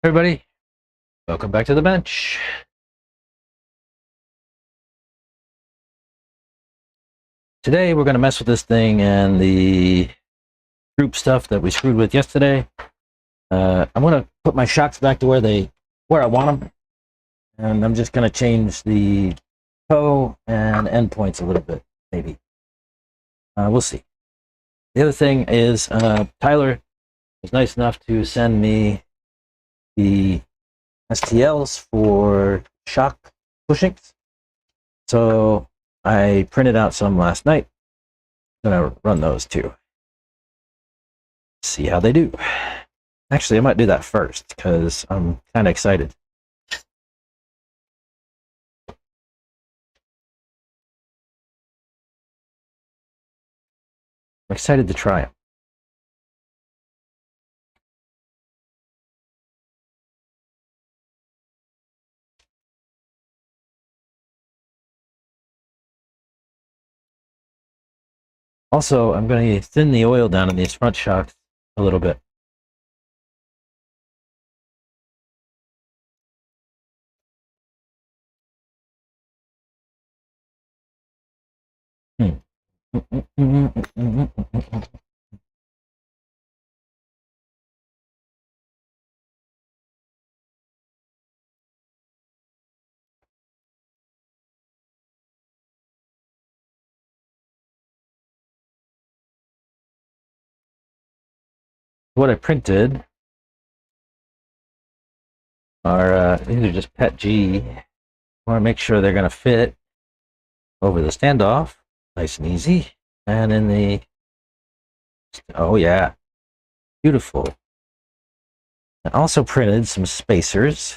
Everybody, welcome back to the bench. Today we're going to mess with this thing and the group stuff that we screwed with yesterday. I'm going to put my shocks back to where I want them, and I'm just going to change the toe and end points a little bit, maybe. We'll see. The other thing is Tyler was nice enough to send me the STLs for shock bushings. So I printed out some last night. I'm gonna run those too. See how they do. Actually, I might do that first because I'm kind of excited. I'm excited to try them. Also, I'm going to thin the oil down in these front shocks a little bit. What I printed are these are just Pet G. I want to make sure they're going to fit over the standoff, nice and easy, and in the oh yeah, beautiful. I also printed some spacers.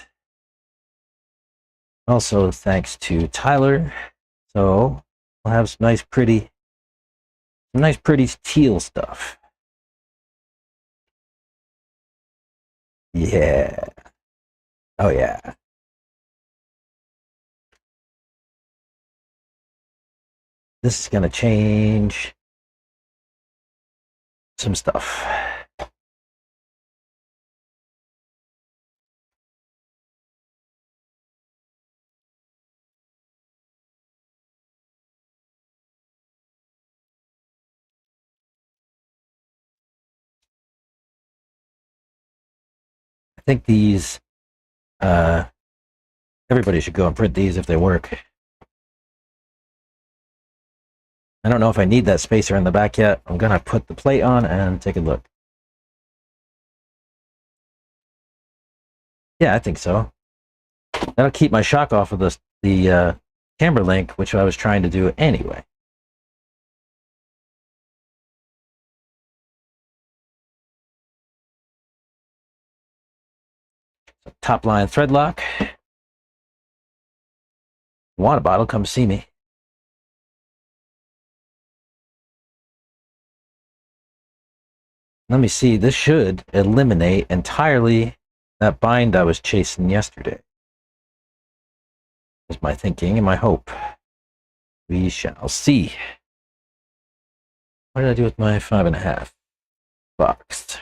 Also, thanks to Tyler. So we'll have some nice, pretty teal stuff. Yeah. Oh yeah. This is gonna change some stuff. I think these, everybody should go and print these if they work. I don't know if I need that spacer in the back yet. I'm gonna put the plate on and take a look. Yeah, I think so. That'll keep my shock off of the camber link, which I was trying to do anyway. So top line thread lock. Want a bottle? Come see me. Let me see. This should eliminate entirely that bind I was chasing yesterday. Is my thinking and my hope. We shall see. What did I do with my 5.5 boxed?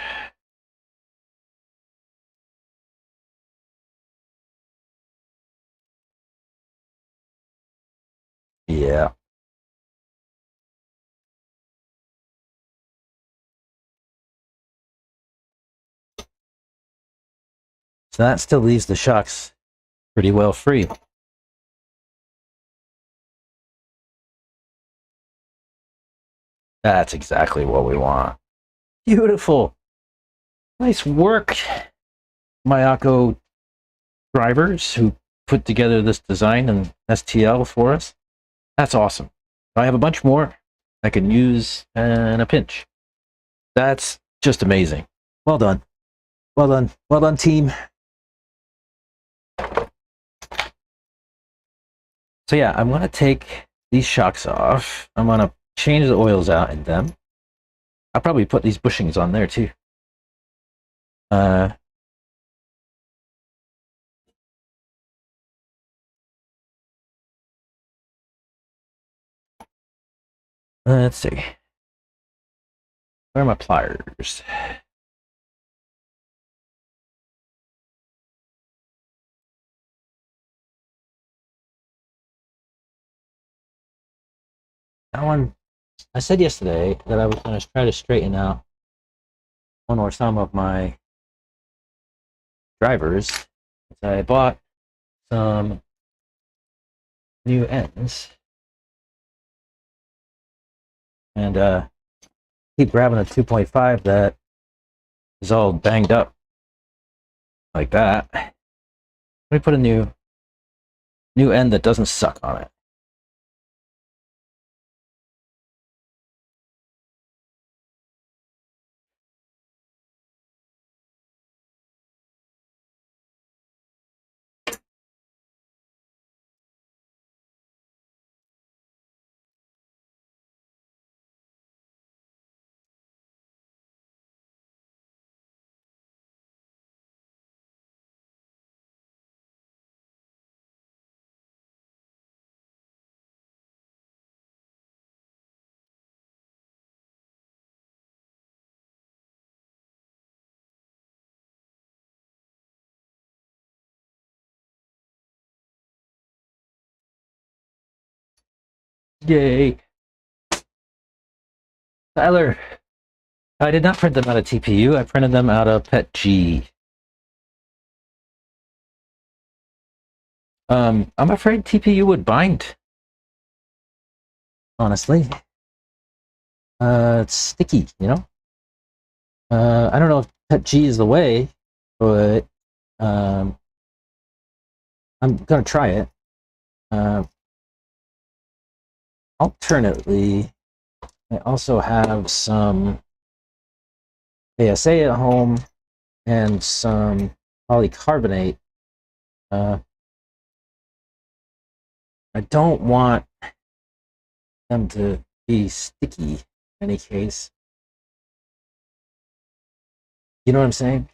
Yeah. So that still leaves the shocks pretty well free. That's exactly what we want. Beautiful. Nice work, Mayako drivers who put together this design and STL for us. That's awesome. I have a bunch more I can use in a pinch. That's just amazing. Well done. Well done. Well done, team. So yeah, I'm going to take these shocks off. I'm going to change the oils out in them. I'll probably put these bushings on there too. Let's see. Where are my pliers? That one, I said yesterday that I was going to try to straighten out one or some of my drivers. I bought some new ends and keep grabbing a 2.5 that is all banged up like that. Let me put a new end that doesn't suck on it. Yay! Tyler, I did not print them out of TPU. I printed them out of PETG. I'm afraid TPU would bind. Honestly, it's sticky, you know. I don't know if PETG is the way, but um, I'm gonna try it. Uh, alternately, I also have some ASA at home and some polycarbonate. Uh, I don't want them to be sticky in any case. You know what I'm saying?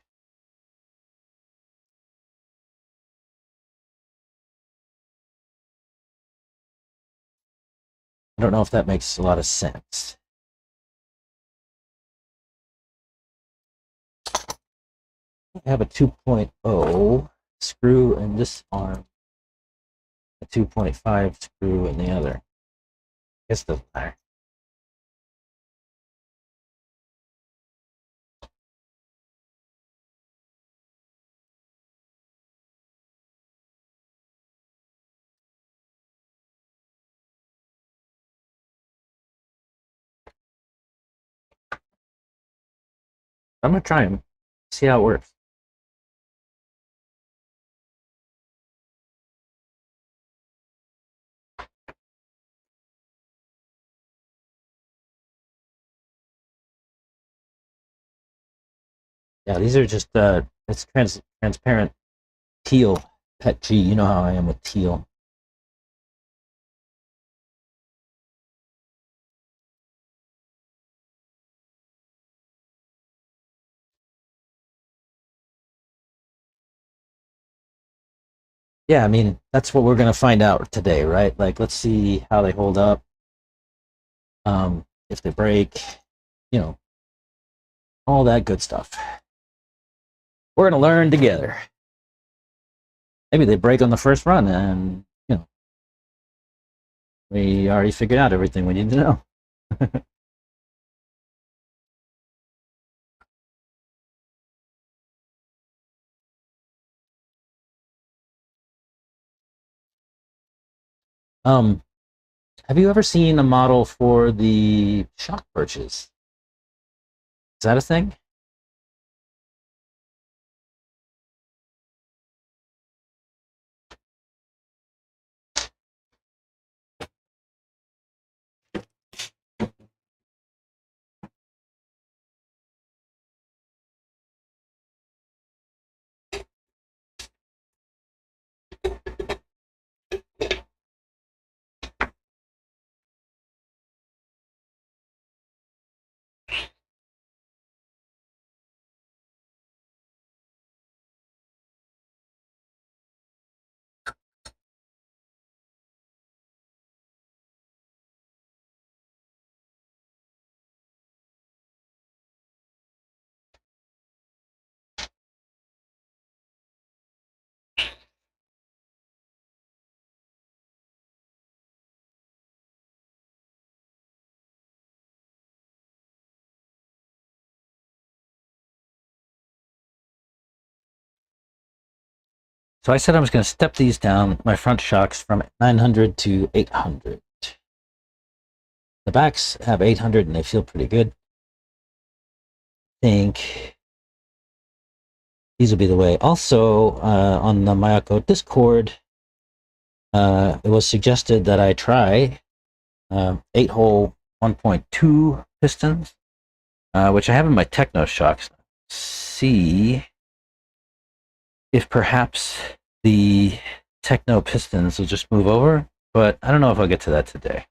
I don't know if that makes a lot of sense. I have a 2.0 screw in this arm, a 2.5 screw in the other. I guess it doesn't matter. I'm gonna try them, see how it works. Yeah, these are just it's transparent teal pet G. You know how I am with teal. Yeah, I mean that's what we're gonna find out today, right? Like, let's see how they hold up. If they break, you know, all that good stuff. We're gonna learn together. Maybe they break on the first run, and you know, we already figured out everything we need to know. um, have you ever seen a model for the shock perches? Is that a thing? So I said I was going to step these down, my front shocks, from 900 to 800. The backs have 800 and they feel pretty good. I think these will be the way. Also, on the Mayako Discord, it was suggested that I try 8-hole 1.2 pistons, which I have in my Techno shocks. See if perhaps the Techno pistons will just move over, but I don't know if I'll get to that today.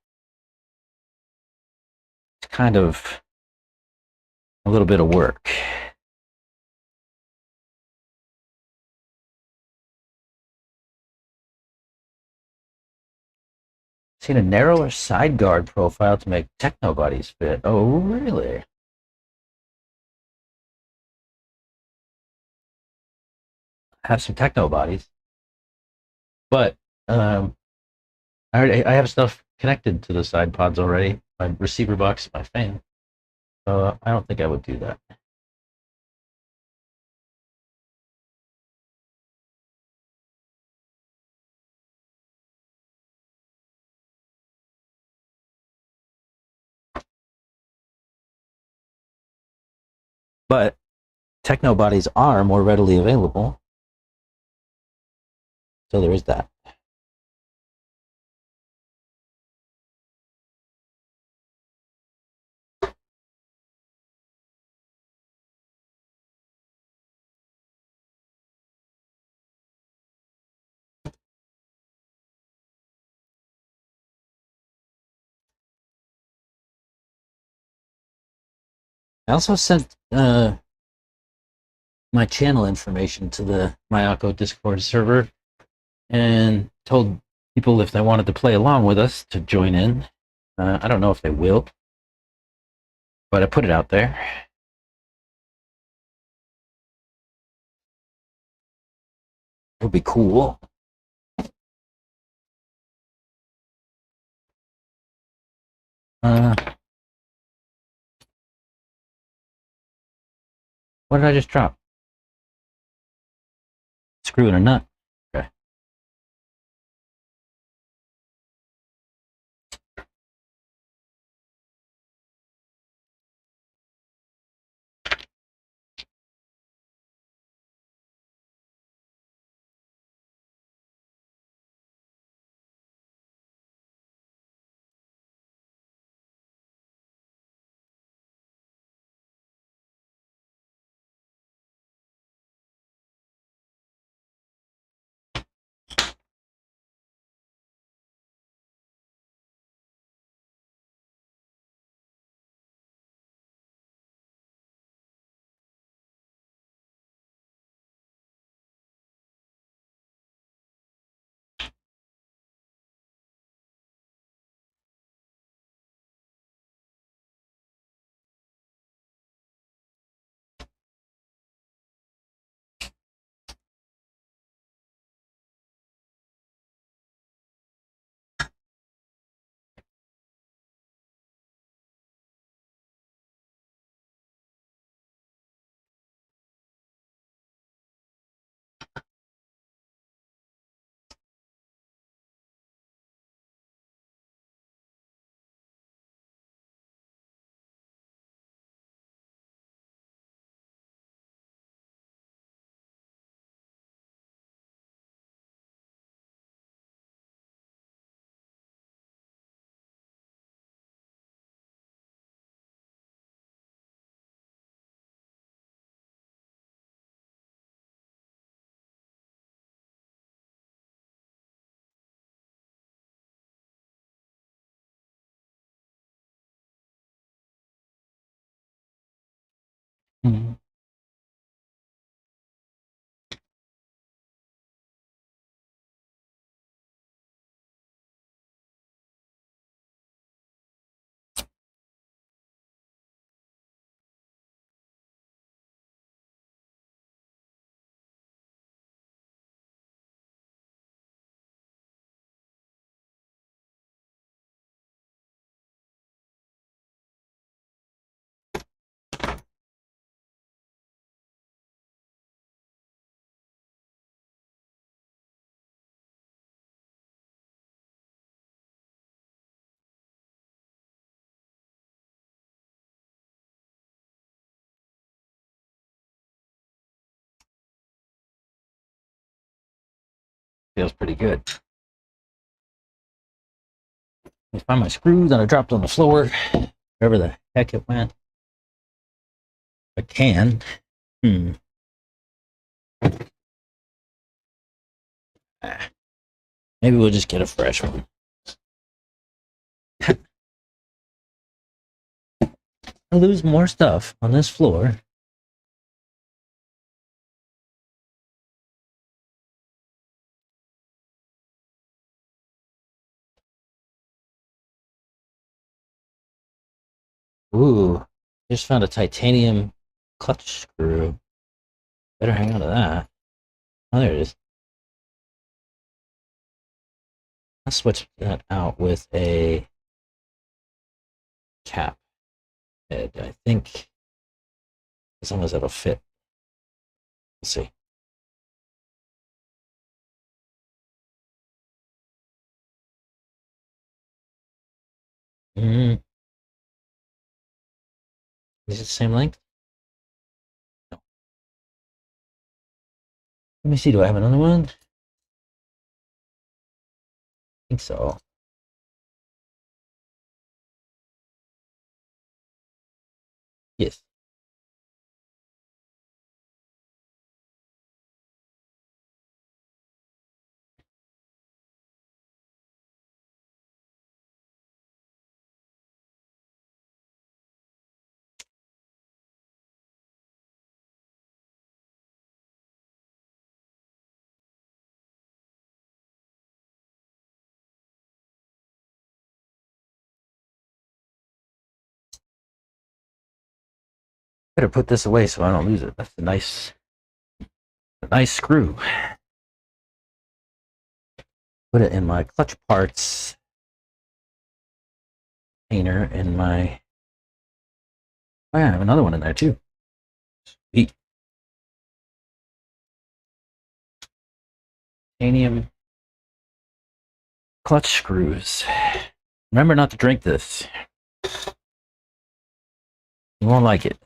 It's kind of a little bit of work. Seen a narrower side guard profile to make Techno bodies fit. Oh, really? I have some Techno bodies, but I have stuff connected to the side pods already. My receiver box, my fan. So I don't think I would do that. But Techno bodies are more readily available, so there is that. I also sent my channel information to the Mayako Discord server and told people if they wanted to play along with us to join in. I don't know if they will, but I put it out there. It would be cool. What did I just drop? Screw in a nut. Okay. Mm-hmm. Feels pretty good. Let me find my screws and I dropped on the floor. Wherever the heck it went. I can. Maybe we'll just get a fresh one. I lose more stuff on this floor. Ooh, just found a titanium clutch screw. Better hang on to that. Oh, there it is. I'll switch that out with a cap head. I think as long as that'll fit. We'll see. Is it the same length? No. Let me see. Do I have another one? I think so. Yes. Better put this away so I don't lose it. That's a nice screw. Put it in my clutch parts container in my. Oh yeah, I have another one in there too. Sweet. Titanium clutch screws. Remember not to drink this. You won't like it.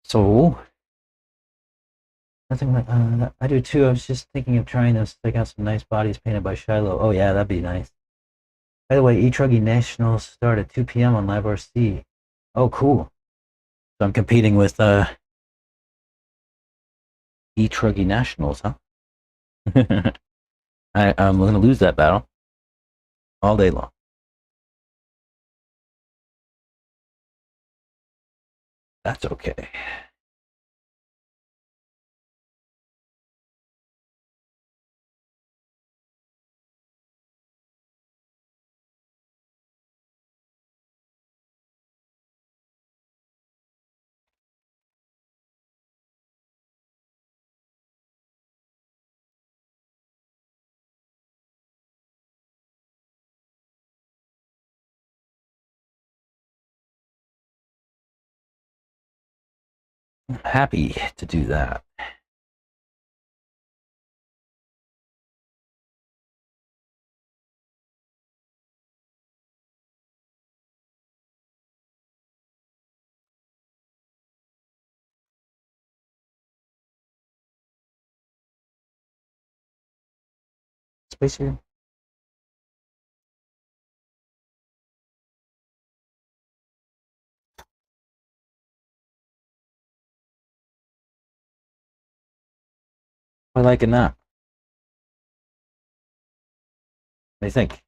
So, nothing like I do too. I was just thinking of trying this. Take out some nice bodies painted by Shiloh. Oh yeah, that'd be nice. By the way, E-Truggy Nationals start at 2 p.m. on Live RC. Oh, cool. So I'm competing with E-Truggy Nationals, huh? I'm going to lose that battle all day long. That's okay. I'm happy to do that. Space here. I liking that. What do you think?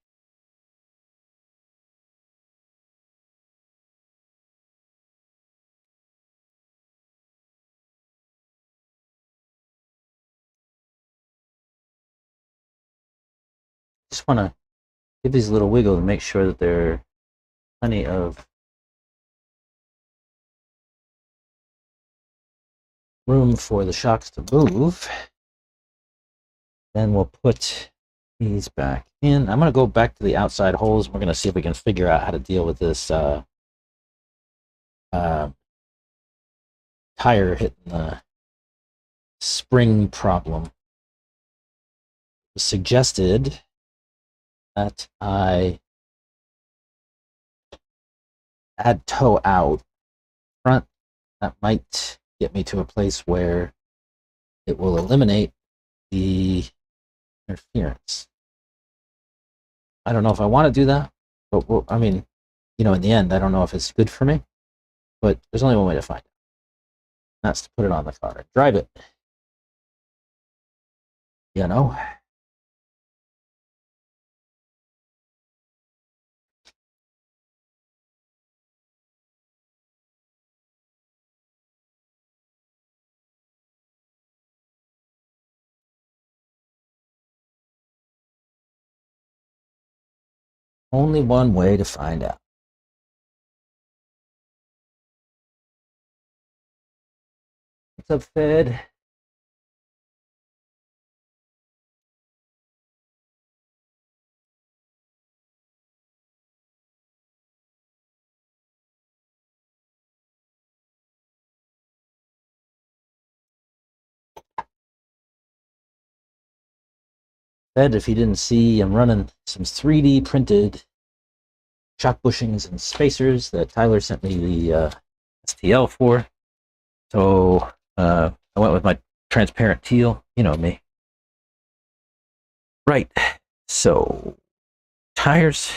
Just want to give these a little wiggle to make sure that there are plenty of room for the shocks to move. Then we'll put these back in. I'm going to go back to the outside holes. We're going to see if we can figure out how to deal with this tire hitting the spring problem. It was suggested that I add toe out front. That might get me to a place where it will eliminate the interference. I don't know if I want to do that, but I mean, in the end, I don't know if it's good for me, but there's only one way to find it. That's to put it on the car and drive it. You know? Only one way to find out. What's up, Fed? Fed, if you didn't see, I'm running some 3D printed shock bushings and spacers that Tyler sent me the STL for. So I went with my transparent teal. You know me. Right. So tires.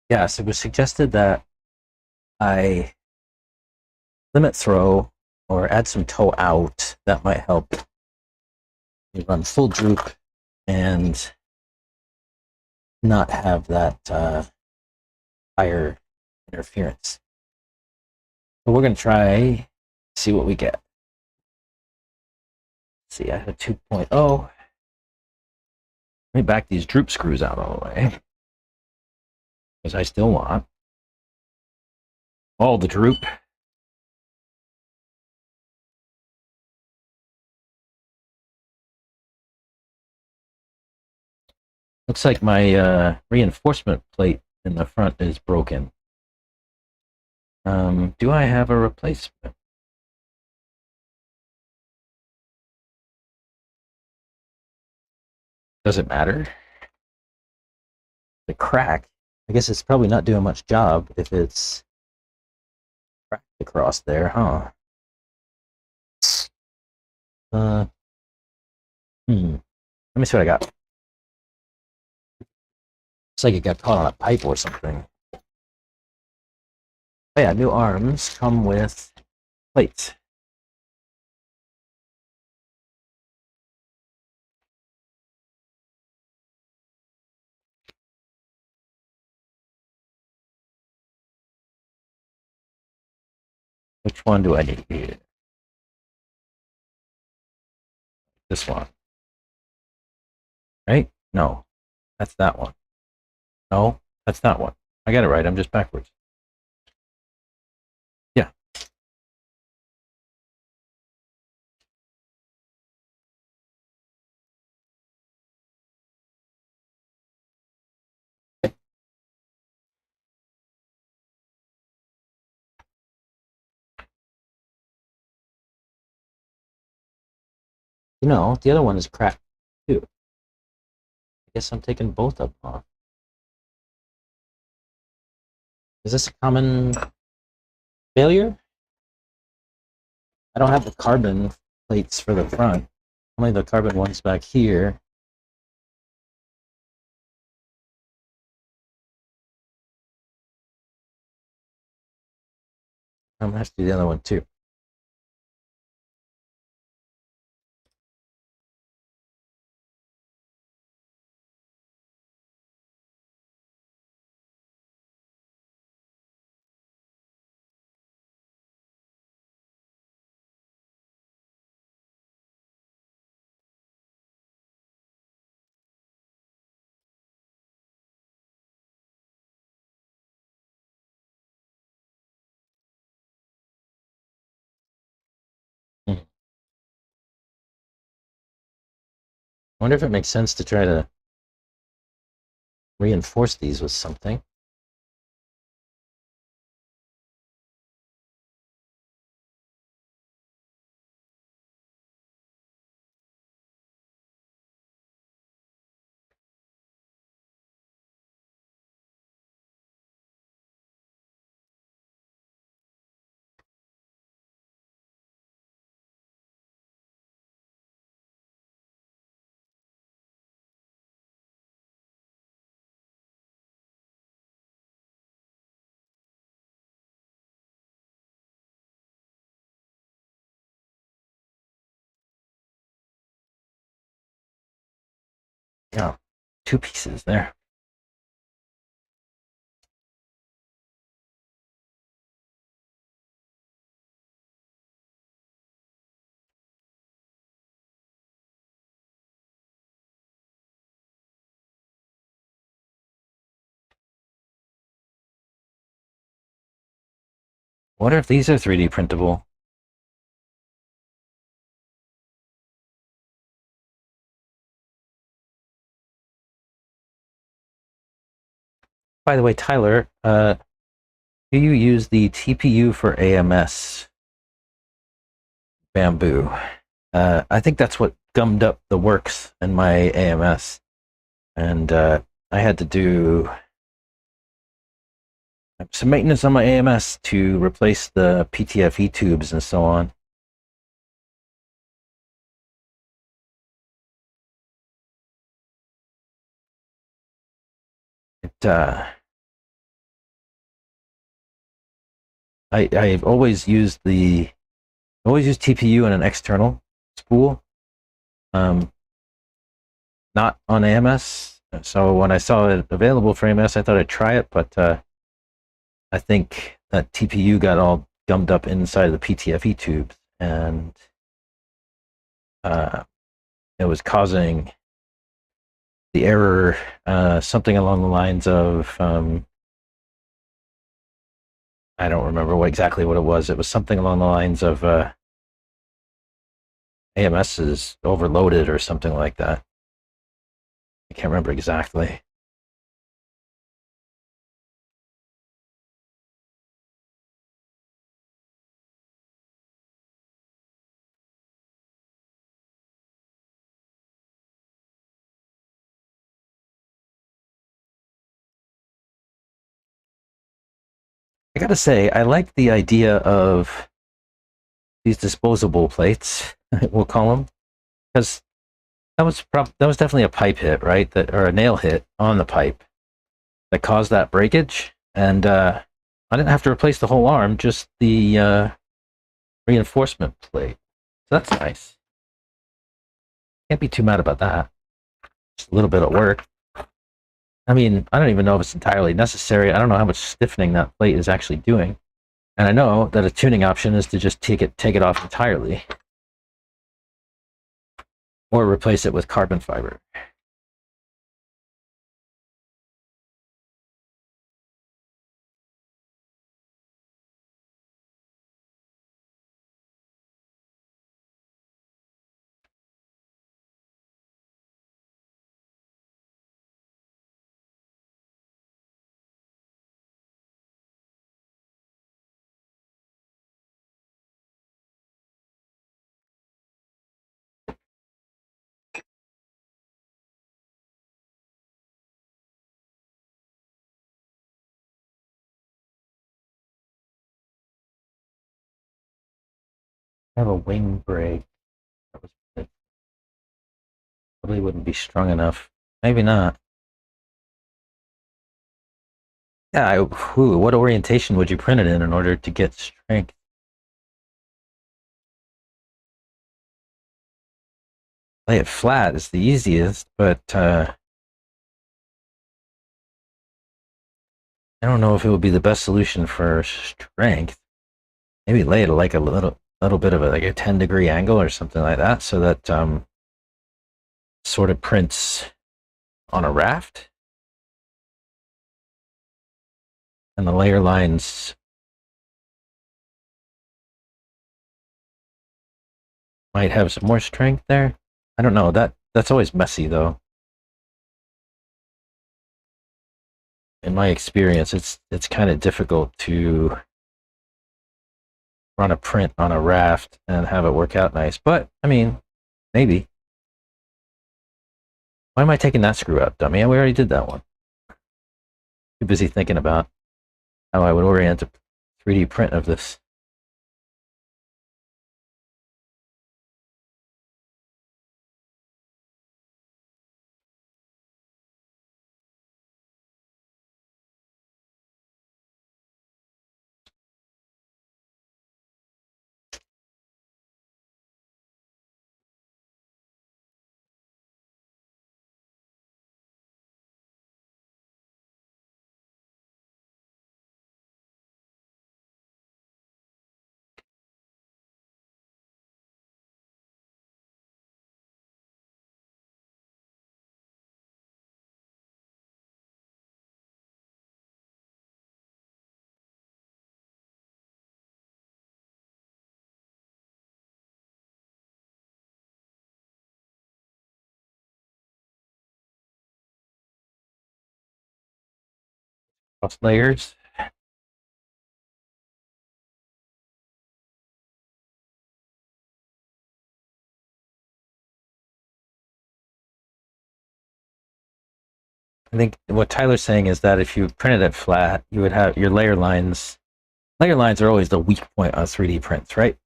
Yes, it was suggested that I limit throw or add some toe out. That might help. You run full droop and not have that tire interference. But we're going to try, see what we get. Let's see, I have a 2.0. Let me back these droop screws out all the way, because I still want all the droop. Looks like my reinforcement plate in the front is broken. Do I have a replacement? Does it matter? The crack, I guess it's probably not doing much job if it's cracked across there, huh? Uh, Let me see what I got. It's like it got caught on a pipe or something. Oh yeah, new arms come with plates. Which one do I need here? This one. Right? No, that's that one. No, that's that one. I got it right. I'm just backwards. Yeah. The other one is cracked too. I guess I'm taking both of them off. Is this a common failure? I don't have the carbon plates for the front. Only the carbon ones back here. I'm gonna have to do the other one too. wonder if it makes sense to try to reinforce these with something. Yeah, 2 pieces there. Wonder if these are 3D printable. By the way, Tyler, do you use the TPU for AMS bamboo? I think that's what gummed up the works in my AMS. And I had to do some maintenance on my AMS to replace the PTFE tubes and so on. I've always used TPU in an external spool, not on AMS. So when I saw it available for AMS, I thought I'd try it, but I think that TPU got all gummed up inside the PTFE tubes, and it was causing the error, something along the lines of I don't remember exactly what it was. It was something along the lines of AMS is overloaded or something like that. I can't remember exactly. I gotta say, I like the idea of these disposable plates, we'll call them, because that was definitely a pipe hit, right? Or a nail hit on the pipe that caused that breakage, and I didn't have to replace the whole arm, just the reinforcement plate. So that's nice. Can't be too mad about that. Just a little bit of work. I mean, I don't even know if it's entirely necessary. I don't know how much stiffening that plate is actually doing. And I know that a tuning option is to just take it off entirely. Or replace it with carbon fiber. I have a wing brake. That probably wouldn't be strong enough. Maybe not. Yeah, what orientation would you print it in order to get strength? Lay it flat is the easiest, but I don't know if it would be the best solution for strength. Maybe lay it like a little bit of like a 10-degree angle or something like that, so that sort of prints on a raft, and the layer lines might have some more strength there. I don't know. That's always messy, though. In my experience, it's kind of difficult to run a print on a raft and have it work out nice. But I mean, maybe. Why am I taking that screw out, dummy? We already did that one. Too busy thinking about how I would orient a 3D print of this. Cross layers. I think what Tyler's saying is that if you printed it flat, you would have your layer lines. Layer lines are always the weak point on 3D prints, right?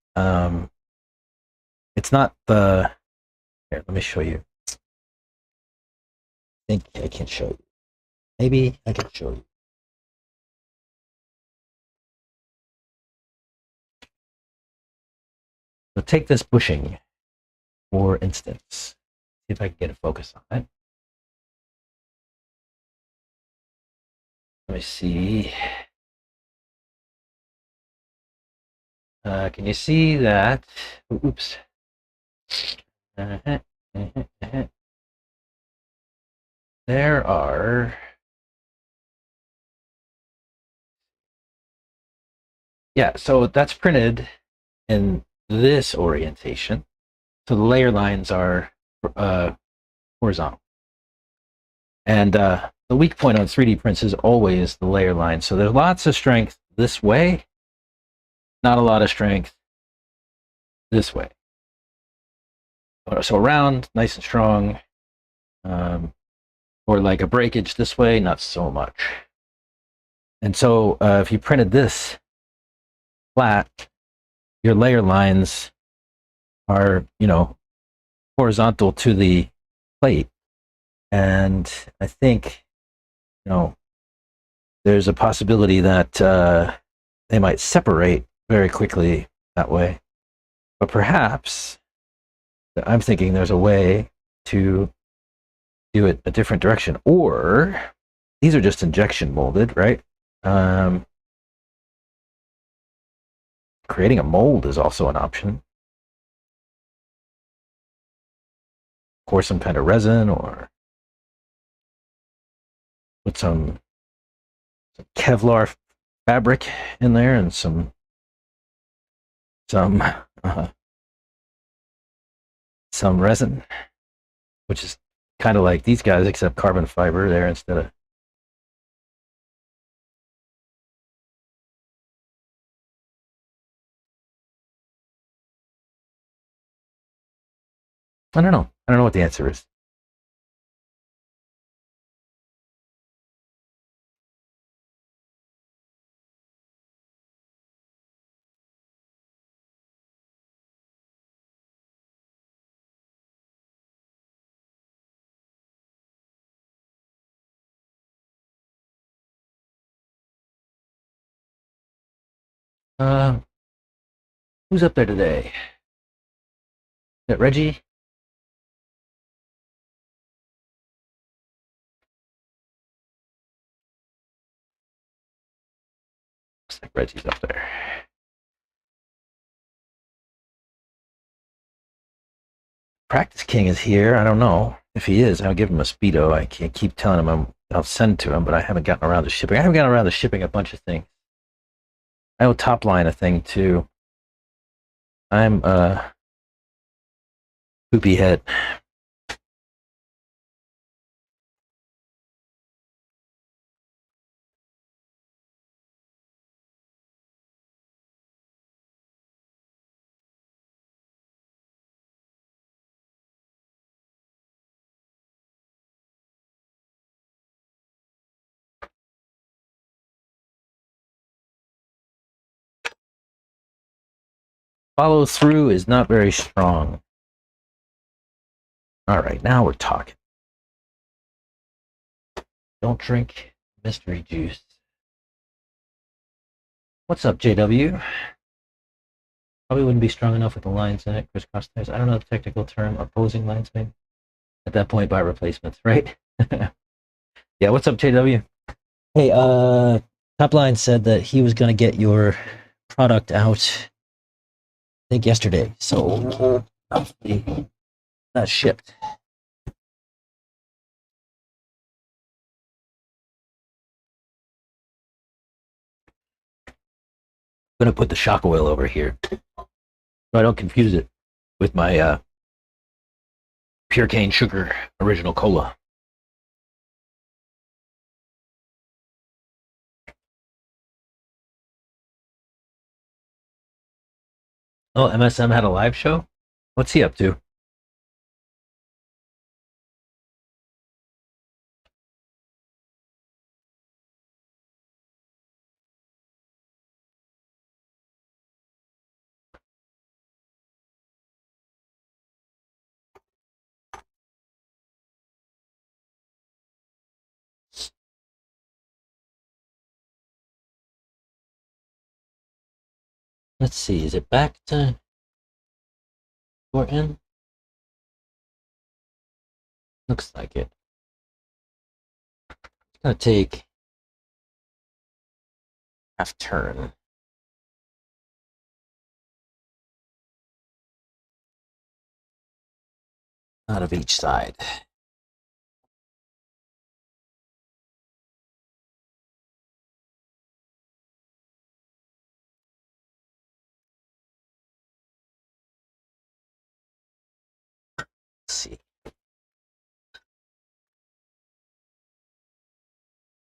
It's not the. Here, let me show you. I think I can show you. Maybe I can show you. So take this bushing, for instance. See if I can get a focus on it. Let me see. Can you see that? Oops. There are. Yeah, so that's printed in this orientation. So the layer lines are horizontal. And the weak point on 3D prints is always the layer line. So there's lots of strength this way, not a lot of strength this way. So round, nice and strong, or like a breakage this way, not so much. And so if you printed this flat, your layer lines are, horizontal to the plate. And I think, there's a possibility that they might separate very quickly that way. But perhaps I'm thinking there's a way to do it a different direction. Or these are just injection molded, right? Creating a mold is also an option. Pour some kind of resin or put some Kevlar fabric in there and some resin, which is kind of like these guys, except carbon fiber there instead of. I don't know. I don't know what the answer is. Who's up there today? Is it Reggie? Looks like Reggie's up there. Practice King is here. I don't know if he is. I'll give him a Speedo. I can't keep telling him I'll send to him, but I haven't gotten around to shipping. I haven't gotten around to shipping a bunch of things. I will top line a thing too. I'm poopy head. follow through is not very strong. All right, now we're talking. Don't drink mystery juice. What's up, JW? Probably wouldn't be strong enough with the lines in it. Crisscross ties. I don't know the technical term. Opposing lines, maybe. At that point, by replacements, right? Yeah. What's up, JW? Hey, Topline said that he was gonna get your product out, I think yesterday. So that's shipped. I'm gonna put the shock oil over here so I don't confuse it with my pure cane sugar original cola. Oh, MSM had a live show? What's he up to? Let's see, is it back to Thornton? Looks like it. It's gonna take half turn. Out of each side. Let's see.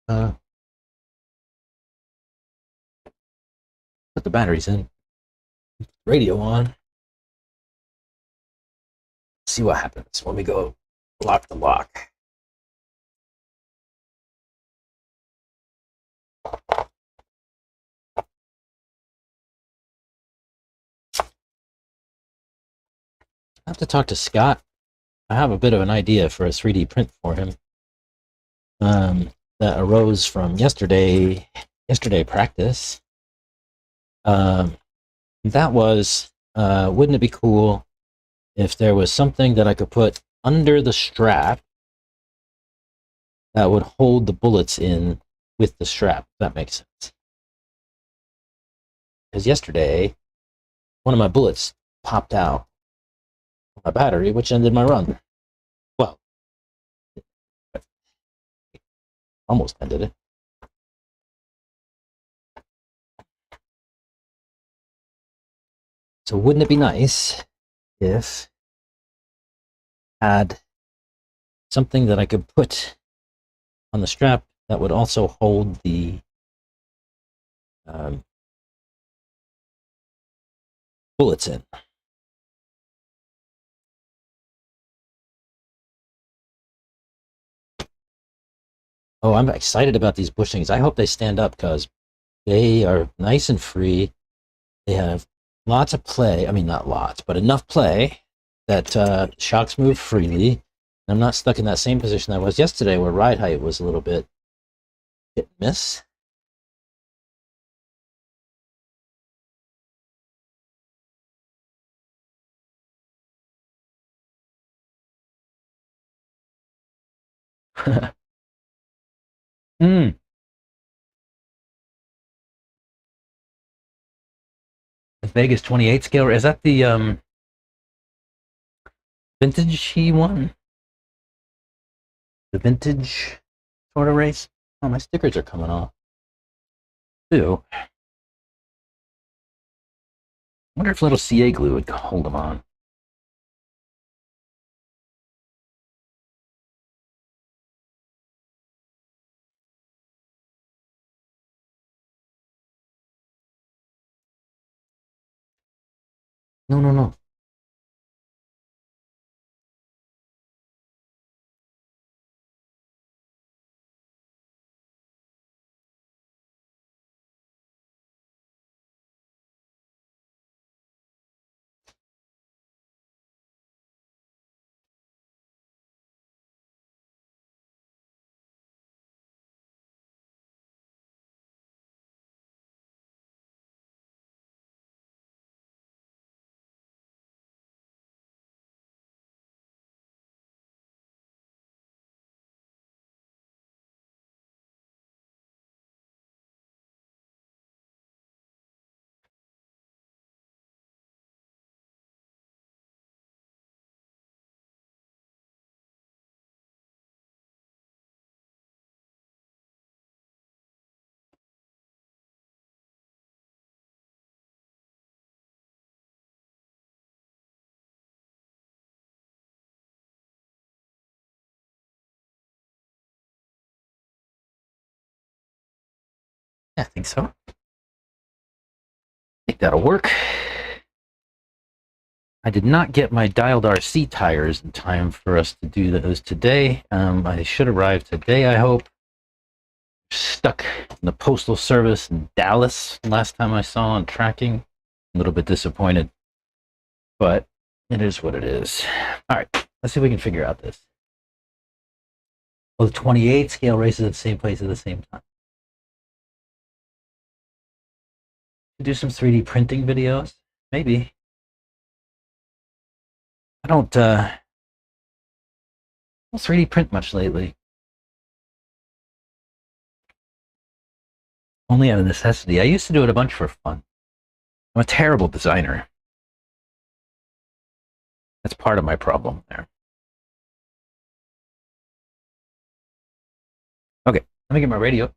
Put the batteries in. Radio on. See what happens when we go lock the lock. I have to talk to Scott. I have a bit of an idea for a 3D print for him. That arose from yesterday practice. That was, wouldn't it be cool if there was something that I could put under the strap that would hold the bullets in with the strap, if that makes sense. Because yesterday, one of my bullets popped out of my battery, which ended my run. Well, almost ended it. So wouldn't it be nice if I had something that I could put on the strap that would also hold the bullets in? Oh, I'm excited about these bushings. I hope they stand up because they are nice and free. They have lots of play. I mean, not lots, but enough play that shocks move freely. I'm not stuck in that same position I was yesterday where ride height was a little bit hit and miss. Hmm. The Vegas 28 scale, is that the vintage one? The vintage sort of race? Oh, my stickers are coming off. Too. I wonder if little CA glue would hold them on. No, no, no. Yeah, I think so. I think that'll work. I did not get my dialed RC tires in time for us to do those today. I should arrive today, I hope. Stuck in the postal service in Dallas last time I saw on tracking. A little bit disappointed, but it is what it is. All right, let's see if we can figure out this. Well, the 28 scale races at the same place at the same time. Do some 3D printing videos, maybe. I don't 3D print much lately. Only out of necessity. I used to do it a bunch for fun. I'm a terrible designer. That's part of my problem there. Okay, let me get my radio.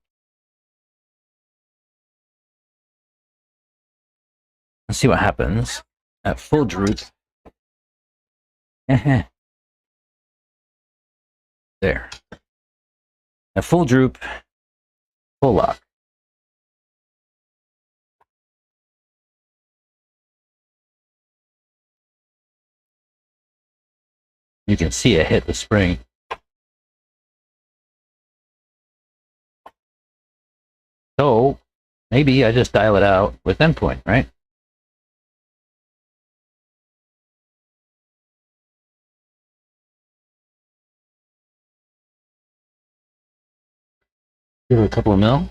Let's see what happens at full droop. There. At full droop, full lock. You can see it hit the spring. So maybe I just dial it out with endpoint, right? Give it a couple of mil.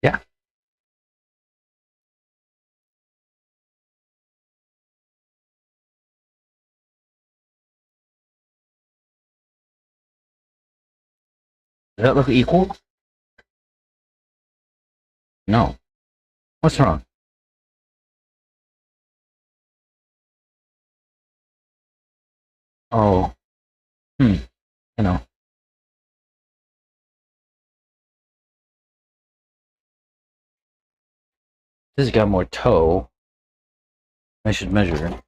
Yeah. Does that look equal? No. What's wrong? Oh, you know, this has got more toe. I should measure it.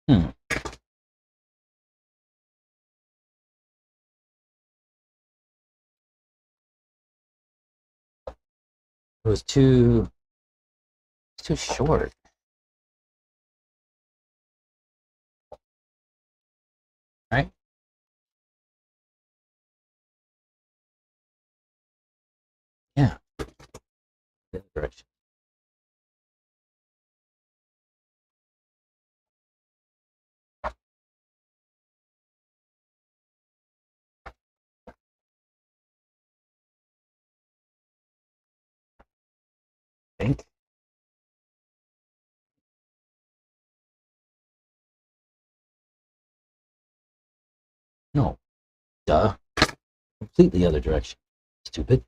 Hmm. It was too short. Right? Yeah. The other direction. I think. No. Duh. Completely other direction. Stupid.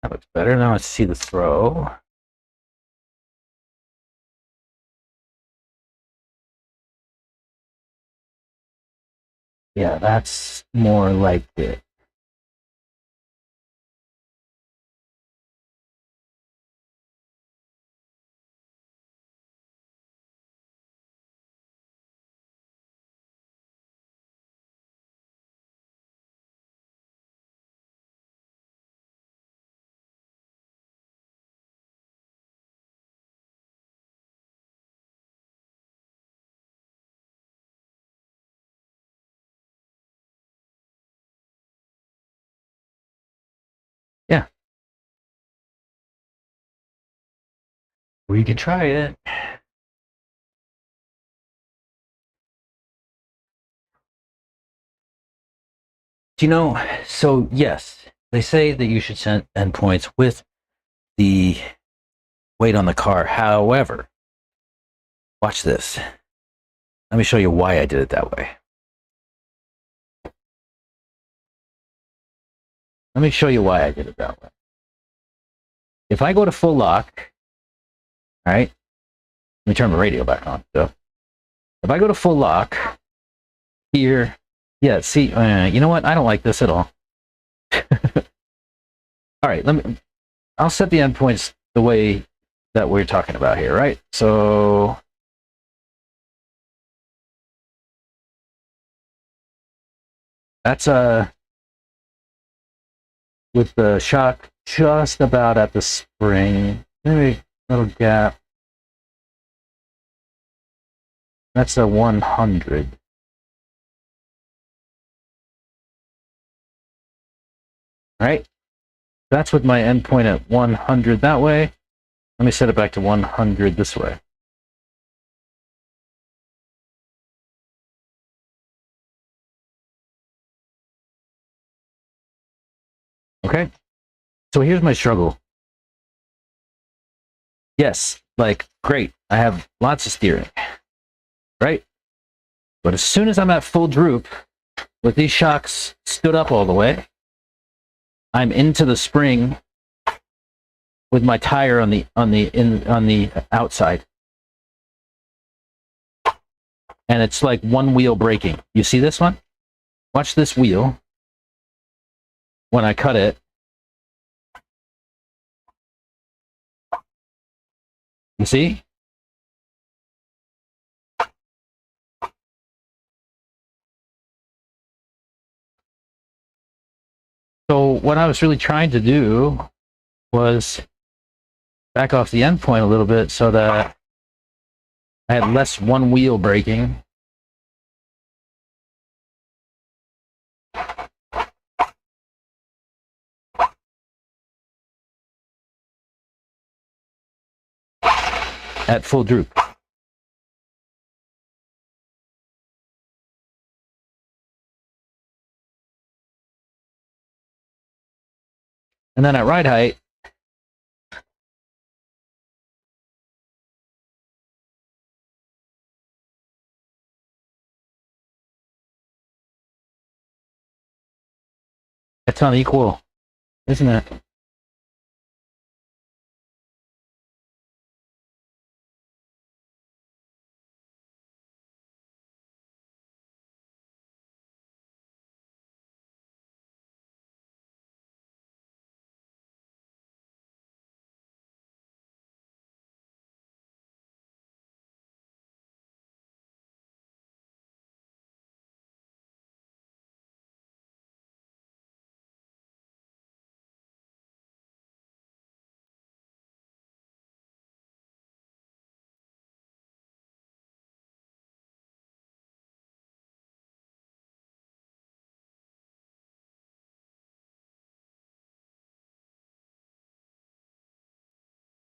That looks better. Now let's see the throw. Yeah, that's more like it. Yeah, we can try it. Do you know? So yes, they say that you should send endpoints with the weight on the car. However, watch this. Let me show you why I did it that way. Let me show you why I did it that way. If I go to full lock, all right, let me turn my radio back on. So if I go to full lock here, yeah, see, you know what? I don't like this at all. All right, I'll set the endpoints the way that we're talking about here, right? So that's with the shock just about at the spring. Maybe a little gap. That's a 100. Right? That's with my endpoint at 100 that way. Let me set it back to 100 this way. Okay? So here's my struggle. Yes, like, great. I have lots of steering. Right? But as soon as I'm at full droop, with these shocks stood up all the way, I'm into the spring with my tire on the outside. And it's like one wheel braking. You see this one? Watch this wheel. When I cut it, you see? So what I was really trying to do was back off the endpoint a little bit so that I had less one wheel braking. At full droop. And then at ride height, it's unequal, isn't it?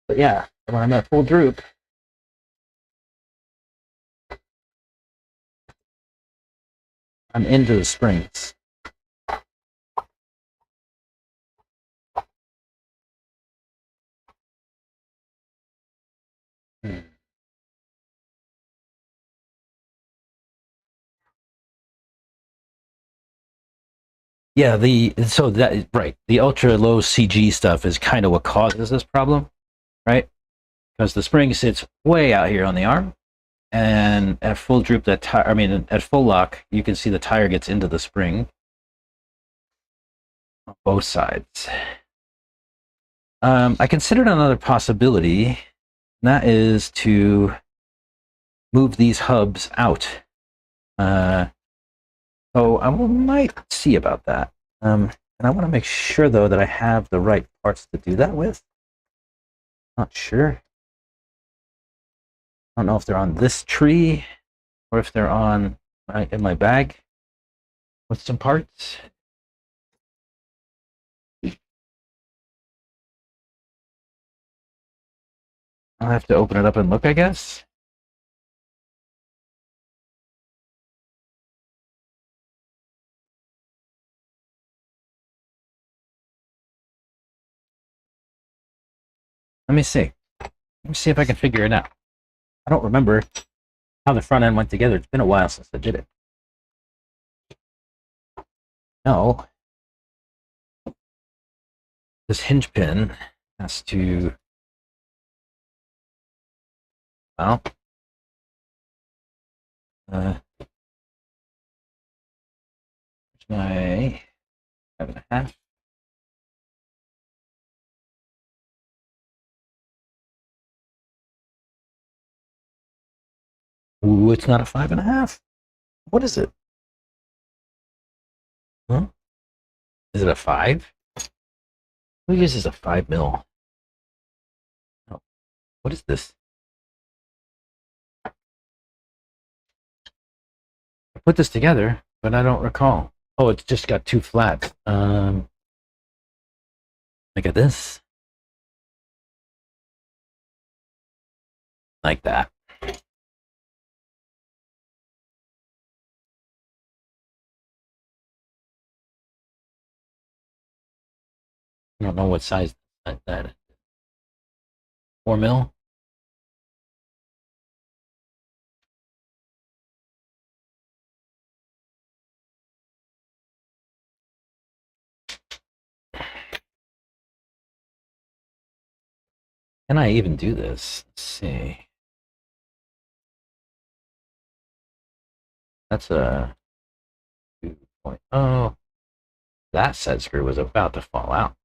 But yeah, when I'm at full droop, I'm into the springs. Yeah, so that right, the ultra low CG stuff is kind of what causes this problem, right? Because the spring sits way out here on the arm, and at full droop, that tire, I mean, at full lock, you can see the tire gets into the spring on both sides. I considered another possibility, and that is to move these hubs out. So I might see about that. And I want to make sure, though, that I have the right parts to do that with. Not sure. I don't know if they're on this tree or if they're on in my bag with some parts. I'll have to open it up and look, I guess. Let me see. Let me see if I can figure it out. I don't remember how the front end went together. It's been a while since I did it. No. This hinge pin has to, well, my 5.5. Ooh, it's not a 5.5. What is it? Huh? Is it a 5? Who uses a 5 mil? Oh, what is this? I put this together, but I don't recall. Oh, it's just got two flats. Look at this. Like that. I don't know what size that is. 4 mil? Can I even do this? Let's see. That's a 2.0. That set screw was about to fall out.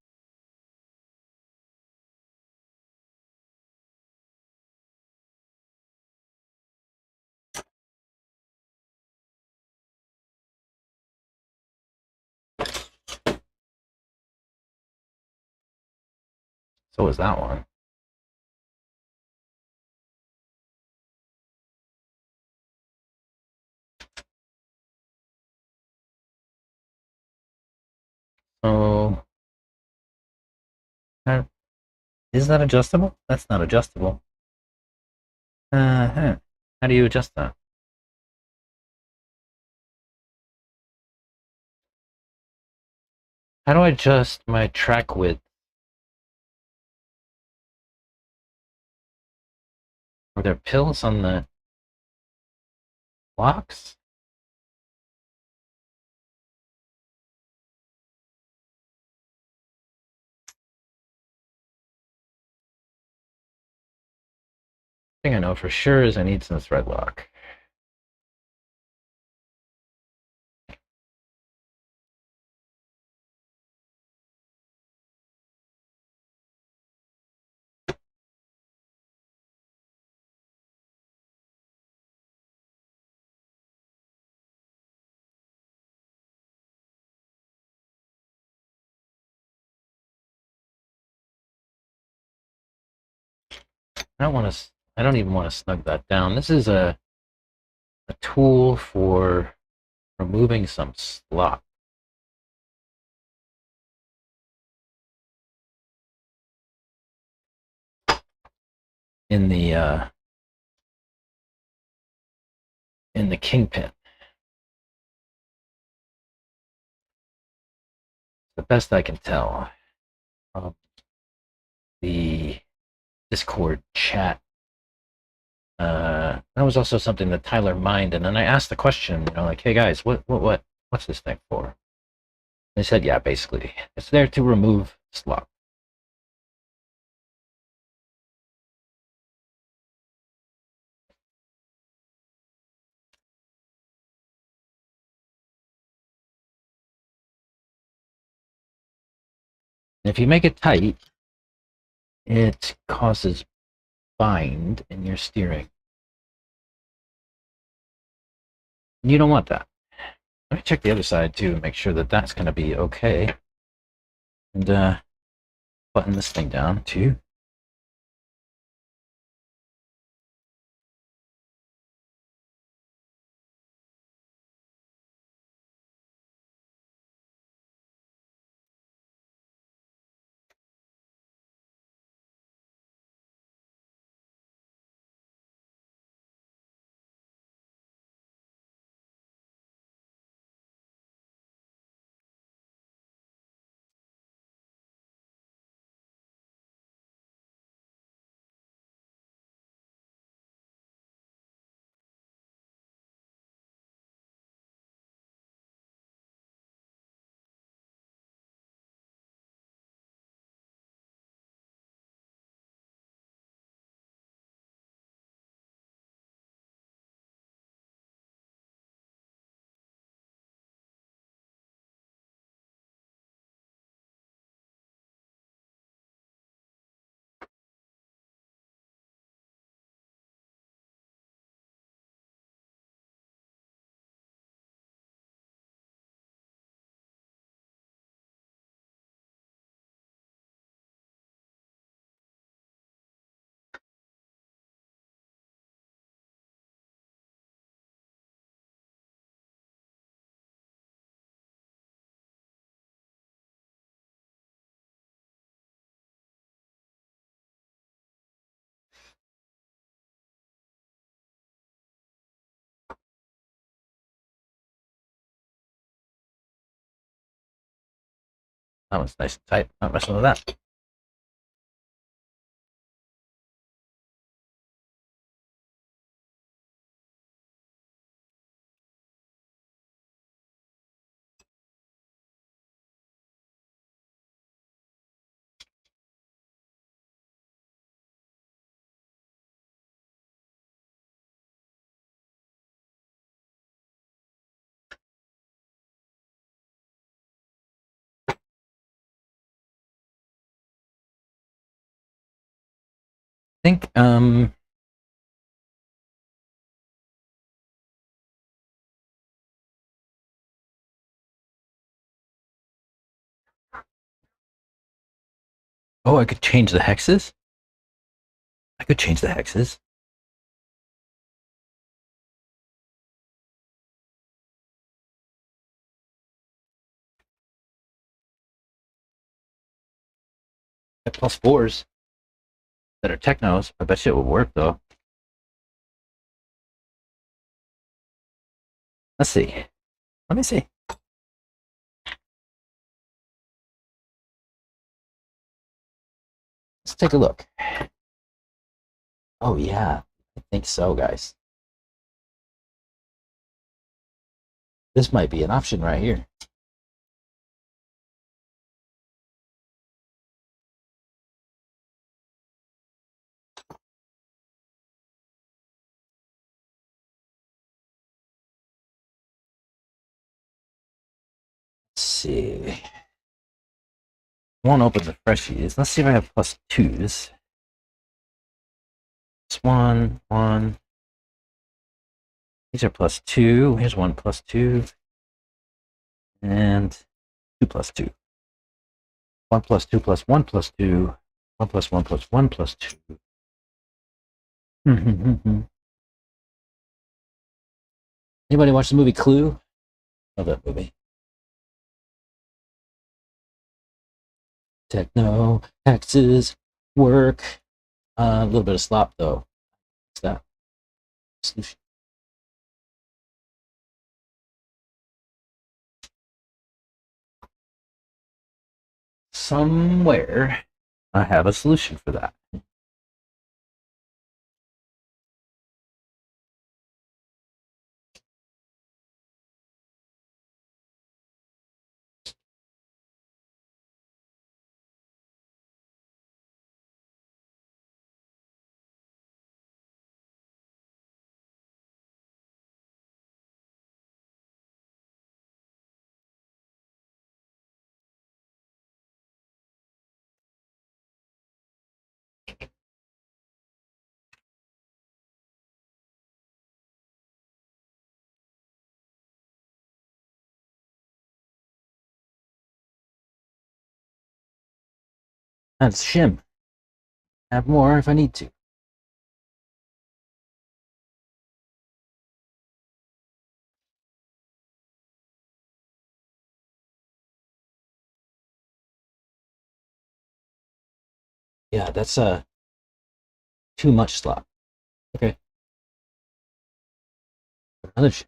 So was that one. So, is that adjustable? That's not adjustable. How do you adjust that? How do I adjust my track width? Are there pills on the blocks? Thing I know for sure is I need some thread lock. I don't even want to snug that down. This is a tool for removing some slop. In the kingpin. The best I can tell. The Discord chat. That was also something that Tyler mined, and then I asked the question, like, hey guys, what's this thing for? They said, yeah, basically. It's there to remove slop. If you make it tight, it causes bind in your steering. You don't want that. Let me check the other side too and make sure that that's going to be okay. And button this thing down too. That one's nice and tight. Not messing with that. I think oh, I could change the hexes? I could change the hexes. +4s that are technos. I bet you it would work though. Let's see. Let me see. Let's take a look. Oh yeah, I think so, guys. This might be an option right here. Let's see. Won't open the freshies. Let's see if I have +2s. It's one, one. These are +2. Here's one +2. And 2 +2. 1 +2 +1 +2. 1 +1 +1 +2. Anybody watch the movie Clue? Love that movie. Techno, hexes, work. A little bit of slop though. What's that? Solution. Somewhere I have a solution for that. That's shim. Have more if I need to. Yeah, that's too much slop. Okay. Another shim.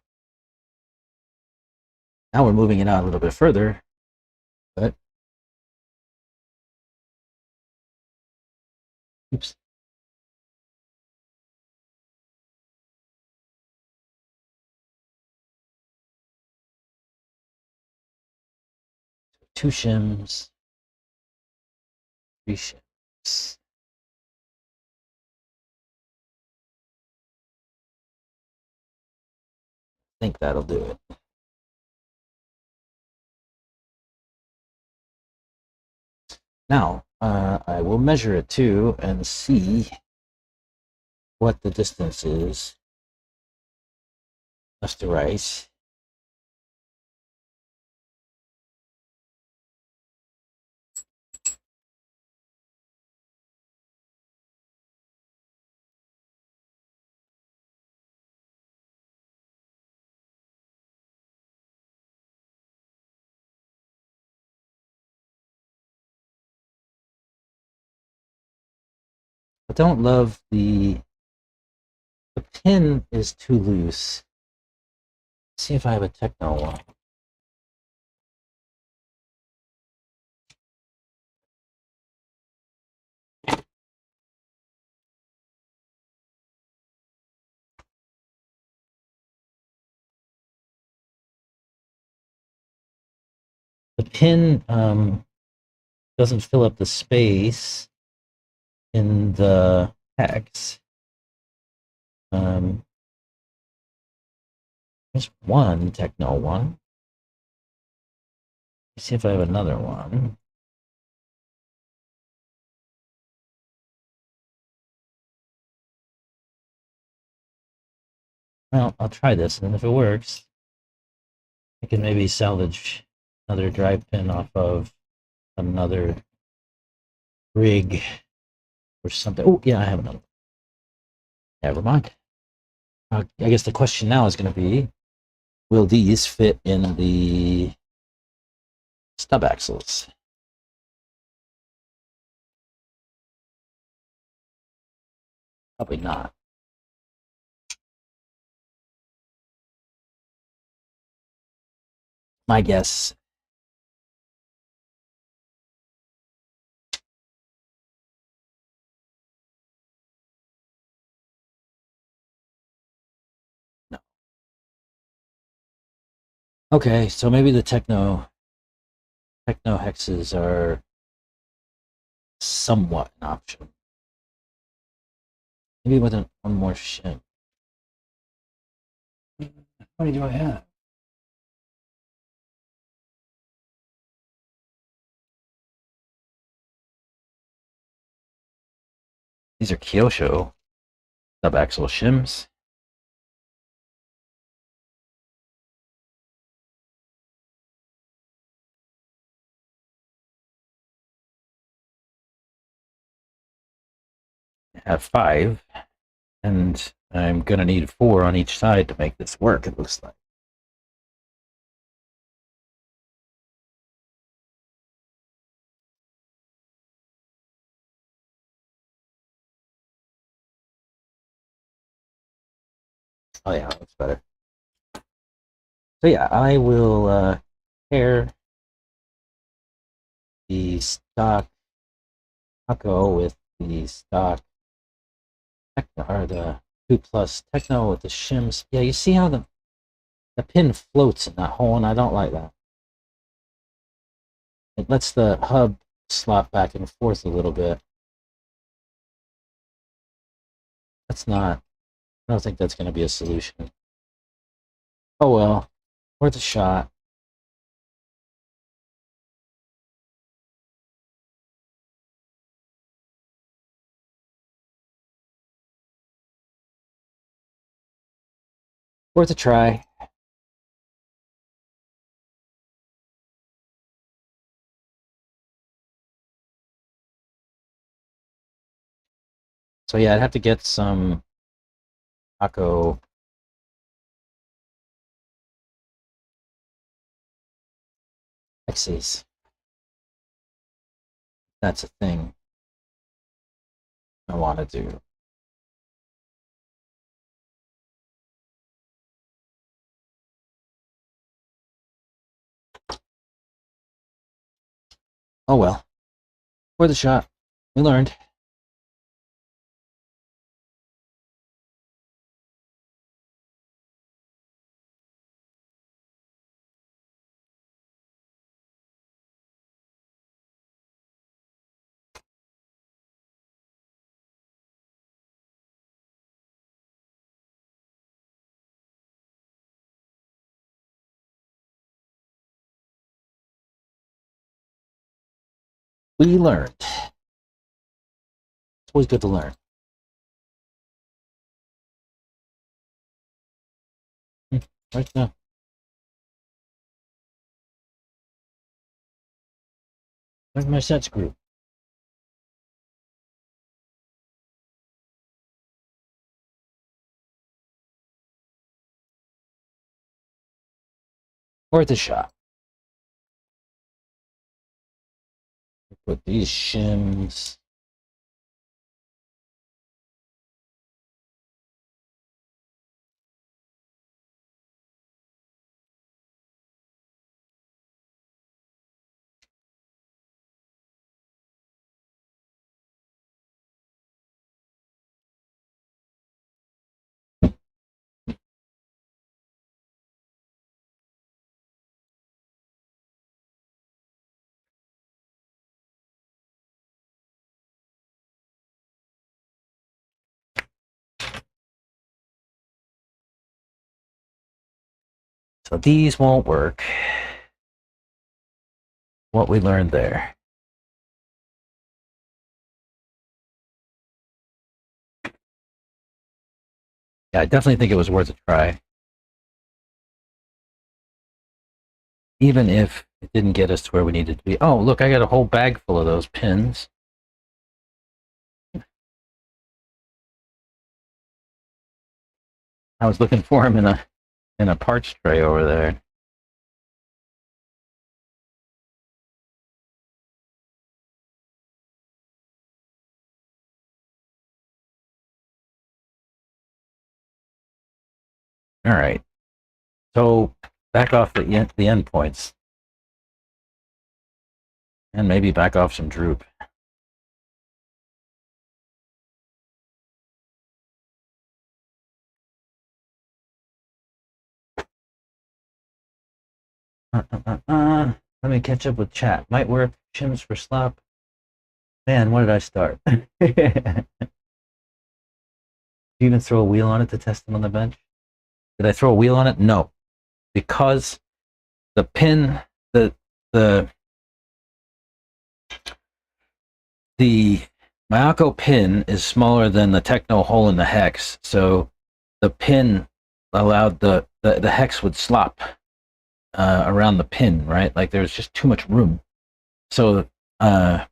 Now we're moving it out a little bit further, but oops. Two shims, three shims. I think that'll do it. Now, I will measure it too and see what the distance is left to right. I don't love the pin is too loose. Let's see if I have a techno one. The pin doesn't fill up the space in the hex. There's one techno one. Let's see if I have another one. Well, I'll try this, and if it works, I can maybe salvage another drive pin off of another rig or something. Oh, yeah, I have another. Never mind. I guess the question now is going to be, will these fit in the stub axles? Probably not. My guess. No. Okay, so maybe the techno hexes are somewhat an option. Maybe with one more shim. How many do I have? These are Kyosho subaxial shims. I have 5, and I'm gonna need 4 on each side to make this work, it looks like. Oh yeah, that's better. So yeah, I will pair the stock Taco with the stock Techno, or the 2 Plus Techno with the shims. Yeah, you see how the pin floats in that hole, and I don't like that. It lets the hub slop back and forth a little bit. That's not, I don't think that's going to be a solution. Oh well, worth a shot. Worth a try. So yeah, I'd have to get some Mayako X's. That's a thing I want to do. Oh well, worth a shot. We learned. We learned. It's always good to learn. Right now. Where's my set screw? Worth a shot. Put these shims. So these won't work. What we learned there. Yeah, I definitely think it was worth a try. Even if it didn't get us to where we needed to be. Oh, look, I got a whole bag full of those pins. I was looking for them in a parts tray over there. All right. So back off the end points. And maybe back off some droop. Let me catch up with chat. Might work. Shims for slop. Man, what did I start? Did you even throw a wheel on it to test it on the bench? Did I throw a wheel on it? No. Because the pin, the Mayako pin is smaller than the Techno hole in the hex, so the pin allowed the hex would slop around the pin, right? Like there's just too much room. So that's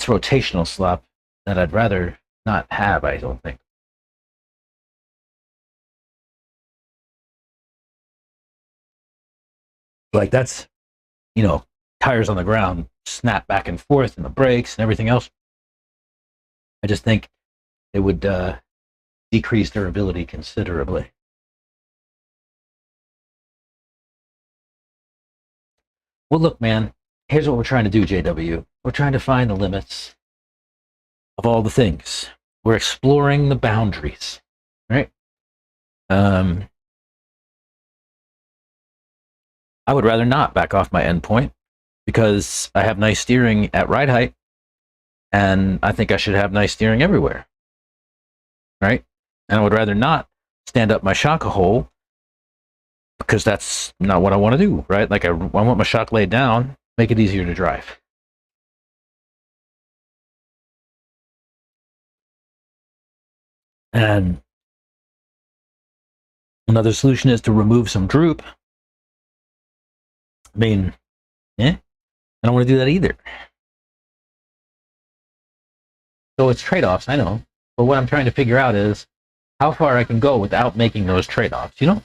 rotational slop that I'd rather not have, I don't think. Like that's, tires on the ground snap back and forth and the brakes and everything else. I just think it would decrease durability considerably. Well, look, man, here's what we're trying to do, JW. We're trying to find the limits of all the things. We're exploring the boundaries, right? I would rather not back off my endpoint because I have nice steering at ride height, and I think I should have nice steering everywhere, right? And I would rather not stand up my shock hole because that's not what I want to do, right? Like I want my shock laid down, make it easier to drive. And another solution is to remove some droop. I mean, I don't want to do that either. So it's trade-offs, I know. But what I'm trying to figure out is how far I can go without making those trade-offs, you know?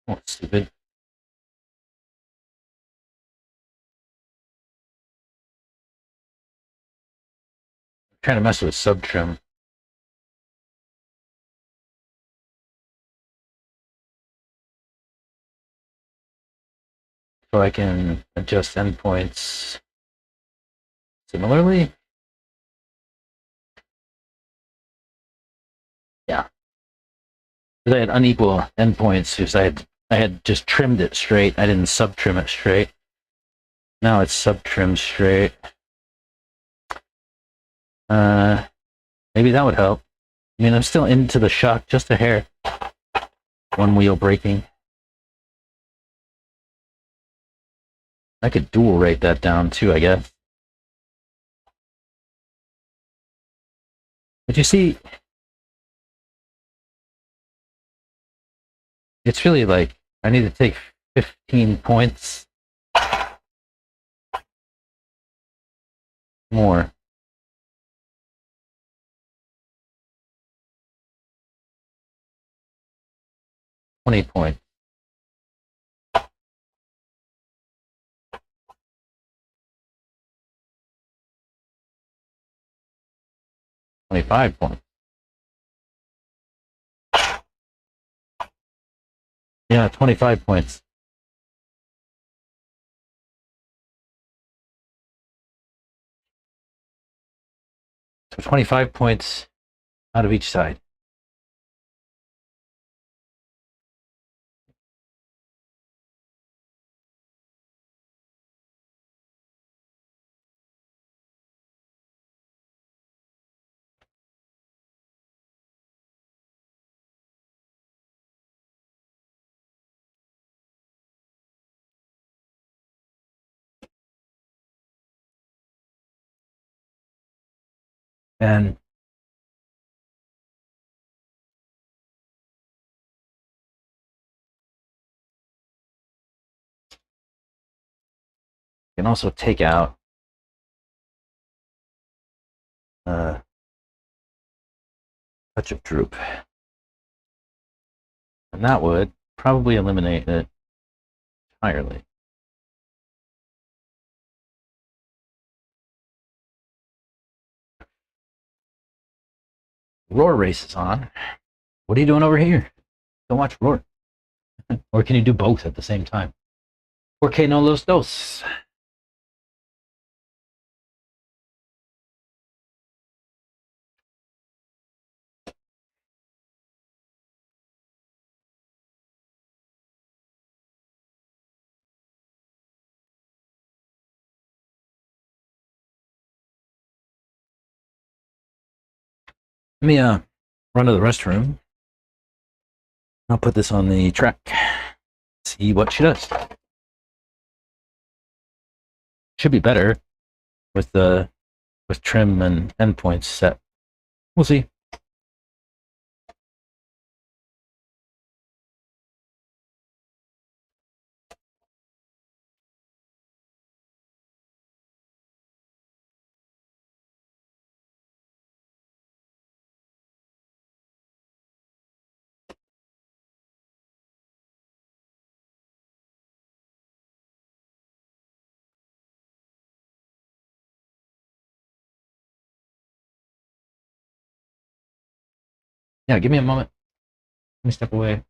Oh, stupid. I'm trying to mess with sub trim so I can adjust endpoints similarly. Yeah. Because I had unequal endpoints because I had just trimmed it straight. I didn't sub trim it straight. Now it's sub trimmed straight. Uh, Maybe that would help. I mean, I'm still into the shock just a hair. One wheel braking. I could dual rate that down too, I guess. But you see, it's really like I need to take 15 points more. 20 points. 25 points. Yeah, 25 points. So 25 points out of each side. And you can also take out touch of droop. And that would probably eliminate it entirely. Roar race is on. What are you doing over here? Don't watch Roar. Or can you do both at the same time? ¿Por qué no los dos? Let me run to the restroom. I'll put this on the track. See what she does. Should be better with the trim and endpoints set. We'll see. Yeah, give me a moment. Let me step away.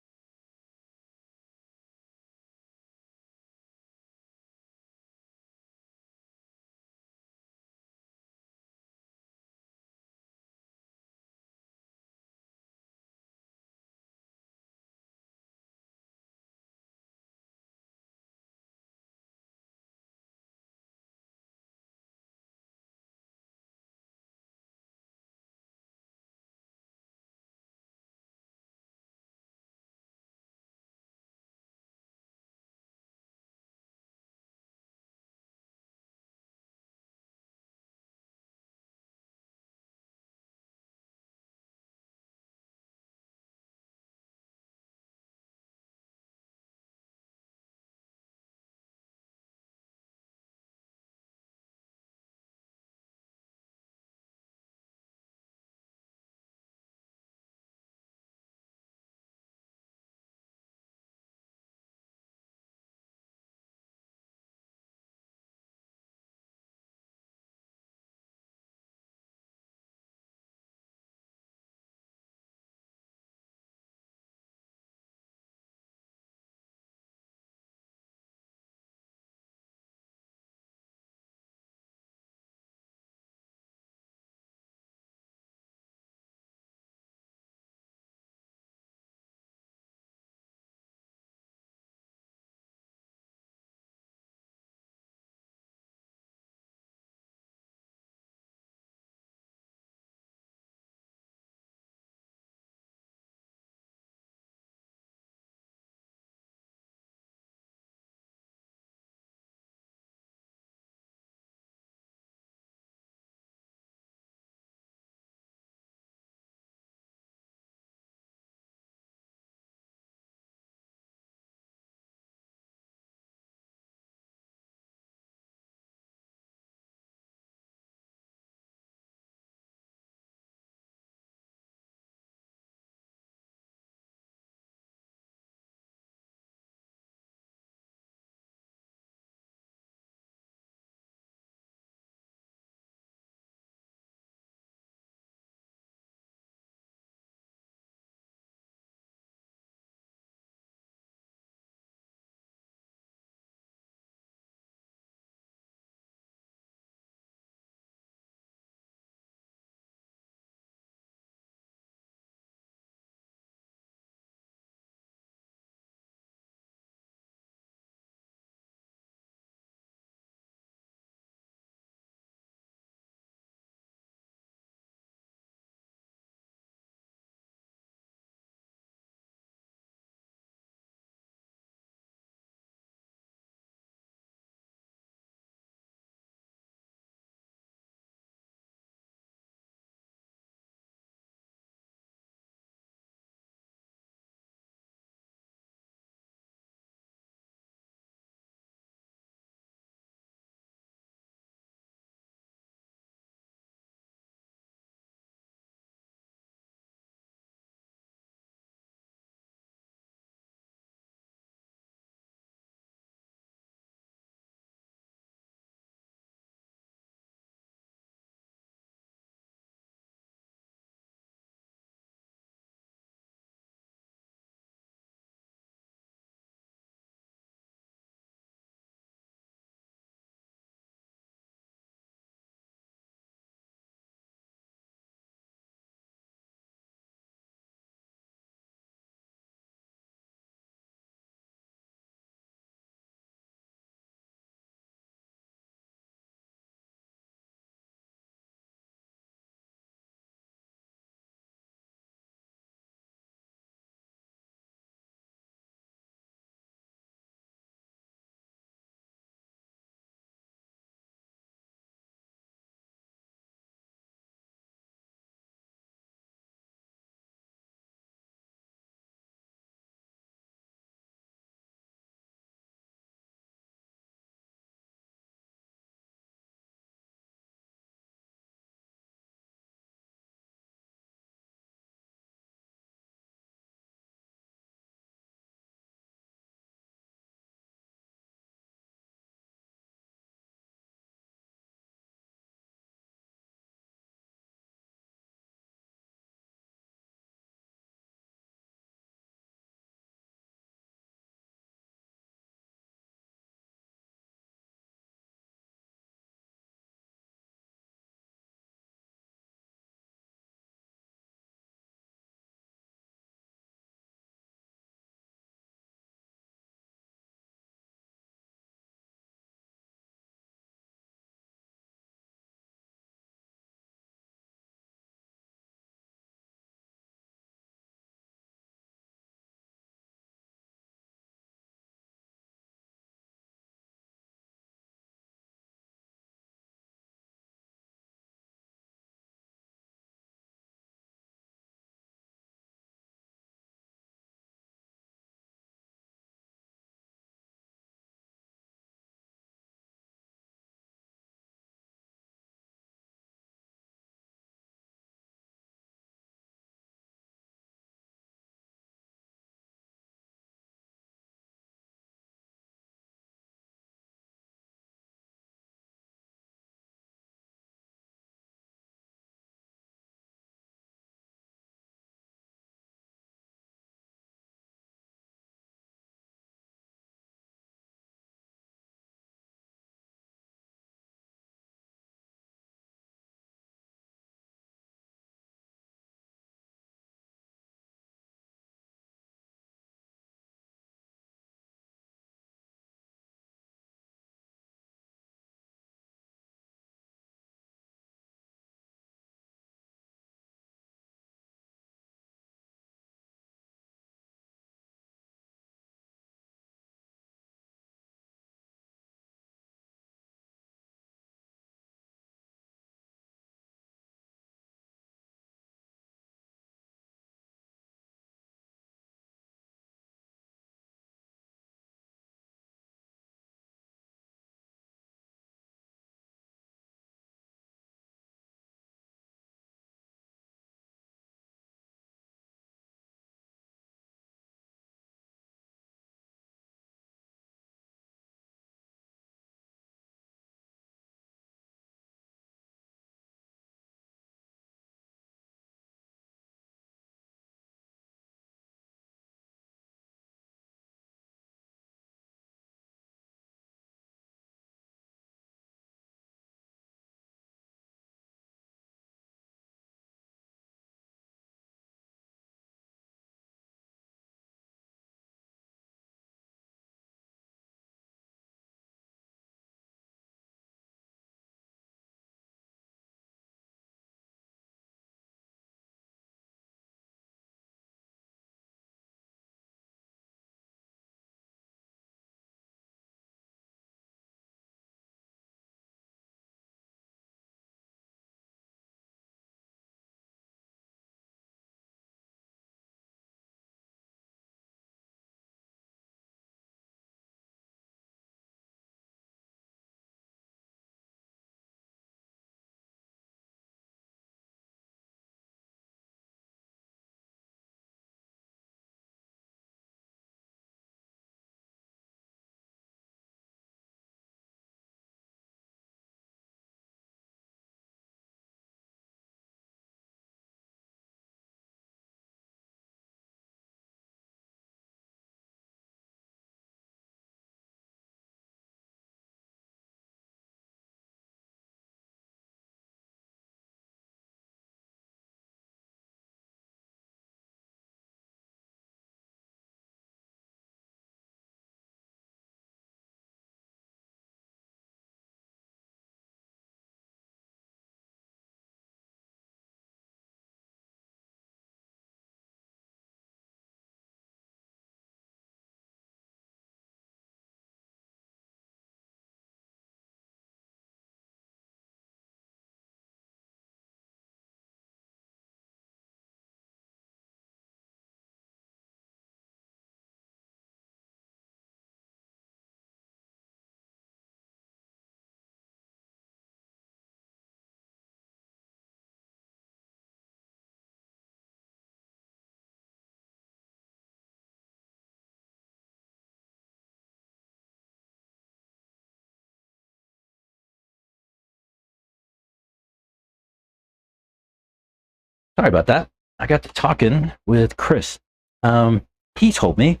Sorry about that. I got to talking with Chris. He told me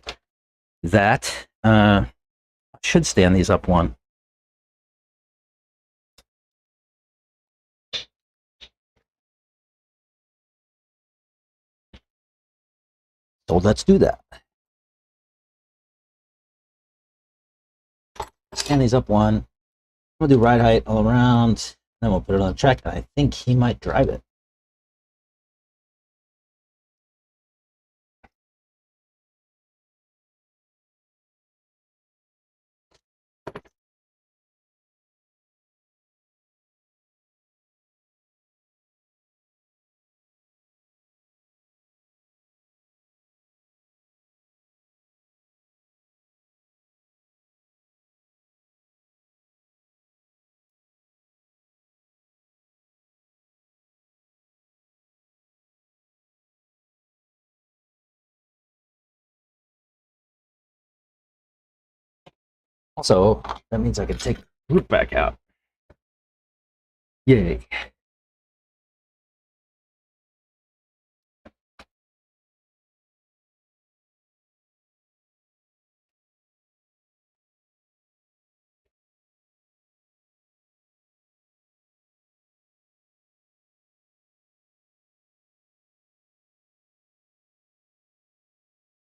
that I should stand these up one. So let's do that. Stand these up one. We'll do ride height all around. Then we'll put it on the track. I think he might drive it. Also, that means I can take the root back out. Yay.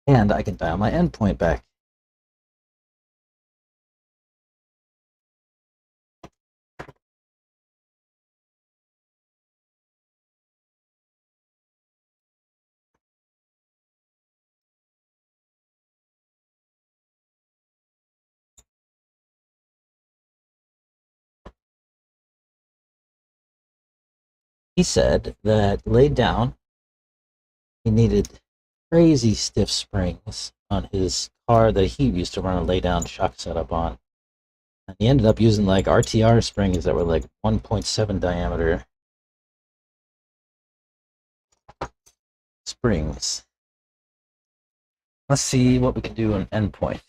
And I can dial my endpoint back. He said that laid down, he needed crazy stiff springs on his car that he used to run a lay down shock setup on. And he ended up using like RTR springs that were like 1.7 diameter springs. Let's see what we can do on endpoint.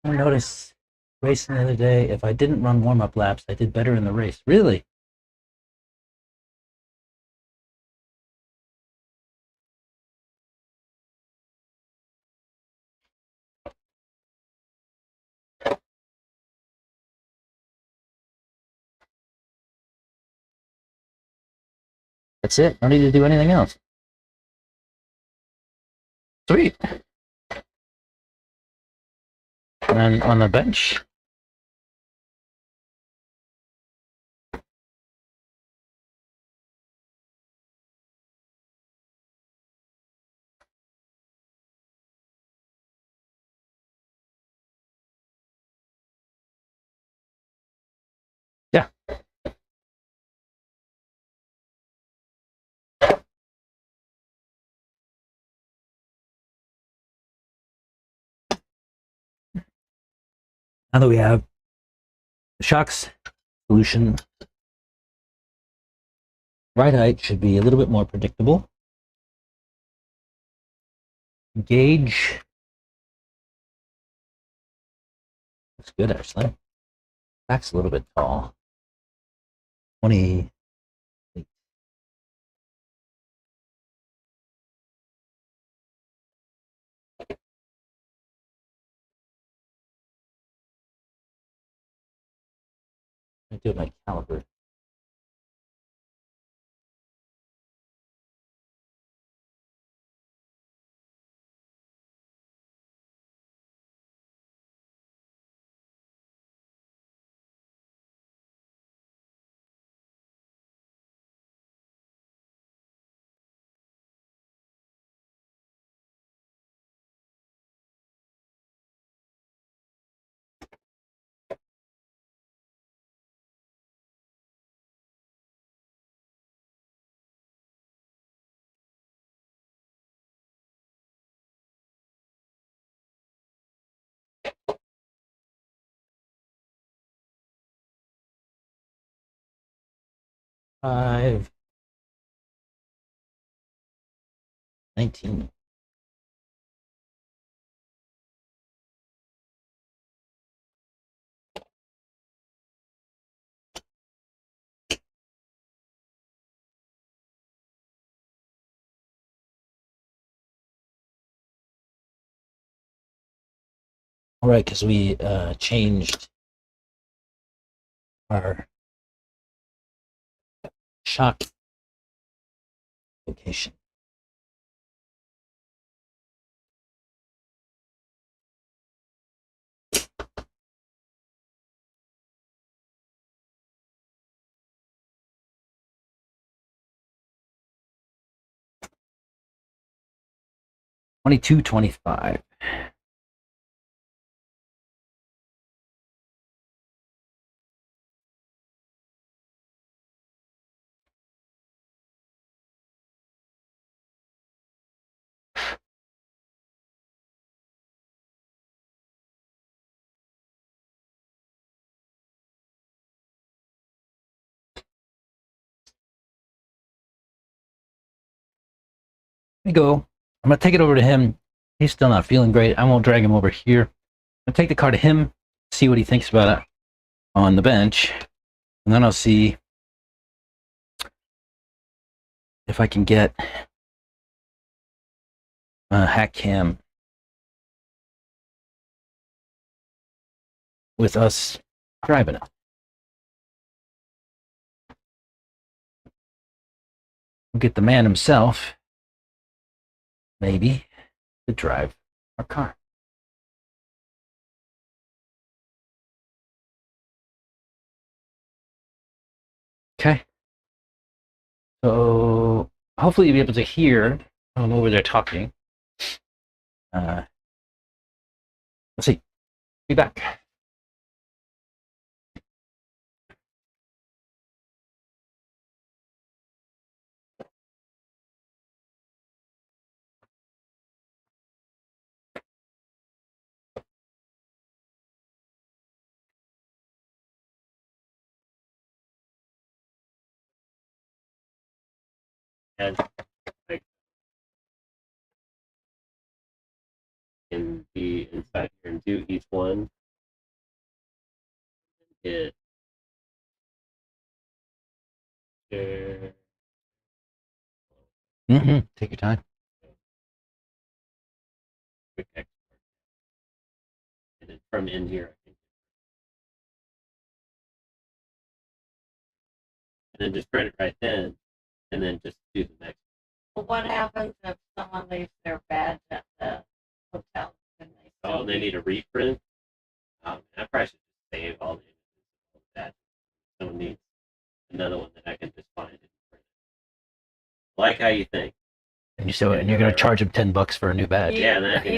I noticed racing the other day, if I didn't run warm-up laps, I did better in the race. Really? That's it. No need to do anything else. Sweet. And then on the bench, yeah. Now that we have the shocks solution, ride height should be a little bit more predictable. Gauge looks good actually. Back's a little bit tall. 20. I do my caliper. Five. 19. All right, because we changed our shock location. $22.25. Let me go. I'm gonna take it over to him. He's still not feeling great. I won't drag him over here. I'm gonna take the car to him, see what he thinks about it on the bench, and then I'll see if I can get a hack cam with us driving it. We'll get the man himself, maybe, to drive our car. Okay. So hopefully you'll be able to hear them over there talking. Let's see. Be back. And like can be inside here and do each one. Hit share. Take your time. Quick export. And then from in here, I think. And then just print it right then, and then just do the next. Well, what happens if someone leaves their badge at the hotel? Can they Oh, they need a reprint. I probably should just save all the images of that. Someone needs another one that I can just find and print it. Like how you think. And you're gonna charge him $10 for a new badge. Yeah, then I can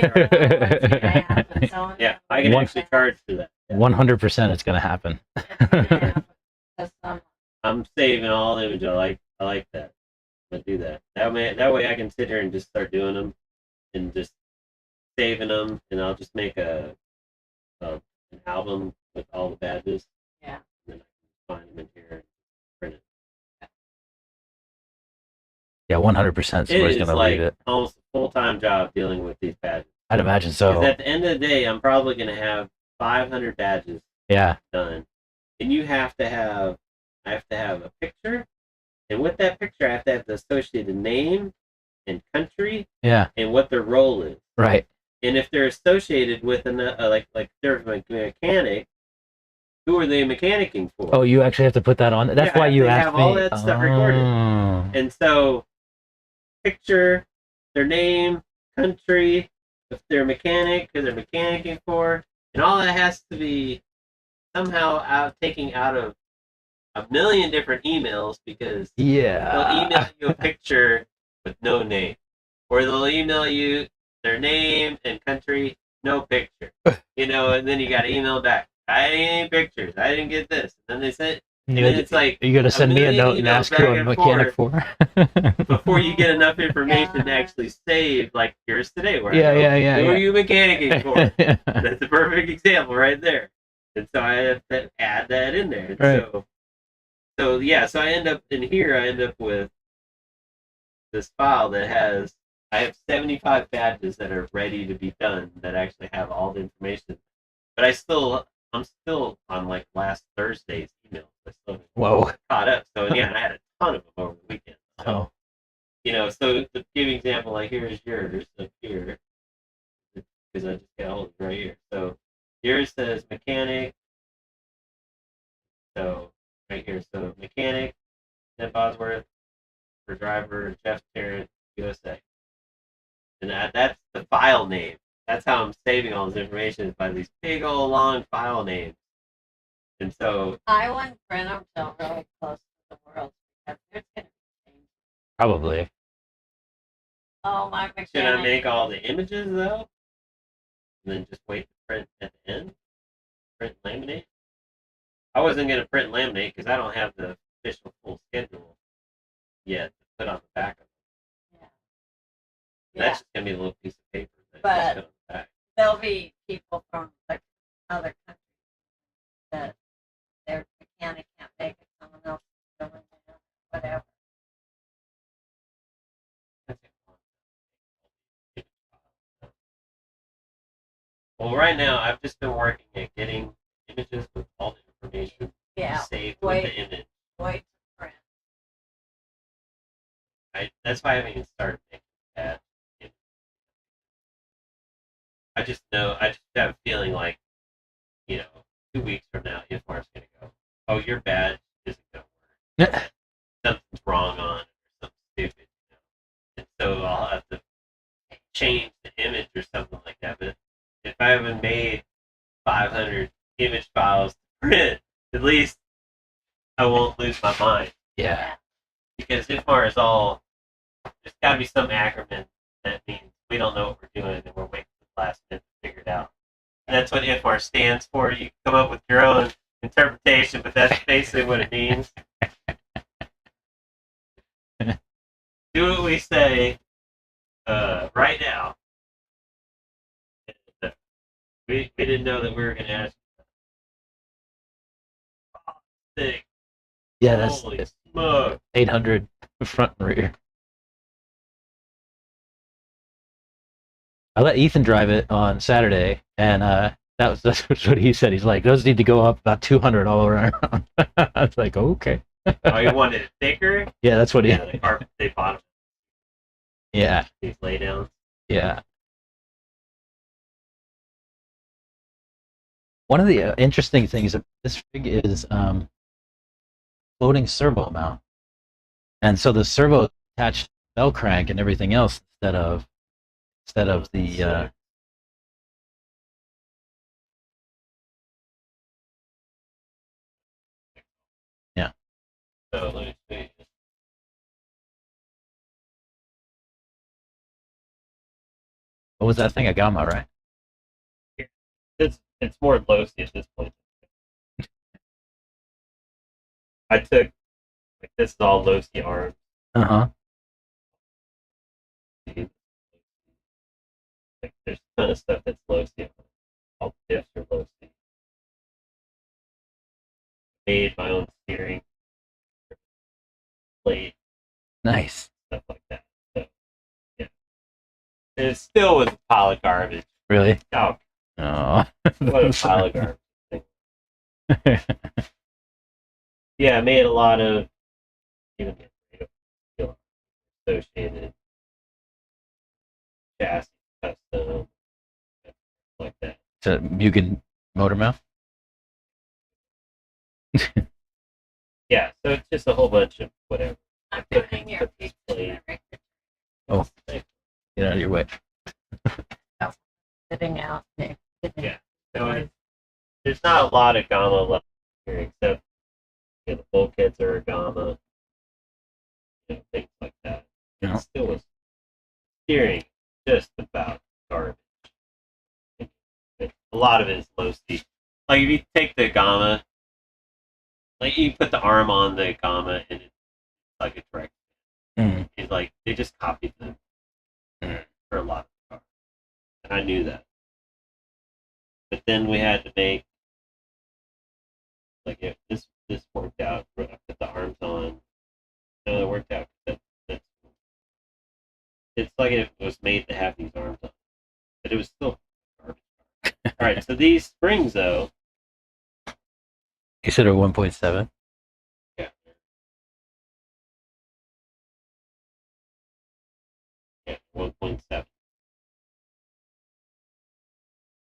yeah, I can actually charge for that. 100% it's gonna happen. I'm saving all the images. I like that. I'm gonna do that. That way I can sit here and just start doing them and just saving them, and I'll just make an album with all the badges. Yeah. And then I can find them in here and print it. Yeah, 100%. Somebody's gonna read it. Almost a full-time job dealing with these badges. I'd imagine so. Because at the end of the day, I'm probably gonna have 500 badges. Yeah. Done, and I have to have a picture, and with that picture, I have to have the associated name and country. Yeah. And what their role is. Right. And if they're associated with like they're a mechanic, who are they mechanicking for? Oh, you actually have to put that on. That's why you asked me. Have all that stuff recorded. And so, picture, their name, country, if they're a mechanic, who they're mechanicking for, and all that has to be somehow taking out of a million different emails, because they'll email you a picture with no name, or they'll email you their name and country, no picture, and then you got to email back. I didn't get any pictures. I didn't get this. And then they said, it's like you got to send me a note and ask who I'm a mechanic for before you get enough information to actually save, like yours today. Where who are you mechanicking for? That's a perfect example right there. And so I have to add that in there. Right. So I end up in here. I end up with this file that I have 75 badges that are ready to be done, that actually have all the information. But I'm still on like last Thursday's emails. I still caught up. So again, I had a ton of them over the weekend. So, so to give an example, like here's yours up here, because I just got hold of it right here. So yours says mechanic. So right here, so mechanic, Ned Bosworth, for driver, Jeff Tarrant, USA. And that's the file name. That's how I'm saving all this information, is by these big old long file names. And so I wouldn't print them till really close to the world because there's going to be change. Probably. Oh, my mechanic. should I make all the images though? And then just wait to print at the end? Print and laminate? I wasn't going to print and laminate because I don't have the official full schedule yet to put on the back of it. Yeah. That's just going to be a little piece of paper that But- I put on the back. There'll be people from like other countries that their mechanic can't make it, someone else is doing it, whatever. Well, right now I've just been working at getting images with all the information Yeah. saved Wait. with the image. Wait to print. That's why I haven't even started making that. I just have a feeling like, 2 weeks from now, IFMAR's going to go, oh, your badge isn't going to work. Something's wrong on it or something stupid. And so I'll have to change the image or something like that. But if I haven't made 500 image files to print, at least I won't lose my mind. Yeah. Because IFMAR is all, there's got to be some acronym that means we don't know what we're doing and we're waiting for the last minute to figure it out. And that's what IFMAR stands for. You come up with your own interpretation, but that's basically what it means. Do what we say right now. We didn't know that we were going to ask. Oh, sick. Yeah, that's Holy smoke. 800 front and rear. I let Ethan drive it on Saturday, and that's what he said. He's like, those need to go up about 200 all around. I was like, okay. Oh, you wanted it thicker? Yeah, that's what he. Yeah, they bought Yeah, these laydowns. yeah. One of the interesting things of this rig is floating servo mount, and so the servo is attached to the bell crank and everything else instead of the. Yeah. So let me see. What was that thing? A gamma, right? It's more low-C at this point. I took, like, this is all low-C arms. Uh huh. Like, there's a ton of stuff that's low-C. All the diffs are low-C. Made my own steering plate, Nice. stuff like that. So, yeah. And it still was a pile of garbage. Really? Oh, Oh. what a pile of garbage. Yeah, I made a lot of even associated chassis custom, like that. It's a Mugen motor mount. Yeah, so it's just a whole bunch of whatever. I'm putting your picture in the record. Oh. Get out of your way. Sitting out there. Yeah. So there's not a lot of gamma left here, except the bulkheads are a gamma, things like that. Yeah. It still was steering just about garbage. A lot of it is low C. Like if you take the gamma, like you put the arm on the gamma and it's like a direct. Mm. It's like they just copied them for a lot of the cars, and I knew that. But then we had to make, like, if this worked out, I put the arms on. No, that worked out. It's like it was made to have these arms on, but it was still garbage. All right, so these springs though. You said a 1.7. Yeah. Yeah, 1.7.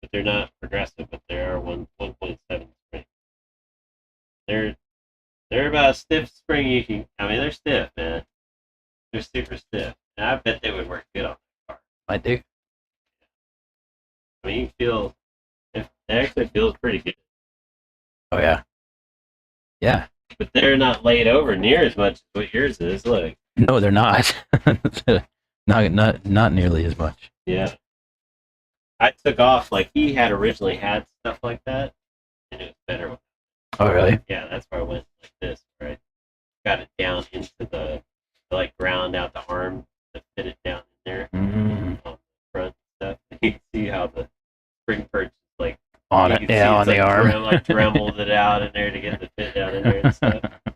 But they're not progressive, but they are 1.7 springs. They're about stiff spring you can. I mean, they're stiff, man. They're super stiff, and I bet they would work good on that car. I do. I mean, you feel it actually feels pretty good. Oh yeah. Yeah. But they're not laid over near as much as what yours is. Look. No, they're not. not nearly as much. Yeah. I took off like he had originally had stuff like that, and it was better. Oh really? Yeah, that's why I went like this, right? Got it down into the like ground out the arm to fit it down in there on the front stuff. You can see how the spring perch is like on it, yeah, on the arm. Like dremeled it out in there to get the fit down in there and stuff. It'd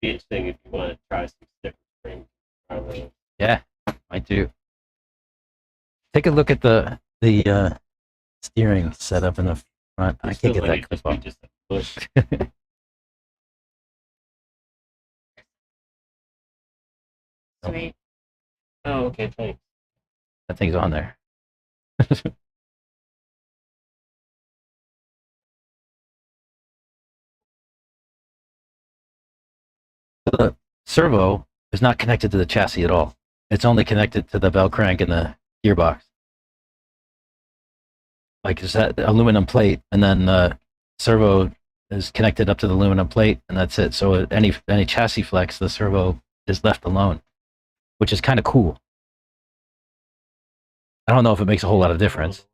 be interesting if you want to try some stiffer springs. Yeah, I do. Take a look at the steering setup in the front. I can't get that clip off. Just a push. Sweet. Oh, okay, thanks. That thing's on there. The servo is not connected to the chassis at all. It's only connected to the bell crank and the gearbox. Like it's that aluminum plate, and then the servo is connected up to the aluminum plate, and that's it. So any chassis flex, the servo is left alone, which is kind of cool. I don't know if it makes a whole lot of difference.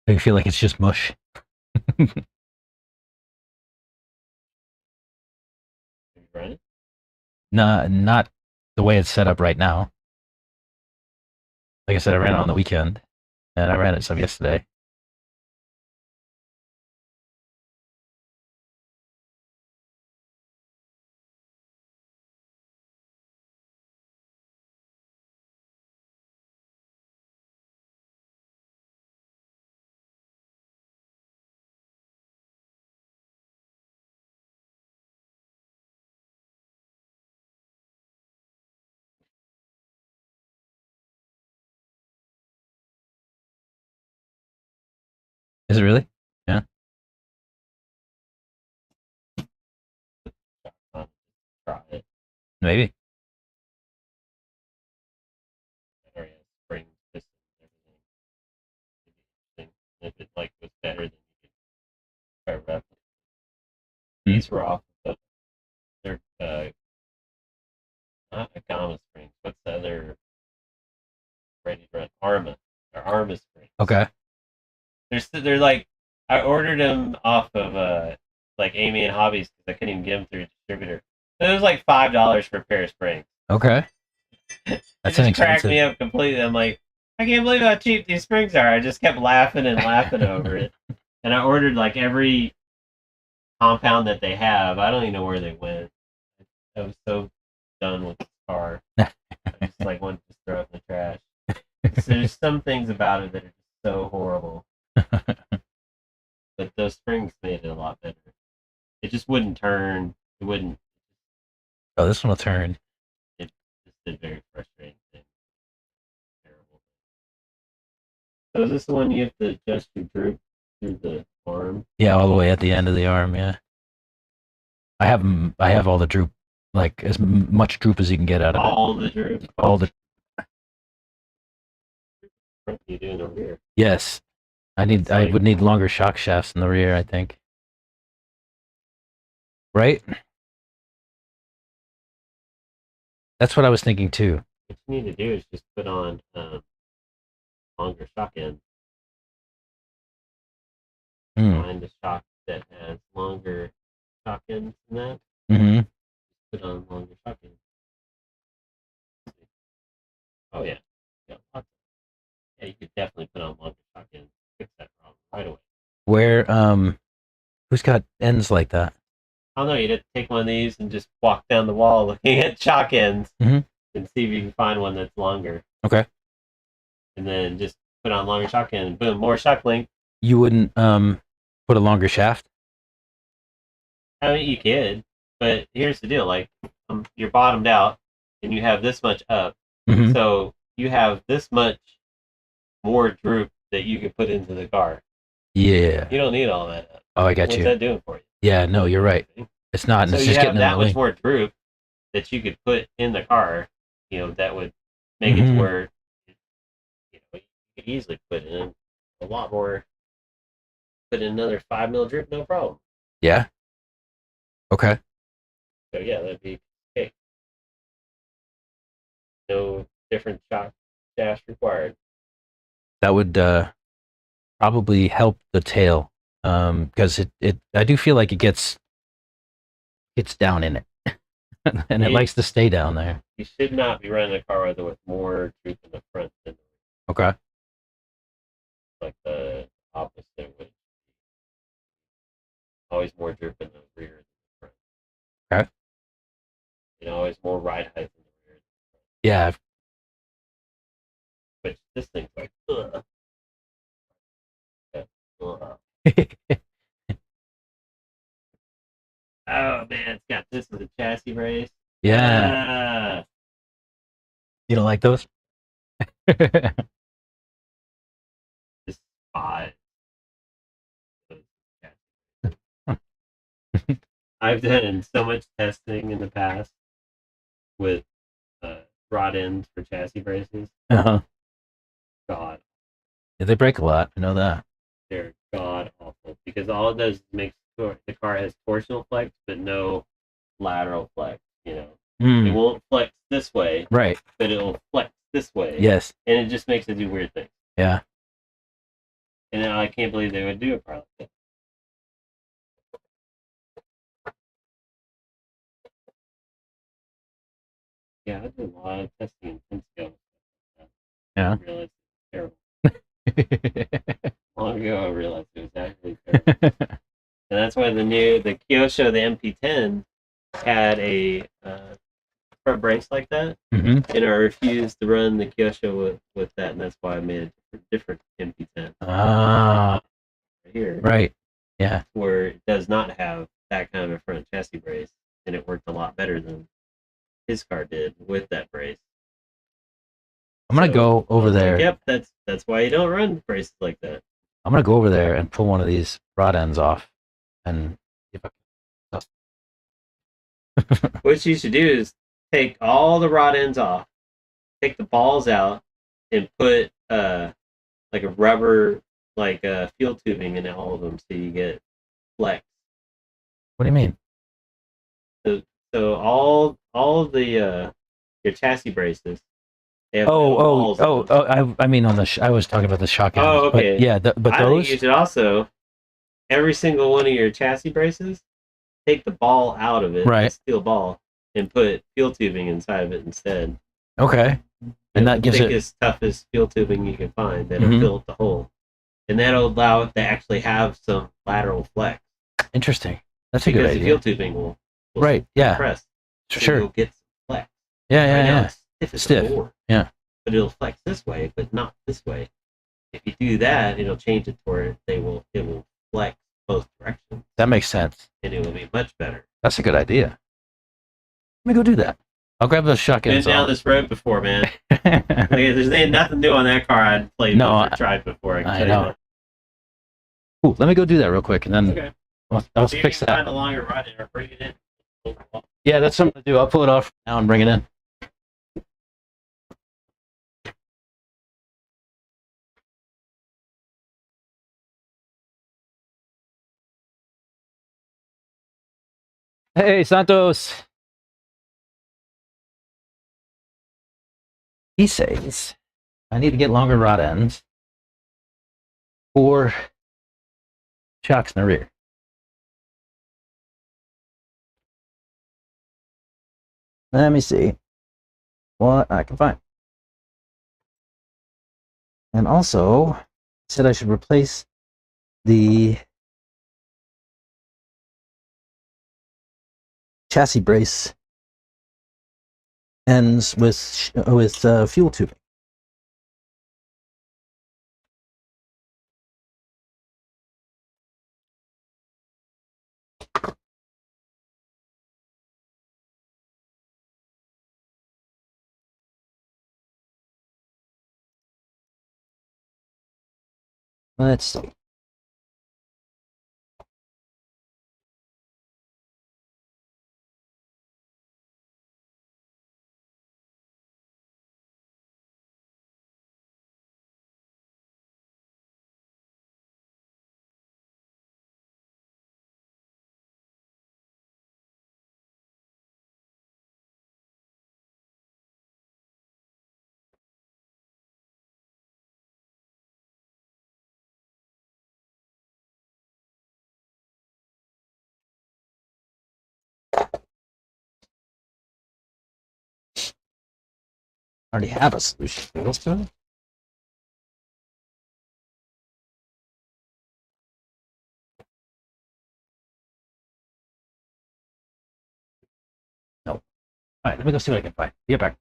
I feel like it's just mush. Right? Not the way it's set up right now. Like I said, I ran it on the weekend, and I ran it some yesterday. Is it really? Yeah. Try it. Maybe. Area springs, pistons, everything. If it like was better, then you could try replicate. These were off of they're not Agama springs. What's the other ready to run? Arma. They're Arma springs. Okay. They're like I ordered them off of like Amy and Hobbies because I couldn't even get them through a distributor. So it was like $5 for a pair of springs. Okay. That's it just cracked inexpensive. me up completely. I'm like, I can't believe how cheap these springs are. I just kept laughing and laughing over it. And I ordered like every compound that they have. I don't even know where they went. I was so done with this car. I just like wanted to throw it in the trash. So there's some things about it that are just so horrible. But those springs made it a lot better. It just wouldn't turn. It wouldn't. Oh, this one will turn. It just did very frustrating things. Terrible. So is this the one you have to adjust your droop through the arm? Yeah, all the way at the end of the arm. Yeah. I have all the droop, like as much droop as you can get out of it. All the droop. All the. What are you doing over here? Yes. I would need longer shock shafts in the rear, I think. Right? That's what I was thinking too. What you need to do is just put on longer shock ends. Find a shock that has longer shock ends than that. Mm-hmm. Put on longer shock ends. Oh yeah. Yeah, lots of, yeah, you could definitely put on longer shock ends. Fix that problem right away. Where who's got ends like that? I don't know. You'd have to take one of these and just walk down the wall looking at shock ends Mhm. and see if you can find one that's longer. Okay. And then just put on longer shock end. Boom, more shock length. You wouldn't put a longer shaft? I mean, you could, but here's the deal: like, you're bottomed out, and you have this much up, Mhm. so you have this much more droop that you can put into the car. Yeah. You don't need all that up. Oh, I got What's you. that doing for you? Yeah, no, you're right. It's not. And So it's you just have getting in that the much way. more droop that you could put in the car. That would make it Mhm. to where you could easily put in a lot more. Put in another 5 mil drip, no problem. Yeah. Okay. So yeah, that'd be okay. No different shock shafts required. That would probably help the tail because it I do feel like it gets down in it and it likes to stay down there. You should not be running a car with more droop in the front than Okay. like the opposite, which always more droop in the rear than the front. Okay. Always more ride height in the rear than the front. Yeah. Which this thing's like, ugh. Ugh. Oh man, it's got this as a chassis brace. Yeah. You don't like those? Despise those chassis braces. I've done so much testing in the past with rod ends for chassis braces. Uh-huh. God, Yeah, they break a lot. I know that. they're god awful because all it does is make the car has torsional flex but no lateral flex. It Mm, won't flex this way, right. but it'll flex this way. Yes. And it just makes it do weird things. Yeah. And I can't believe they would do a car like that. Yeah, I do a lot of testing in scale. Yeah. I realized it was terrible. Long ago, I realized it was actually terrible. And that's why the Kyosho, the MP10, had a front brace like that. Mm-hmm. And I refused to run the Kyosho with that, and that's why I made a different MP10 Ah, right here, right. Yeah. where it does not have that kind of a front chassis brace, and it worked a lot better than his car did with that brace. I'm gonna go over there. Yep, that's why you don't run braces like that. I'm gonna go over there and pull one of these rod ends off, and if I What you should do is take all the rod ends off, take the balls out, and put like a rubber fuel tubing in all of them, so you get flex. What do you mean? So all of the your chassis braces. They have little balls in them. I mean on the I was talking about the shock ends. Oh, okay. But yeah, but I those. think you should also every single one of your chassis braces take the ball out of it, Right. the steel ball, and put fuel tubing inside of it instead. Okay. And that gives it thickest, toughest fuel tubing you can find that'll Mhm. fill up the hole, and that'll allow it to actually have some lateral flex. interesting. That's a good Because the idea. fuel tubing will Right, yeah. compress, so Sure. you'll get some flex. Yeah, Right now yeah. it's stiff as a Stiff. board. Yeah. But it'll flex this way, but not this way. If you do that, it'll change it to where it will flex both directions, That makes sense. and it will be much better. That's a good idea. Let me go do that. I'll grab those shock Been ends down off. this road before, man. Like, there's ain't nothing new on that car I'd played No, with or tried before. I can I tell you know. Cool. Let me go do that real quick, and then that. Okay. I'll See if fix you can that. find a longer rod or bring it in. Yeah, that's something to do. I'll pull it off now and bring it in. Hey, Santos. He says I need to get longer rod ends for shocks in the rear. Let me see what I can find. And also, he said I should replace the chassis brace ends with fuel tubing. Let's see. I already have a solution for this to it. No. All right, let me go see what I can find. Be right back.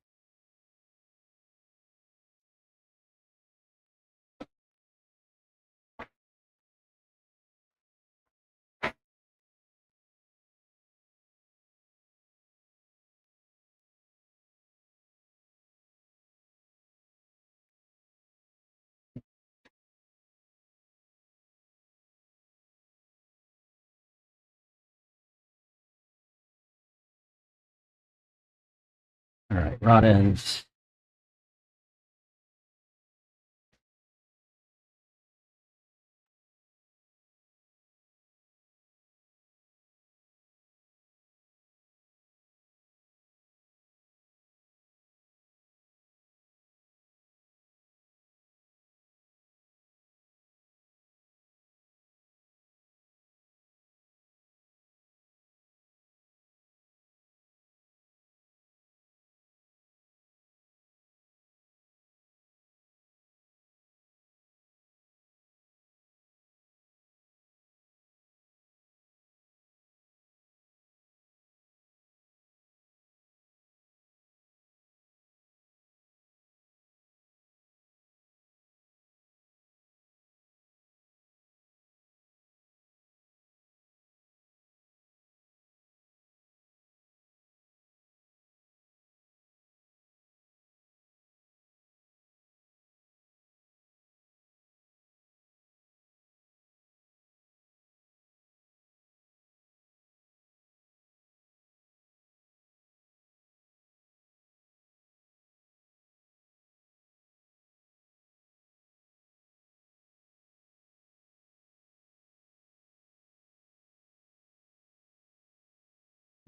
All right, rod ends.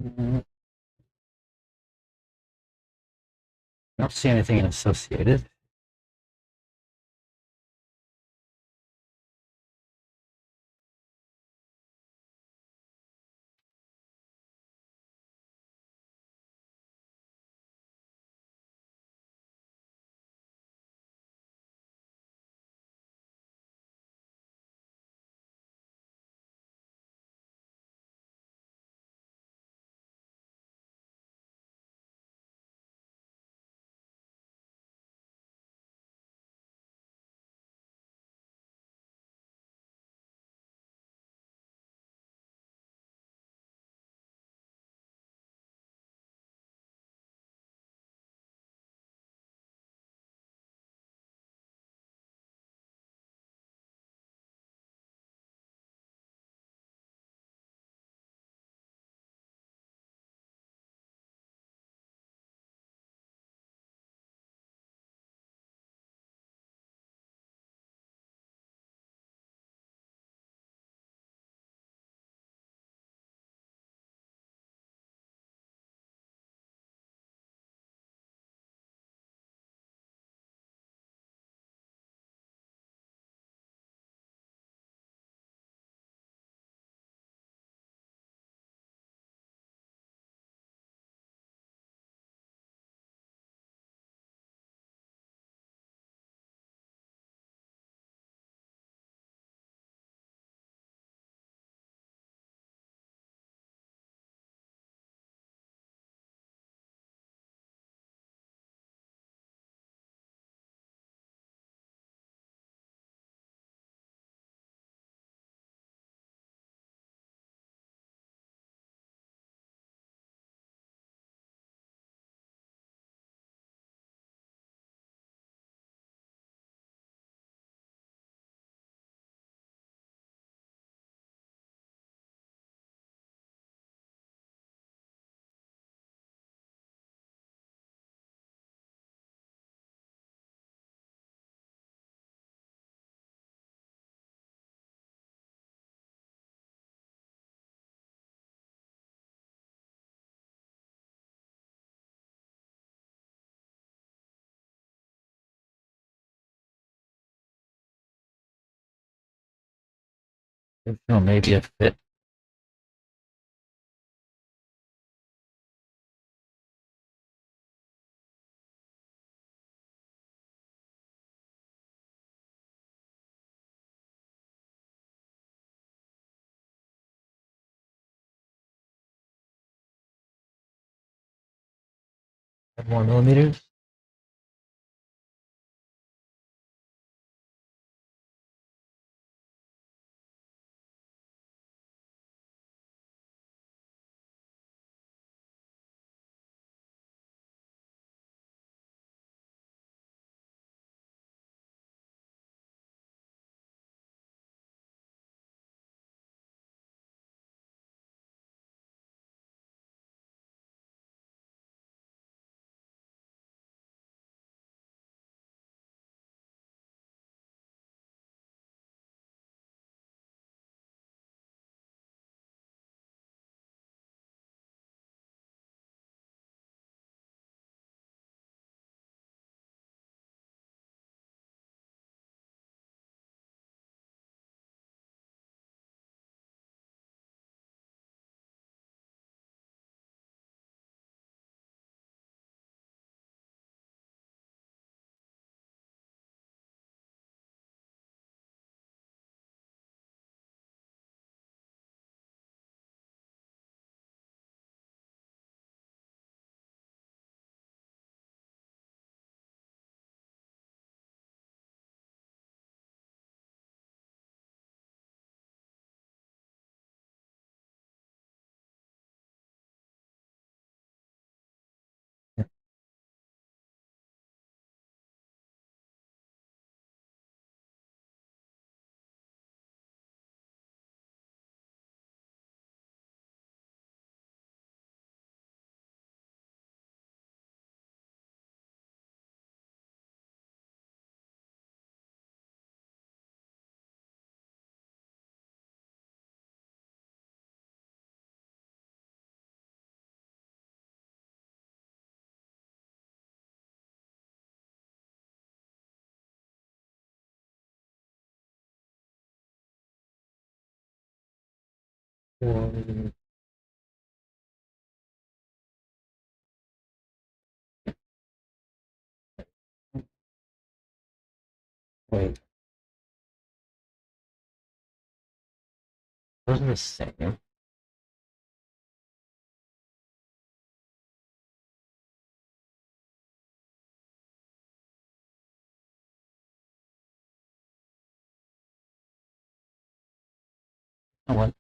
I don't see anything associated. No, maybe a fit. More millimeters. Wait, those are the same. Oh, what?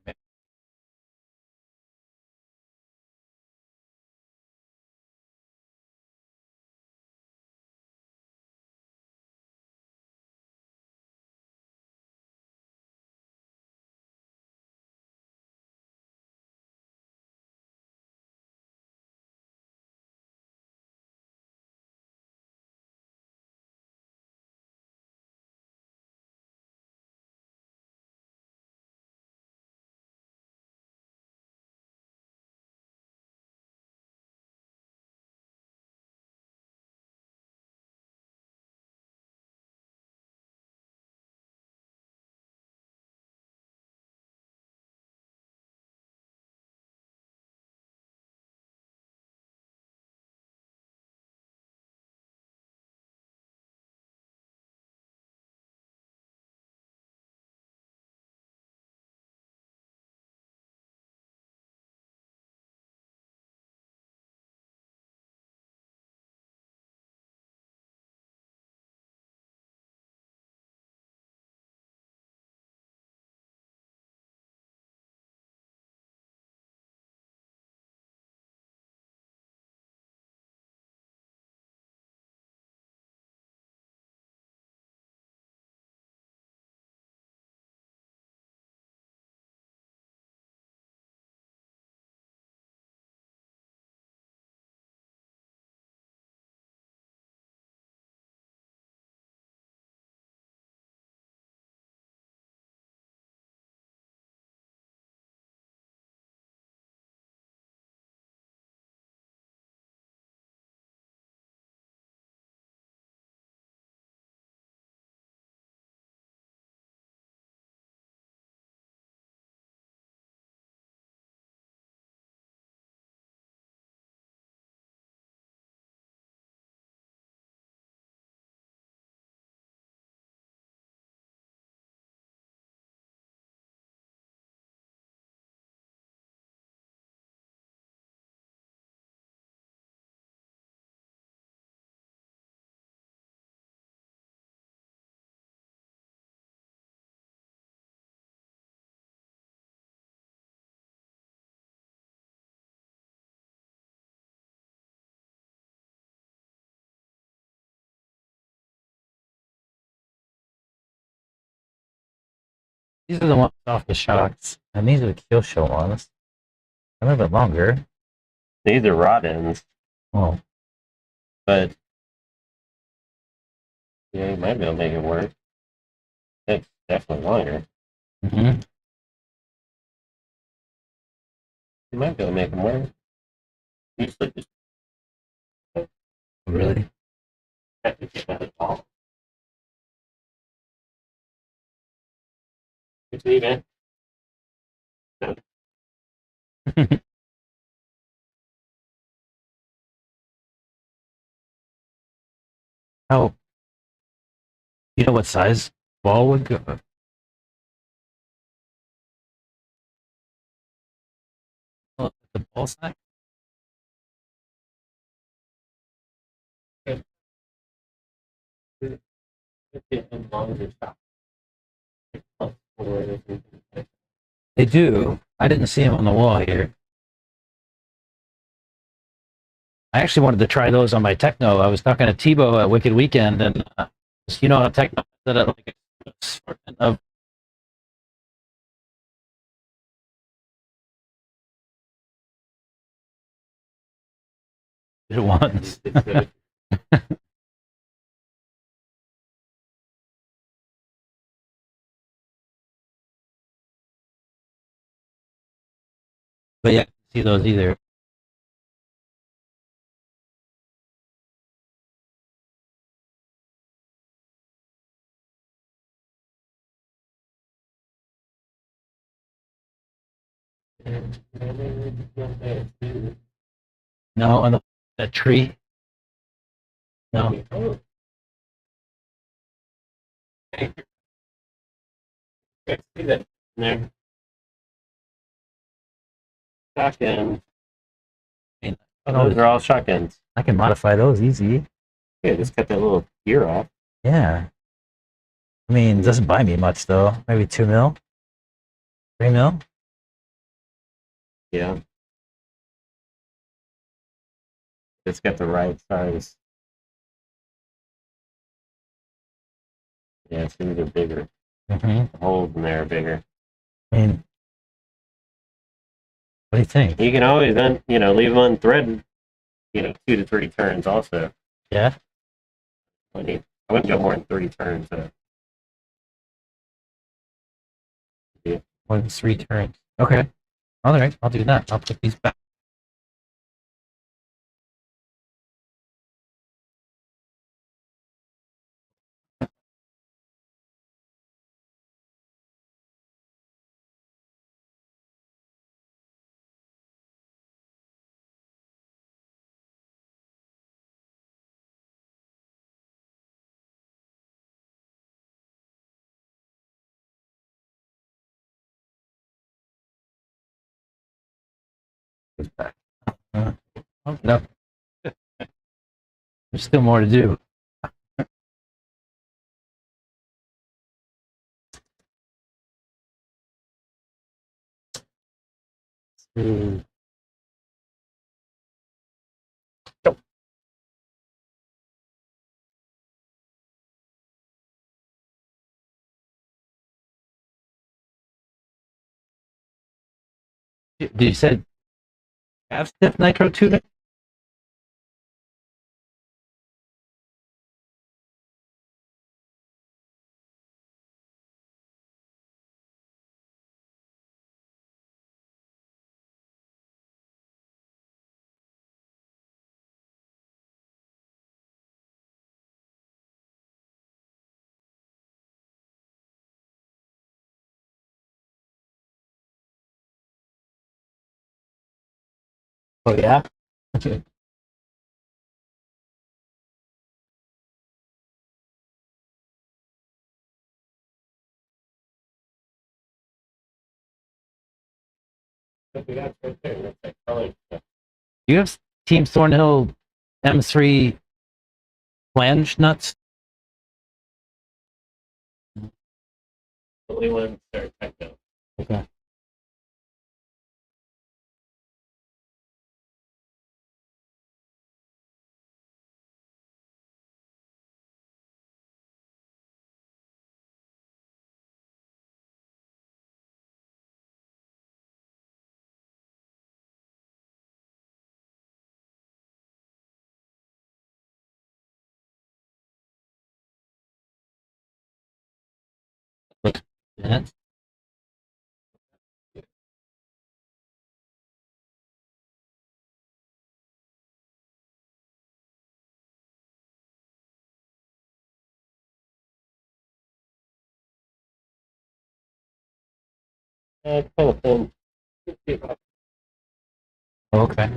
These are the ones off the shocks, and these are the kill show ones. A little bit longer. These are rod ends, Oh, but yeah, you might be able to make it work. It's definitely longer. mm-hmm. You might be able to make them work. Usually just Really? have to get that ball. It's even. Oh, you know what size ball would go? Oh, the ball size? They do. I didn't see them on the wall here. I actually wanted to try those on my techno. I was talking to Tebow at Wicked Weekend, and you know, on a techno that I like of it once. But yeah, I didn't see those either. No, on that tree. No. See that there. Shotgun. I Those are all shotguns. I can modify those easy. Yeah, just cut that little gear off. Yeah. I mean, it doesn't buy me much though. Maybe 2 mil, 3 mil. Yeah. It's got the right size. Yeah, these are bigger. Mm-hmm. The holes in there are bigger. I mean, what do you think? You can always leave them on thread, 2 to 3 turns also. Yeah. I wouldn't go more than 3 turns. More than 3 turns. Okay. All right. I'll do that. I'll put these back. These back. No. There's still more to do. Mm. Did you say have stiff nitro tuning? Oh yeah. You have Team Thornhill M3 flange nuts? Only one start techno. Okay. That's kind of thin. okay.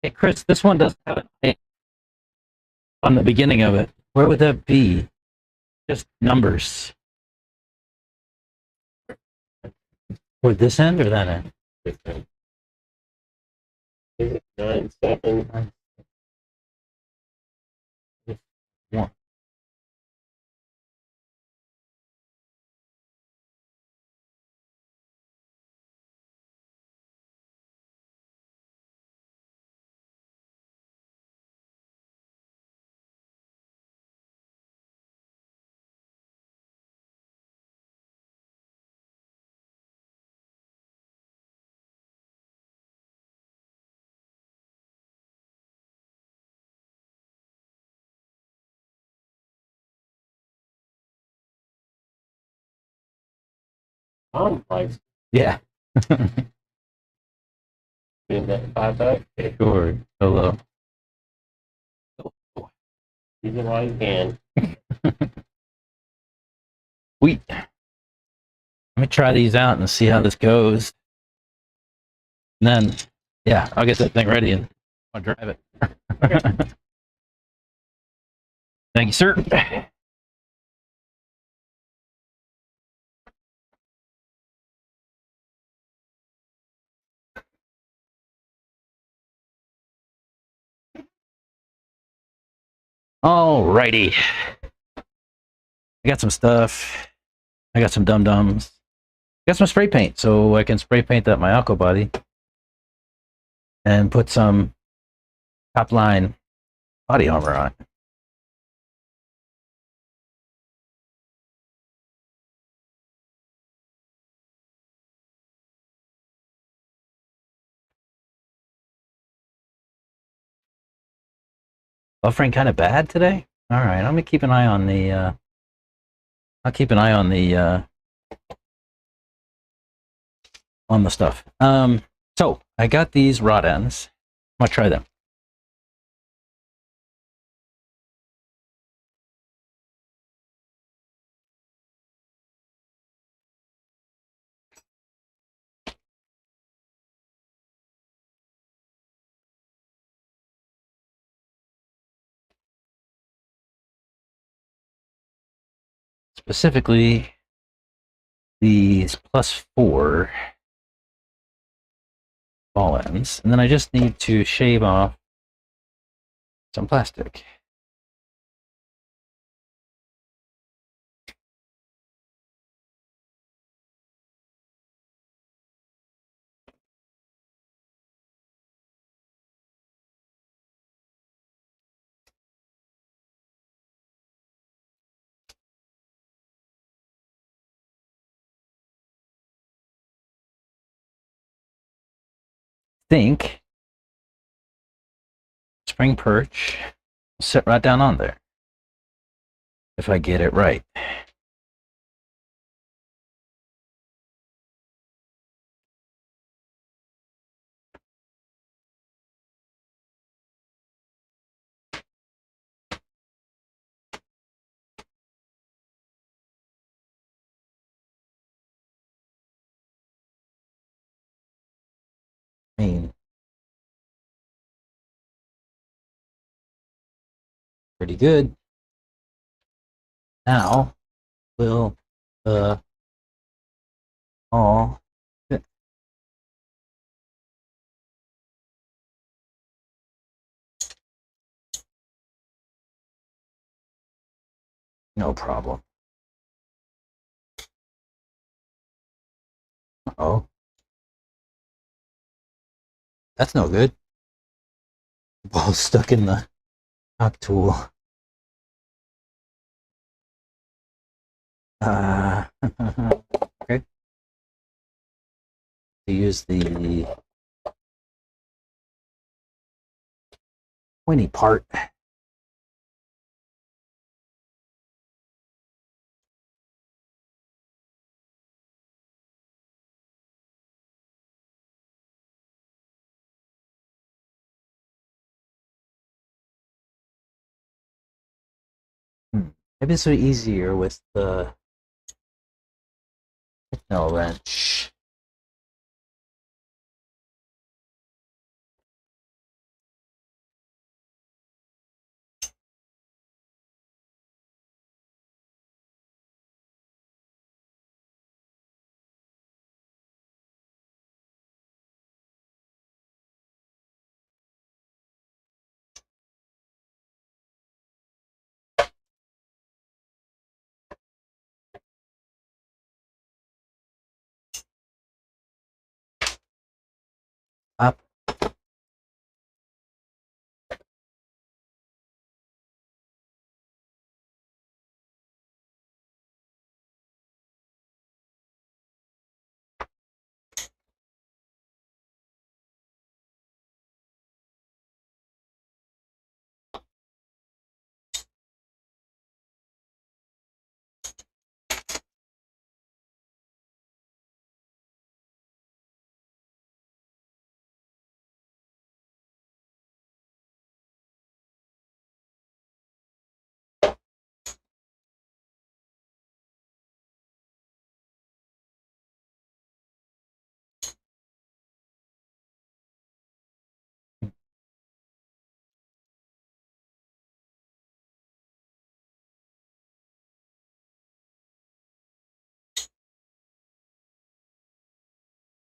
Hey, Chris, this one doesn't have a name on the beginning of it. Where would that be? Just numbers. Would this end or that end? Is it 9-7? One. Like Yeah. being that $5. Sure. Hello. Use it while you can. Sweet. Let me try these out and see how this goes. And then, yeah, I'll get that thing ready and I'll drive it. Thank you, sir. Alrighty. I got some stuff. I got some dum-dums. Got some spray paint, so I can spray paint that Mayako body and put some top line body armor on it. Buffering kind of bad today. All right, I'm gonna keep an eye on the. I'll keep an eye on the stuff. So I got these rod ends. I'm gonna try them. Specifically, these +4 ball ends, and then I just need to shave off some plastic. Think spring perch will sit right down on there if I get it right. I mean, pretty good. Now we'll Oh. No problem. Oh. That's no good. The ball's stuck in the knock tool. Okay. To use the pointy part. Maybe this will be easier with the no wrench. Up.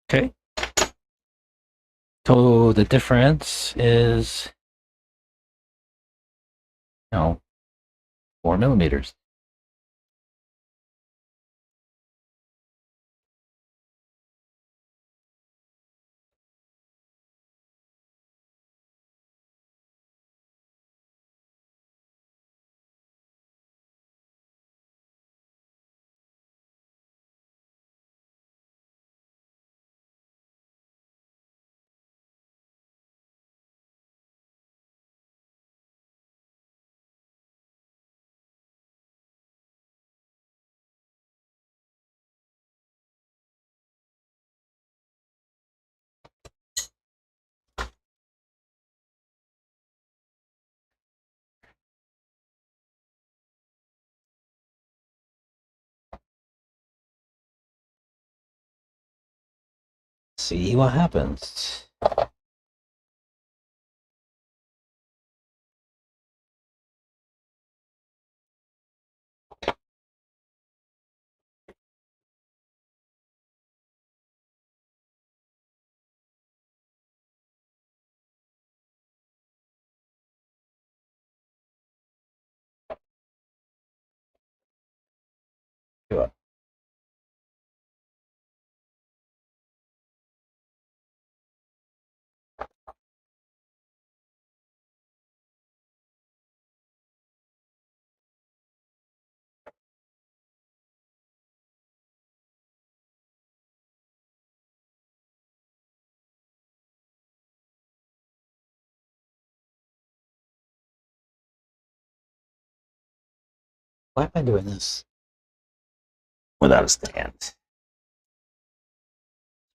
Okay. So the difference is, 4 millimeters. See what happens. Sure. Why am I doing this without a stand?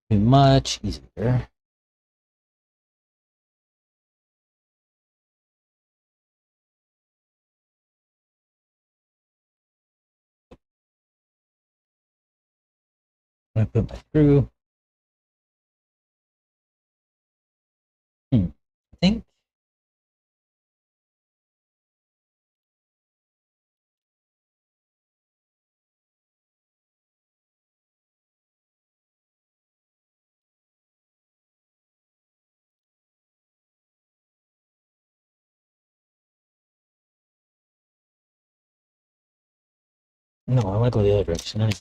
Be much easier. I'm gonna put my screw. I think No, I want to go the other direction. Anyway.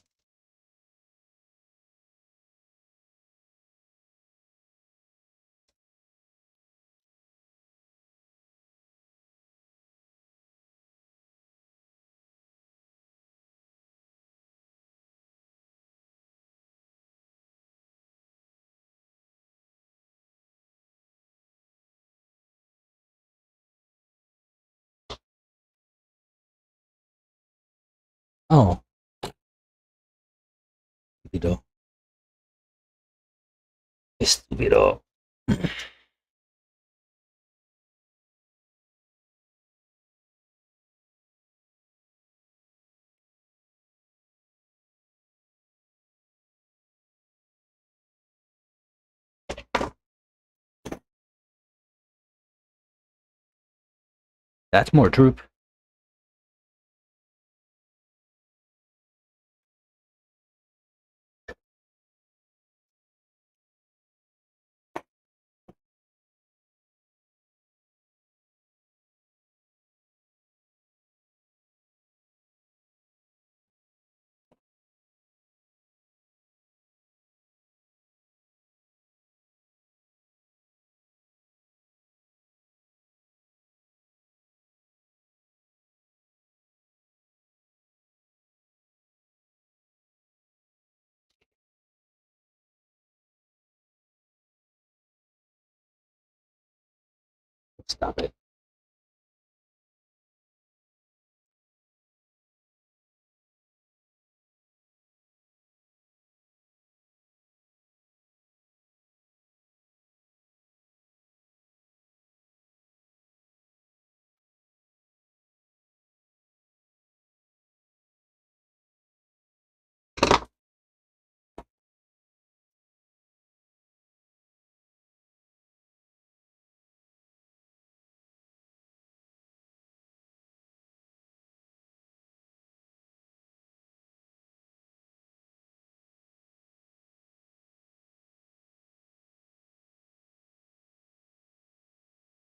Oh. Stupido. Stupido. That's more troop. Stop it.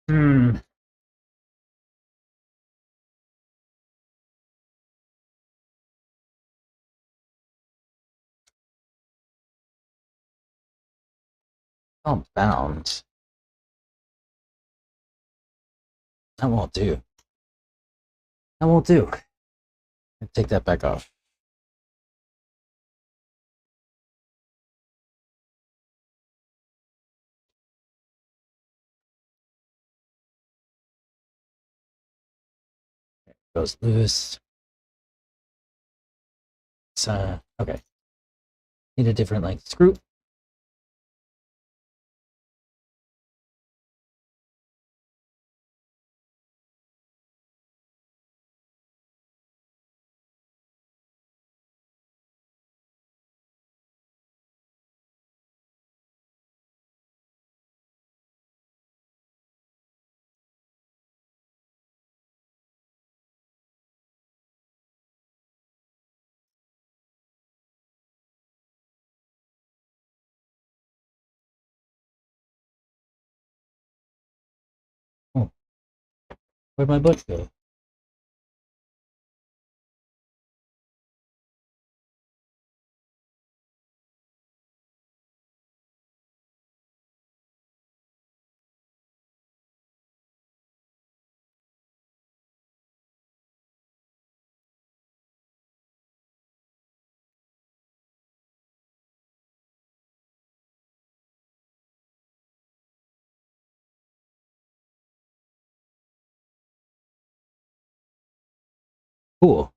Hmm. Oh, bounds. That won't do. That won't do. Take that back off. Goes loose. It's, okay. Need a different length screw. Oh, where'd my butt go? Cool.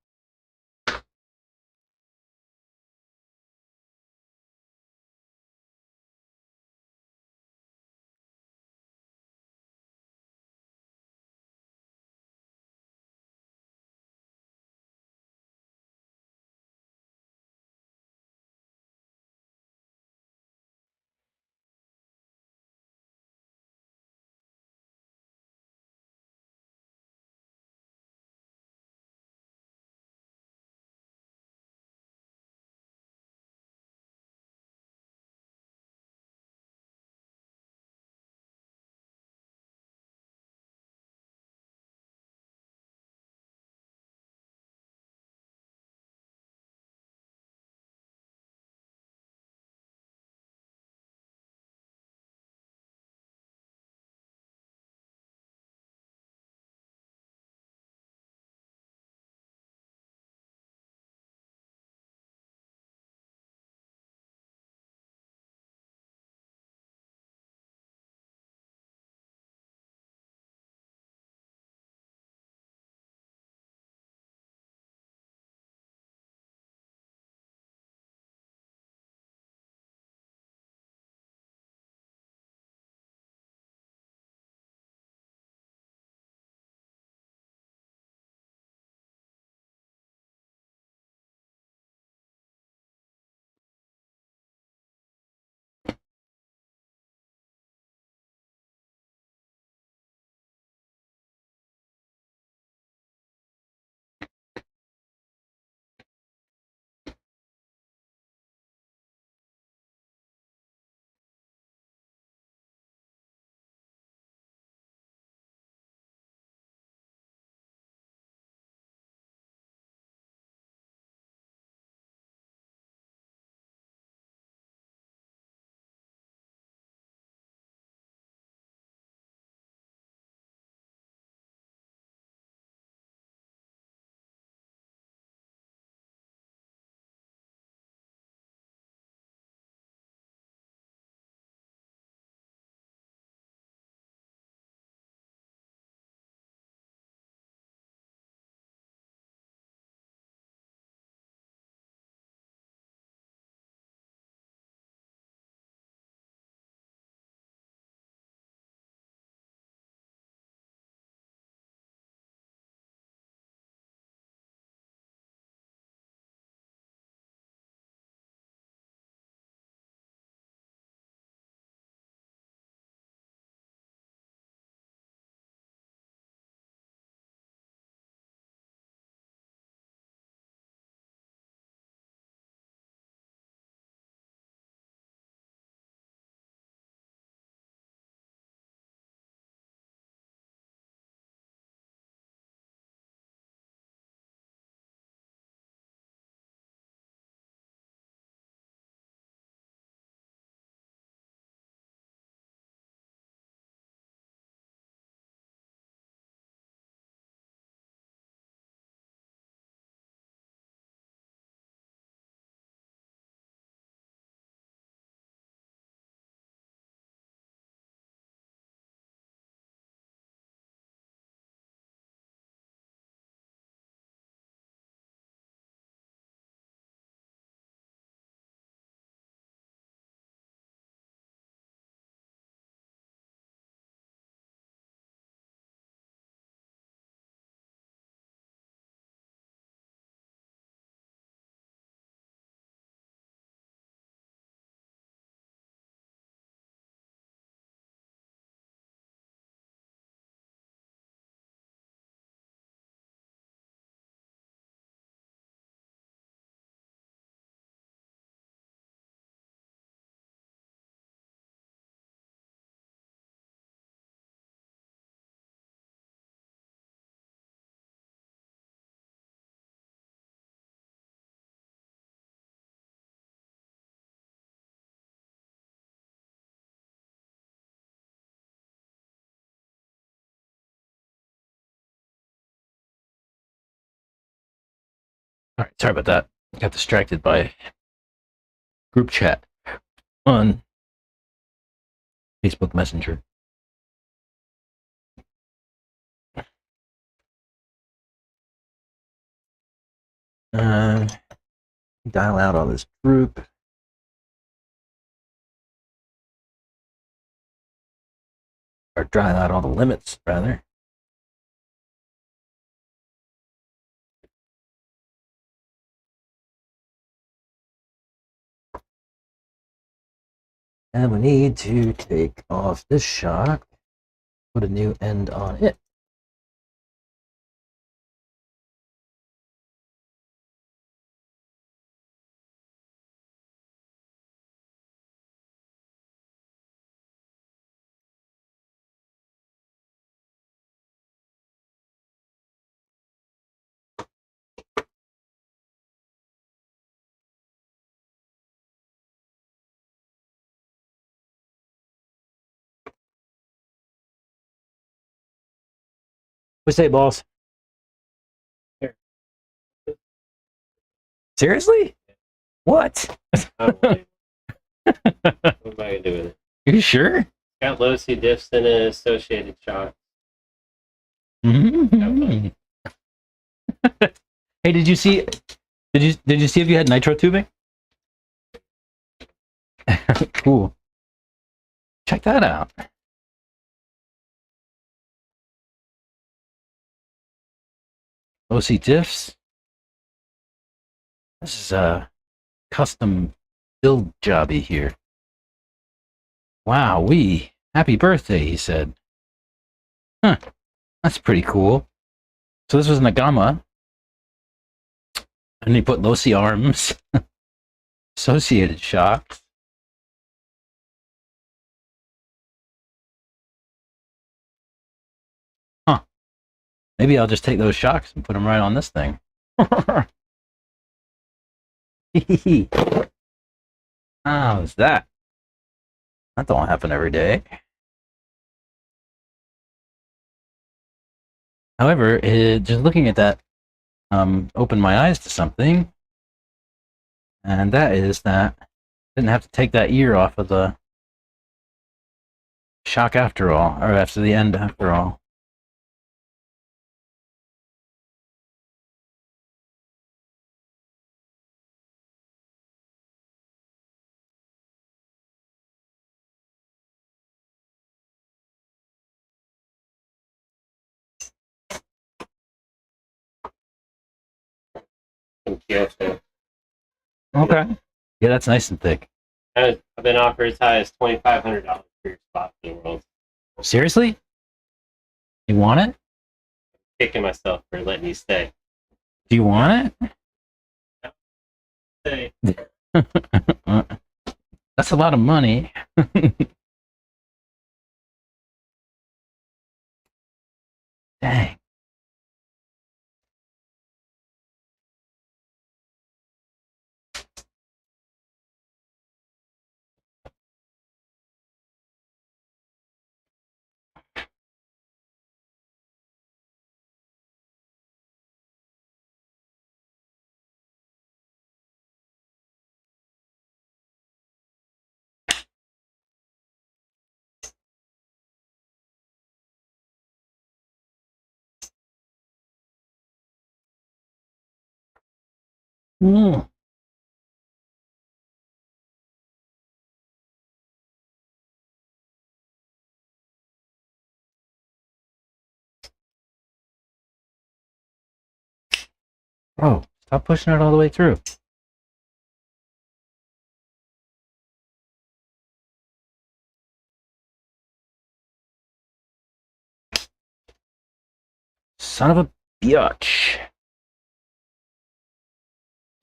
All right, sorry about that. Got distracted by group chat on Facebook Messenger. Dial out on this group. Or dial out all the limits, rather. And we need to take off this shock, put a new end on it. What say, boss? Here. Seriously? What? What am I gonna do with it? Are you sure? Got low C diffs and an associated shock. Mm-hmm. Hey, did you see? Did you see if you had nitro tubing? Cool. Check that out. OC diffs. This is a custom build jobby here. Wow, happy birthday, he said. Huh, that's pretty cool. So this was Nagama. And he put Losi arms. Associated shocks. Huh. Maybe I'll just take those shocks and put them right on this thing. How's that? That don't happen every day. However, just looking at that opened my eyes to something. And that is that I didn't have to take that ear off of the shock after all, or after the end after all. Kyoto. Okay. Yeah, that's nice and thick. I've been offered as high as $2,500 for your spot in the world. Seriously? You want it? Kicking myself for letting you stay. Do you want Stay. it? That's a lot of money. Dang. Mm. Bro, stop pushing it all the way through. Son of a bitch.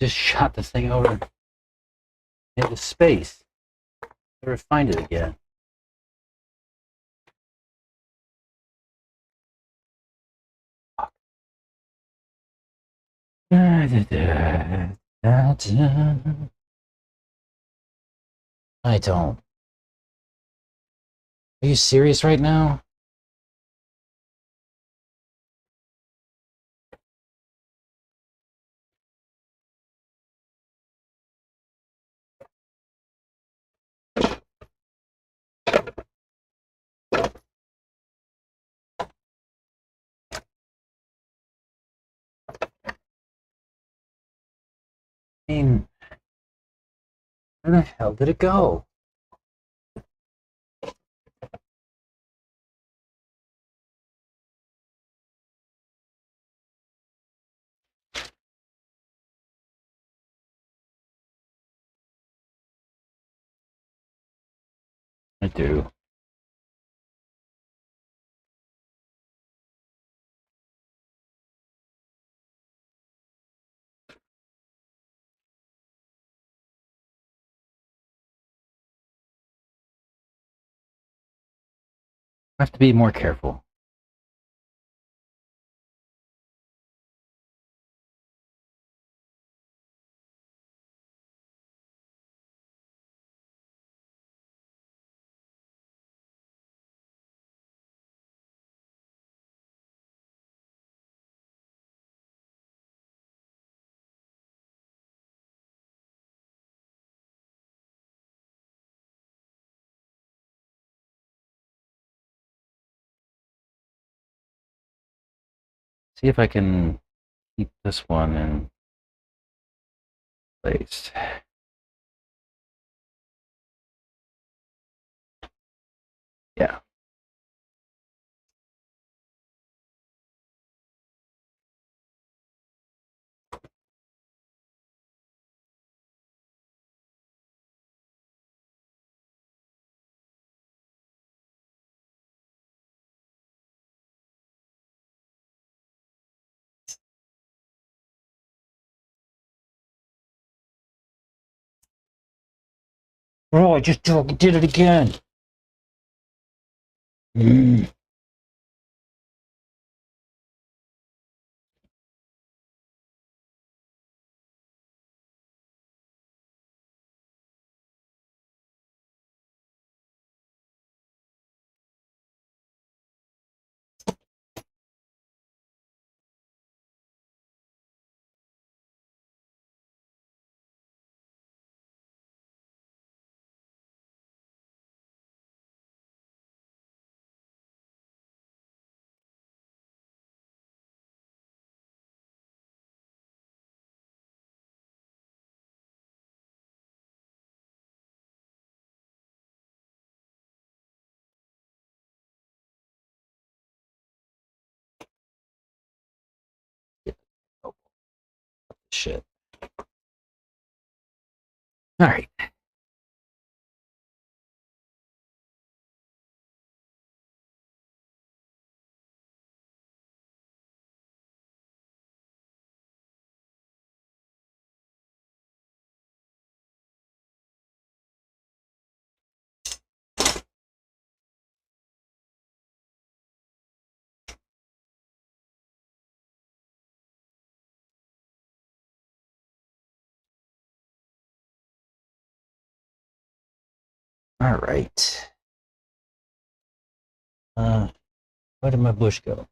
Just shot this thing over into space. Never find it again. I don't. Are you serious right now? I mean, where the hell did it go? I do. I have to be more careful. See if I can keep this one in place. Yeah. Oh, I just did it again. Mm. Oh, shit. All right. All right. Where did my bush go?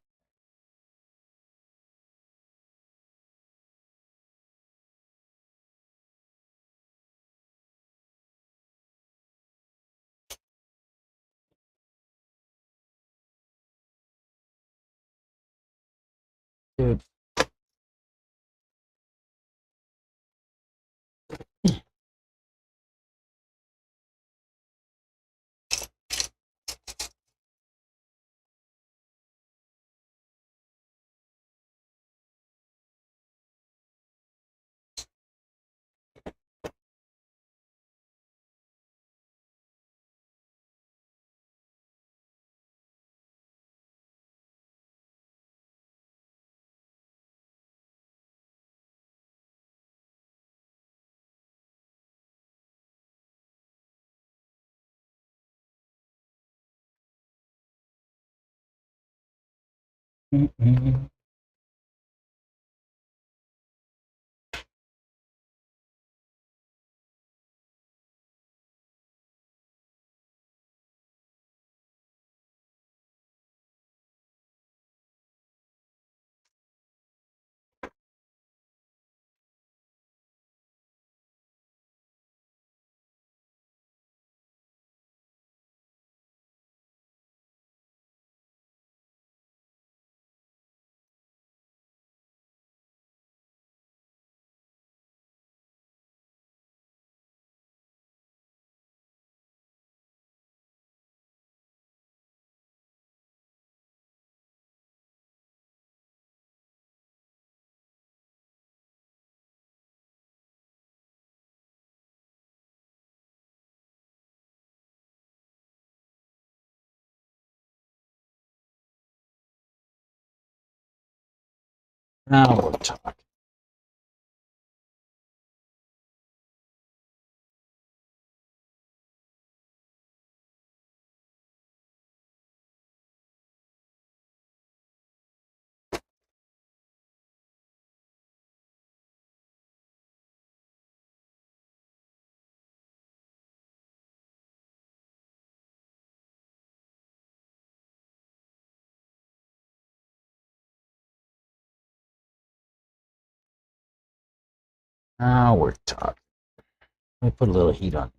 Dude. Mm-mm. Now we're talking. Now we're talking. Let me put a little heat on.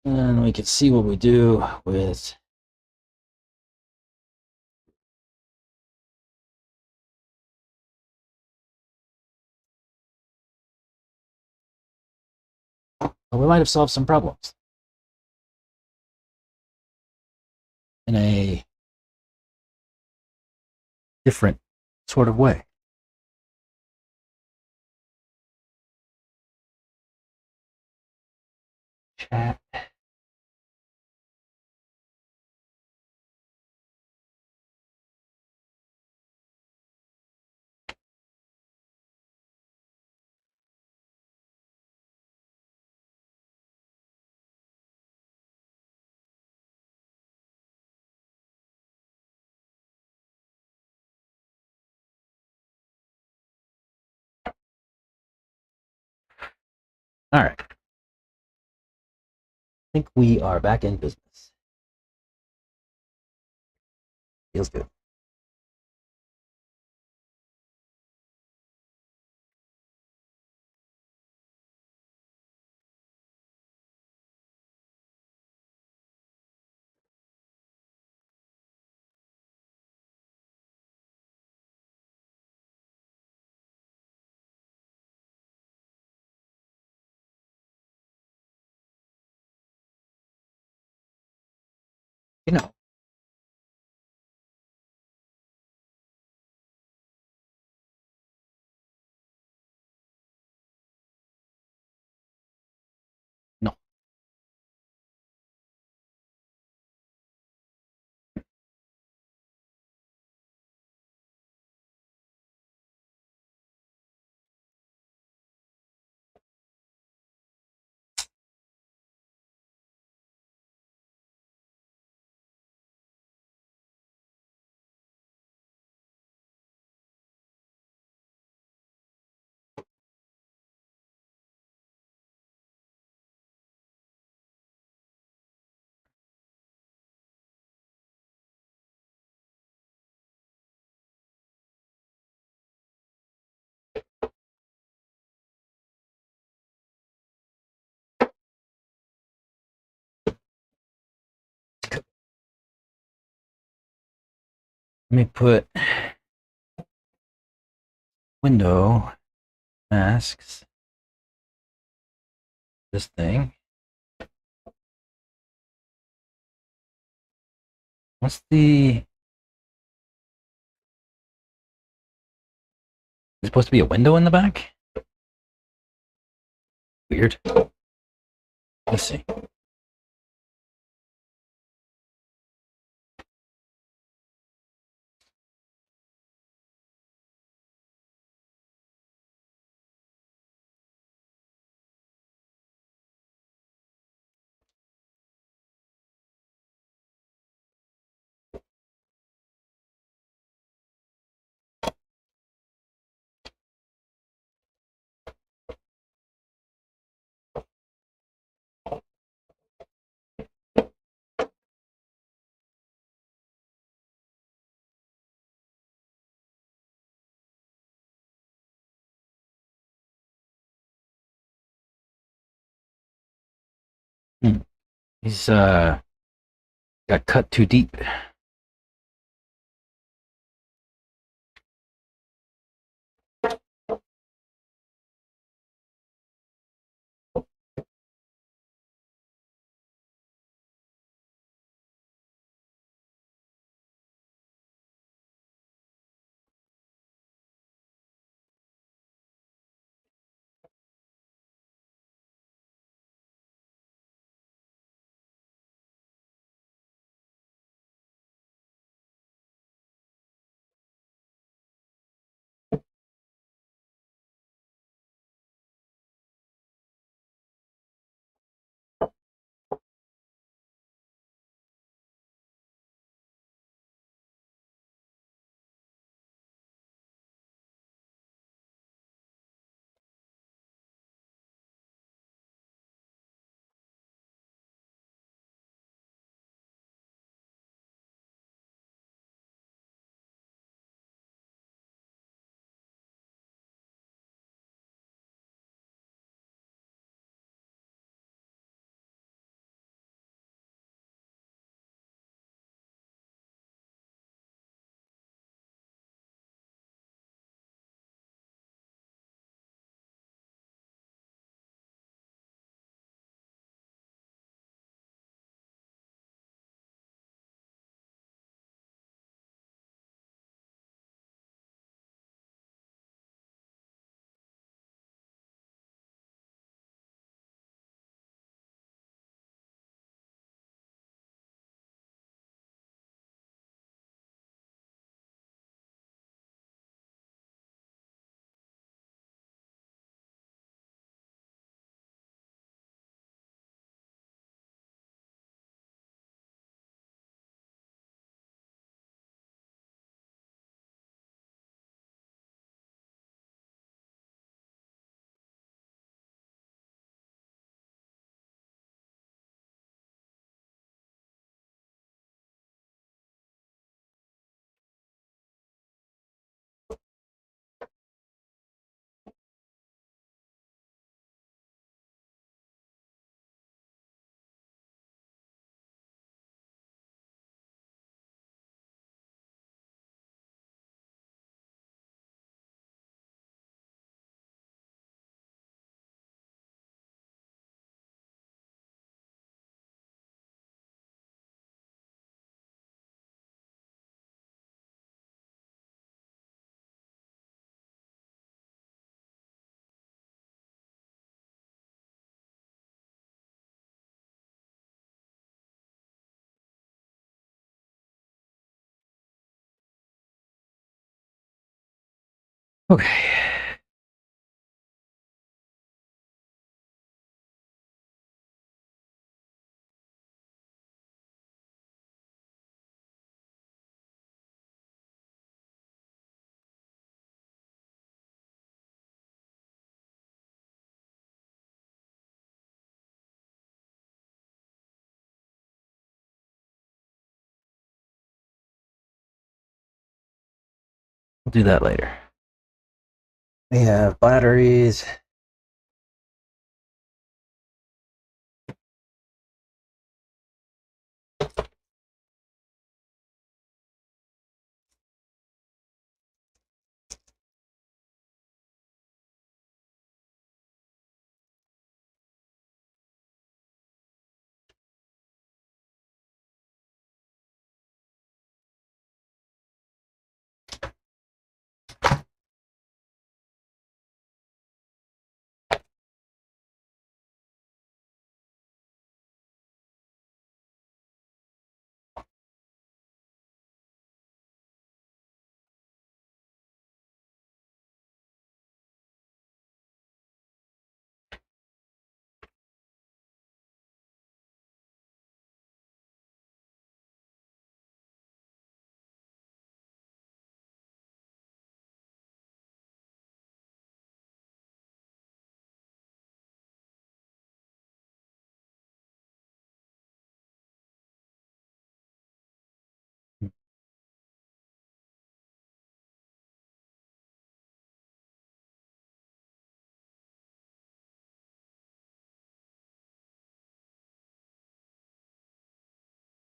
And we can see what we do with well, we might have solved some problems in a different sort of way. Chat. All right. I think we are back in business. Feels good. You know, no. Let me put window masks. This thing. What's the? There's supposed to be a window in the back? Weird. Let's see. He's got cut too deep. Okay. We'll do that later. We have batteries.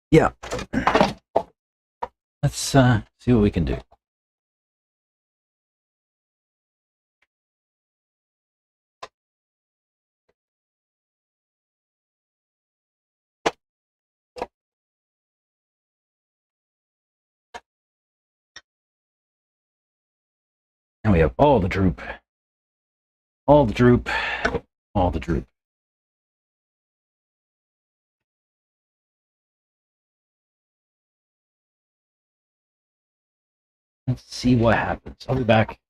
Yeah. Let's see what we can do. And we have all the droop. All the droop. All the droop. Let's see what happens. I'll be back.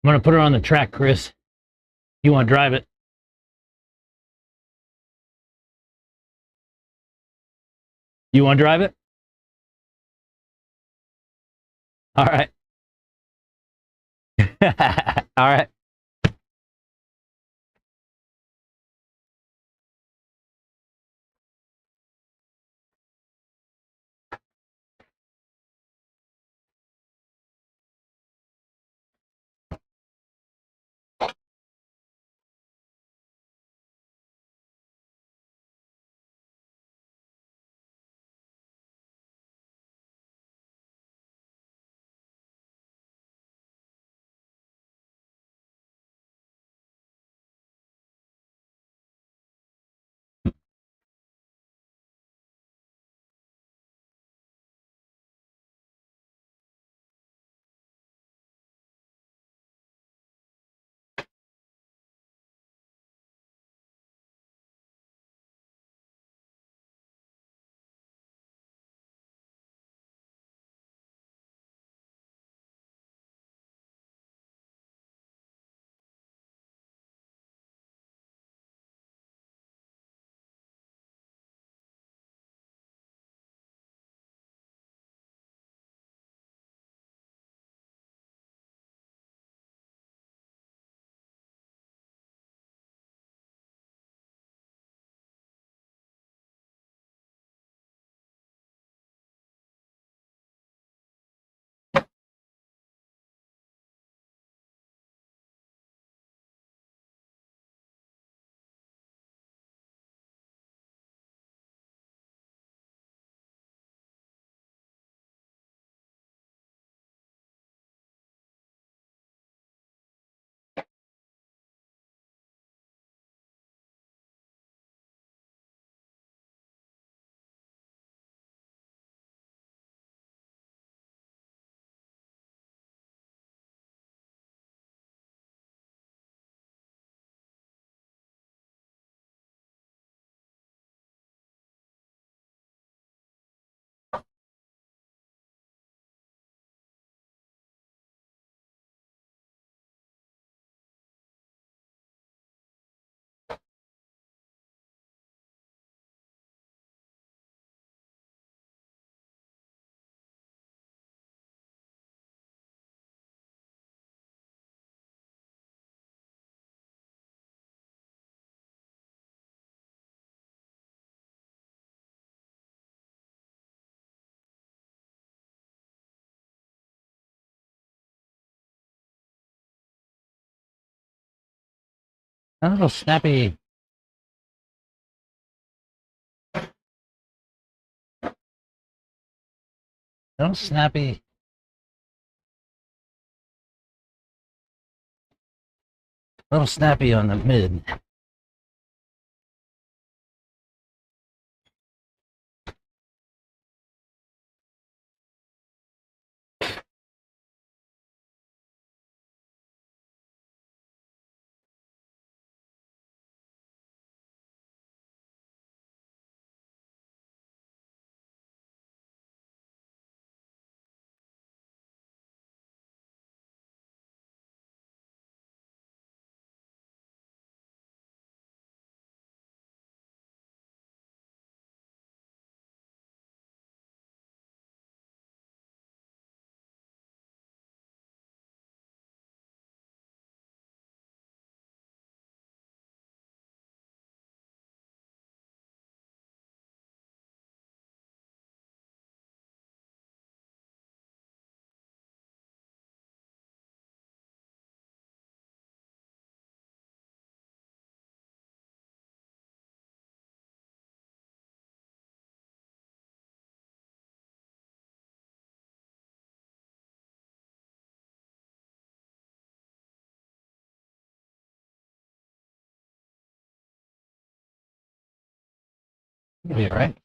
I'm going to put her on the track, Chris. You want to drive it? You want to drive it? All right. All right. A little snappy. A little snappy. A little snappy on the mid. You'll be all right.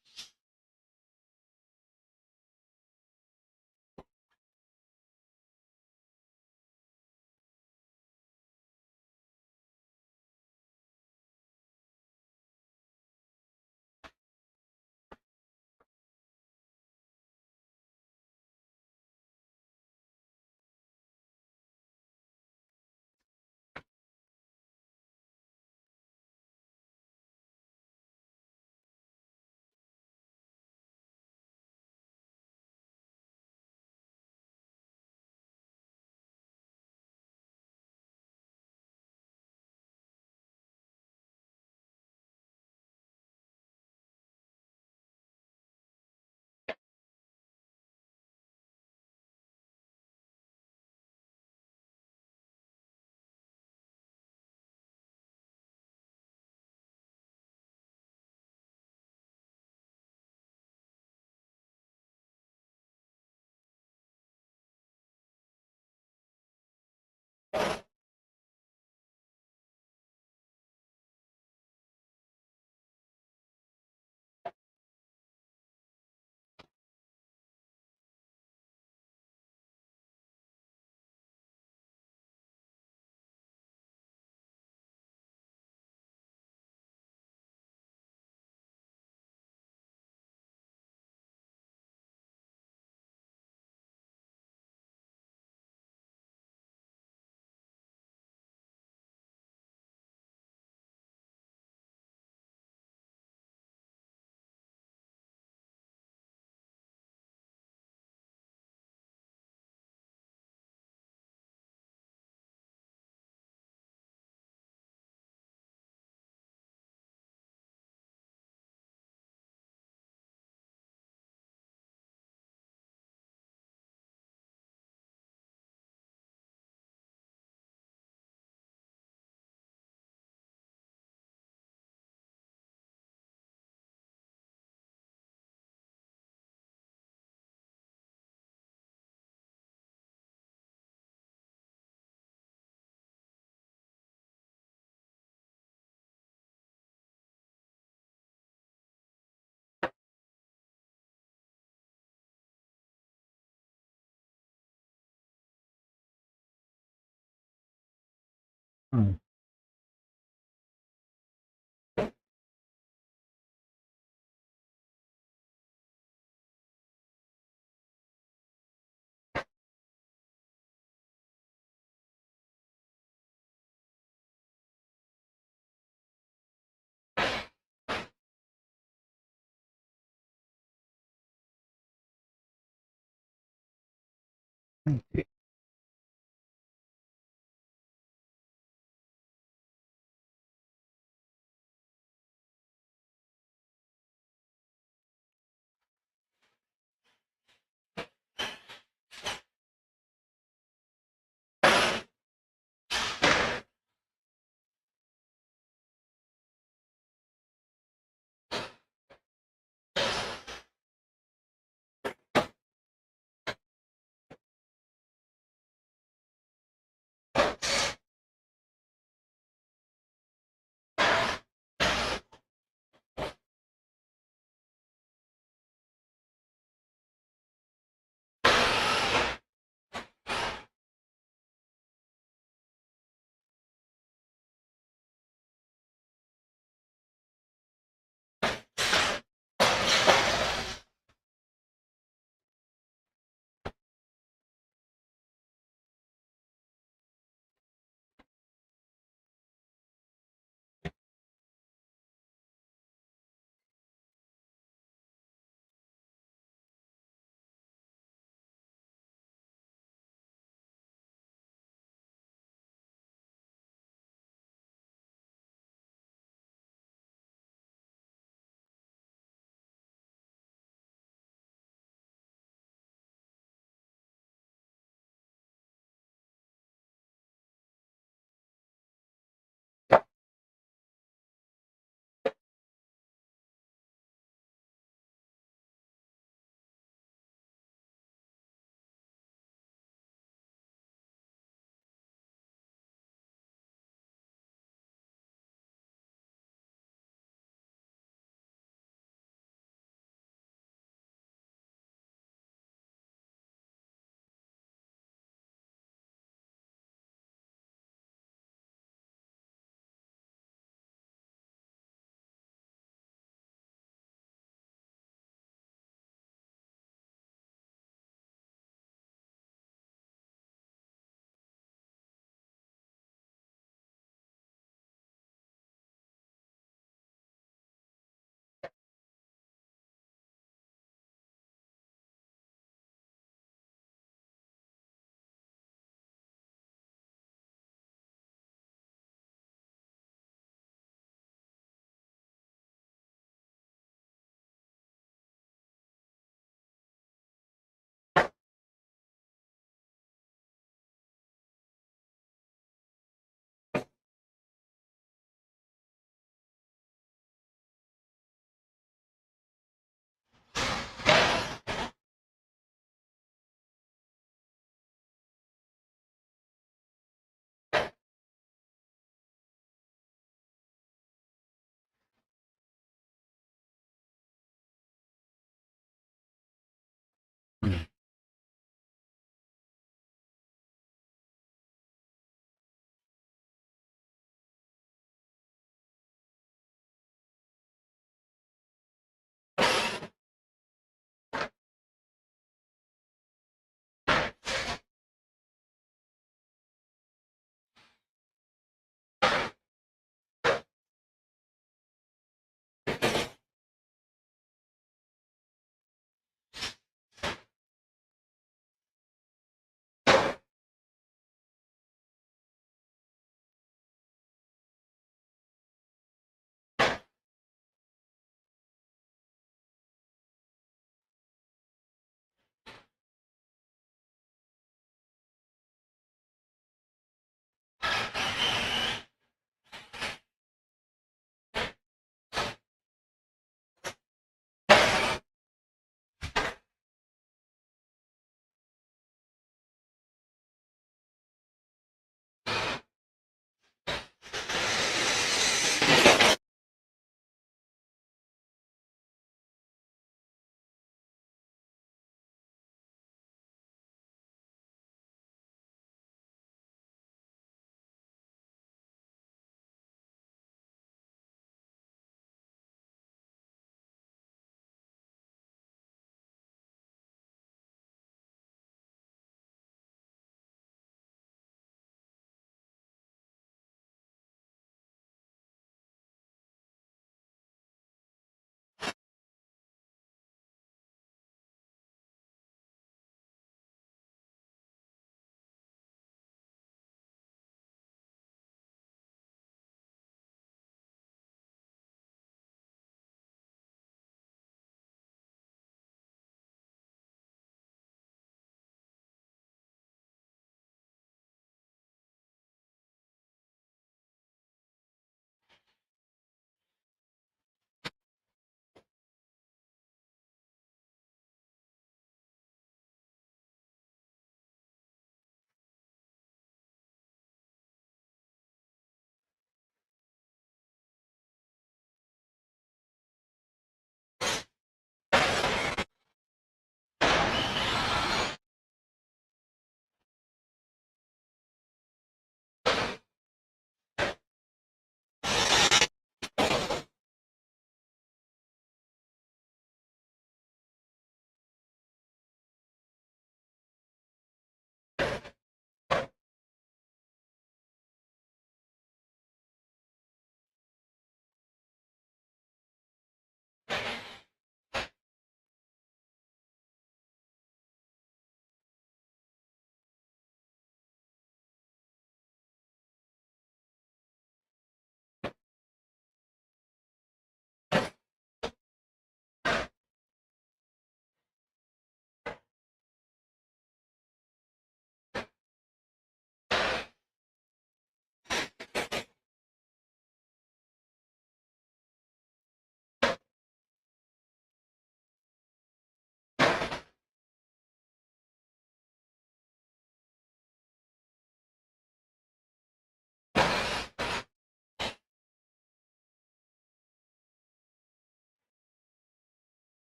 Hmm.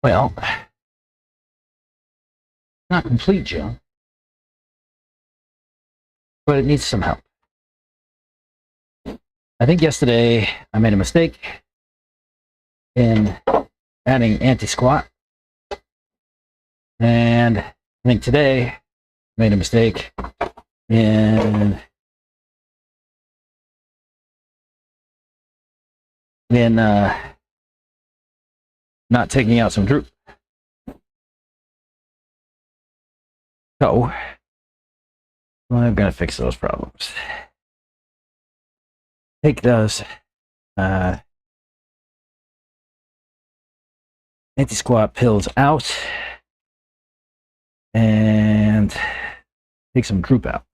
Well, not complete junk, but it needs some help. I think yesterday I made a mistake in adding anti-squat, and I think today I made a mistake in not taking out some droop. So I'm gonna fix those problems. Take those anti-squat pills out and take some droop out.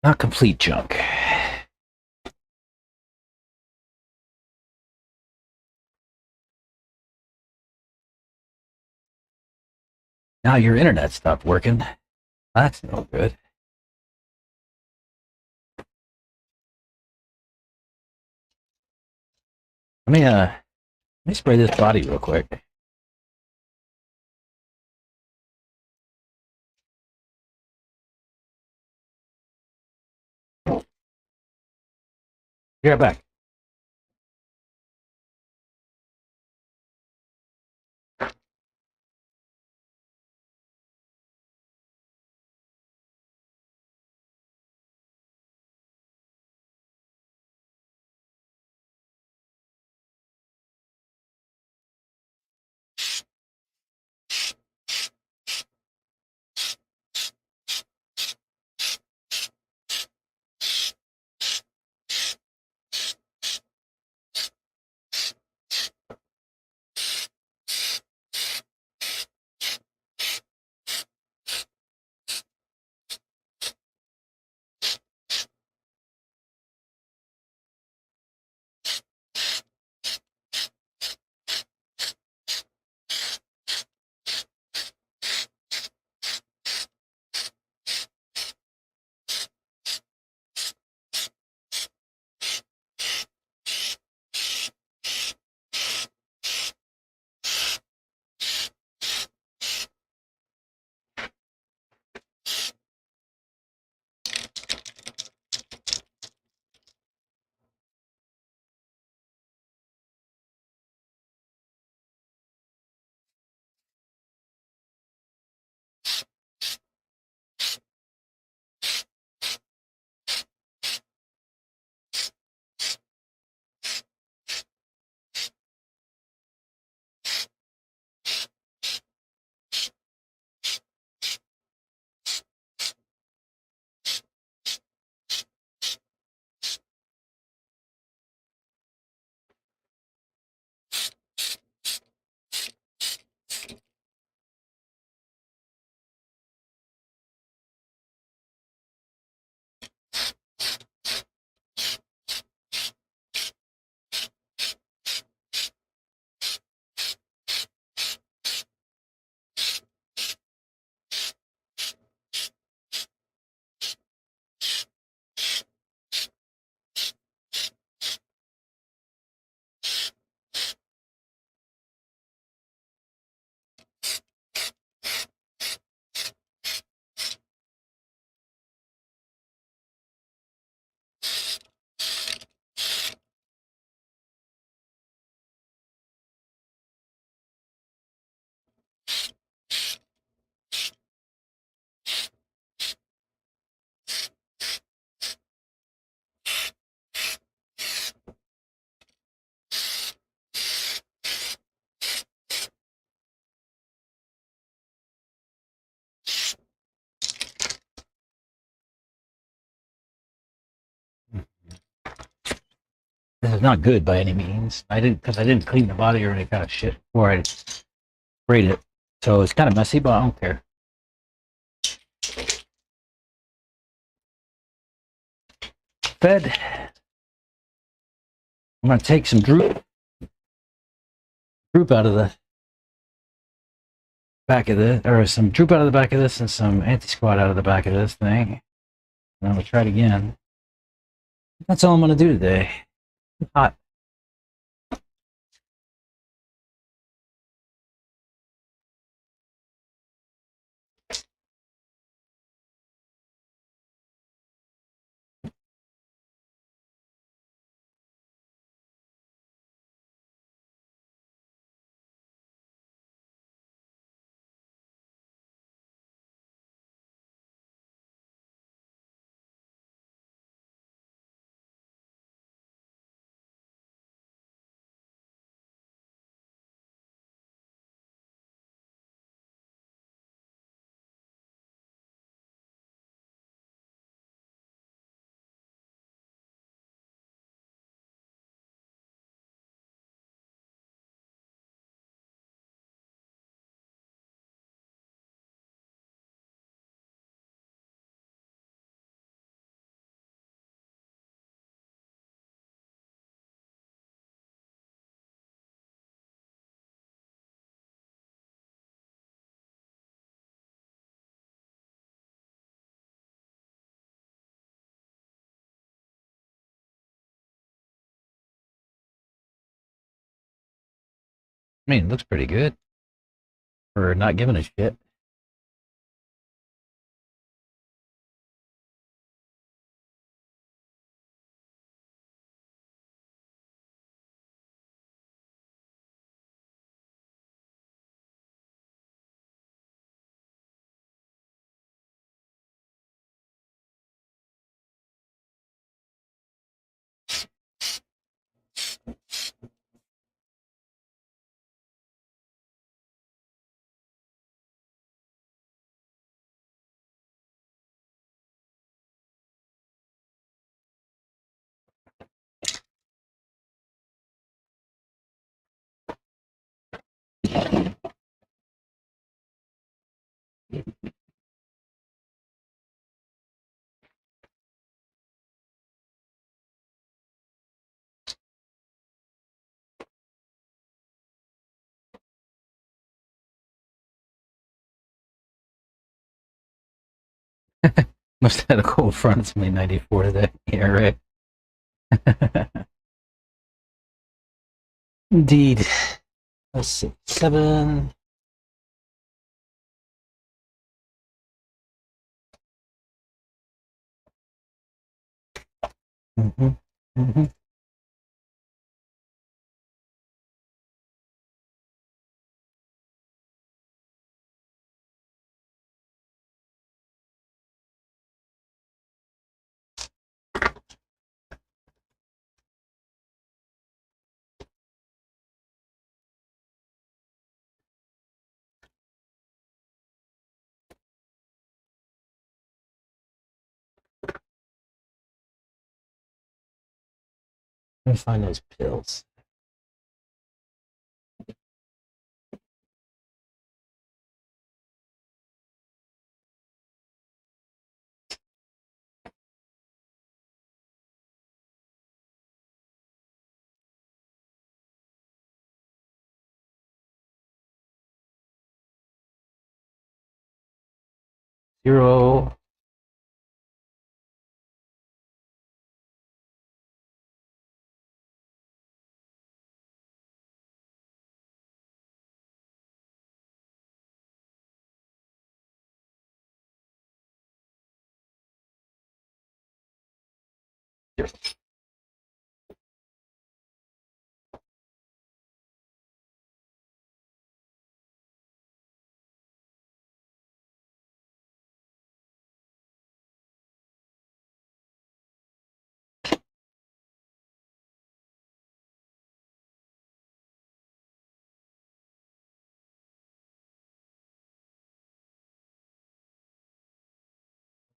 Not complete junk. Now your internet stopped working. That's no good. Let me spray this body real quick. Be right back. it's not good by any means. I didn't clean the body or any kind of shit before I sprayed it, so it's kind of messy, but I don't care. Fed. I'm gonna take some droop out of the back of this, or some droop out of the back of this, and some anti-squat out of the back of this thing. And I'm gonna try it again. That's all I'm gonna do today. It's hot. I mean, it looks pretty good for not giving a shit. Must have had a cold front. It's only 94 today. Yeah, right. Indeed. Let's see. 7. Mm-hmm. Mm-hmm. Let me find those pills. Zero.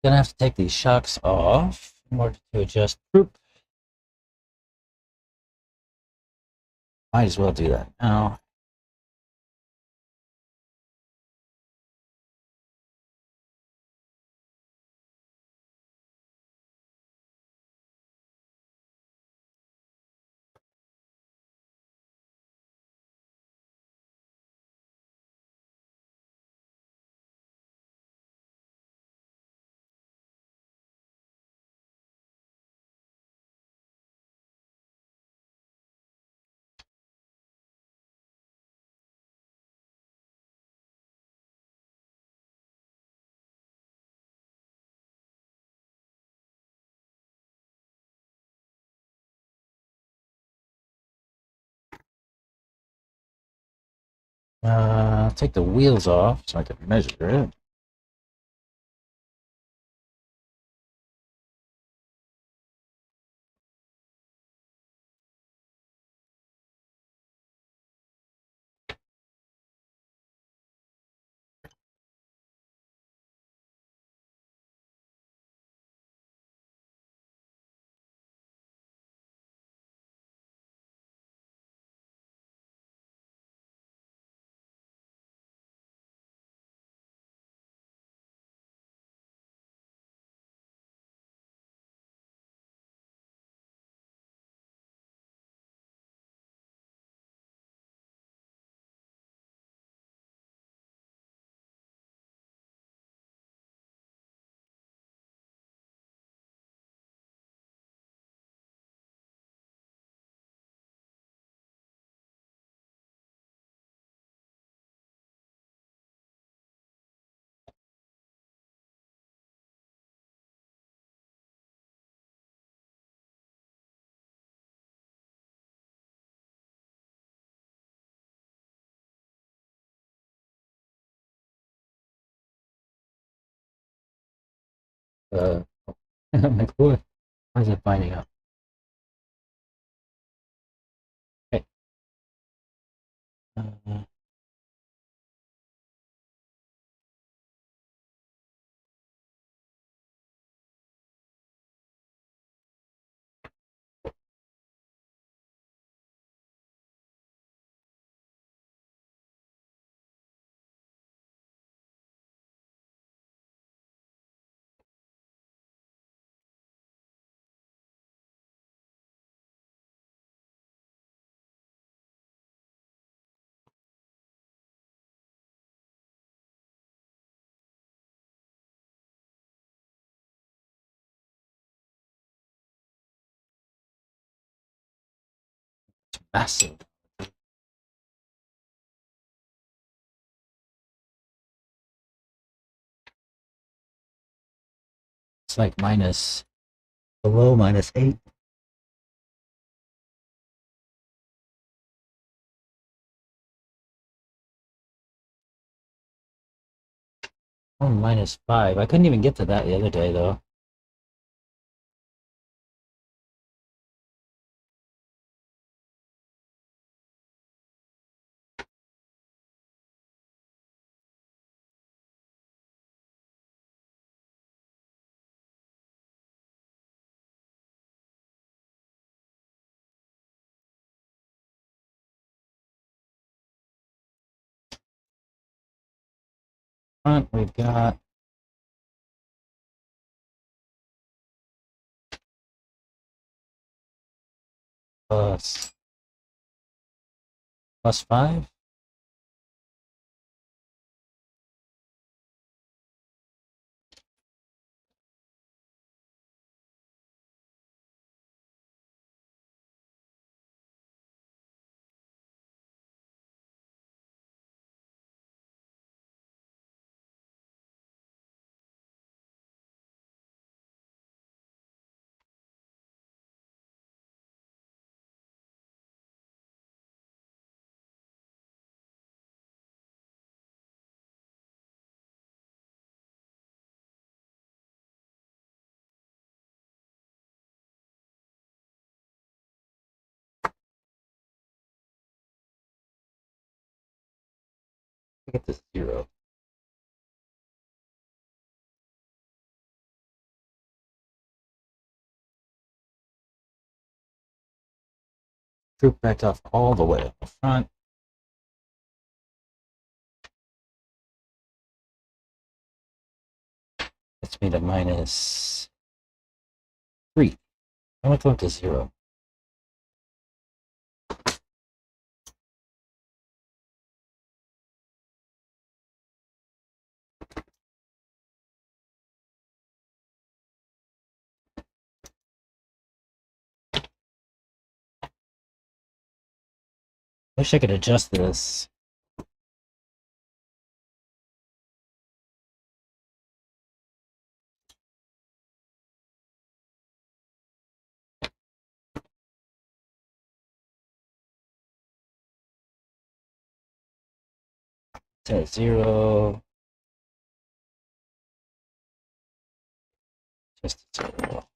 Gonna have to take these shocks off in order to adjust group. Might as well do that now. Take the wheels off so I can measure it. Uh, my boy, why is it binding up? Okay. Uh, Massive. It's like below -8. Oh, -5. I couldn't even get to that the other day, though. Front, we've got +5. Get this 0. Group backed off all the way up the front. Gets me to -3. I'm going to go up to 0. Wish I could adjust this. To 0. Just 0.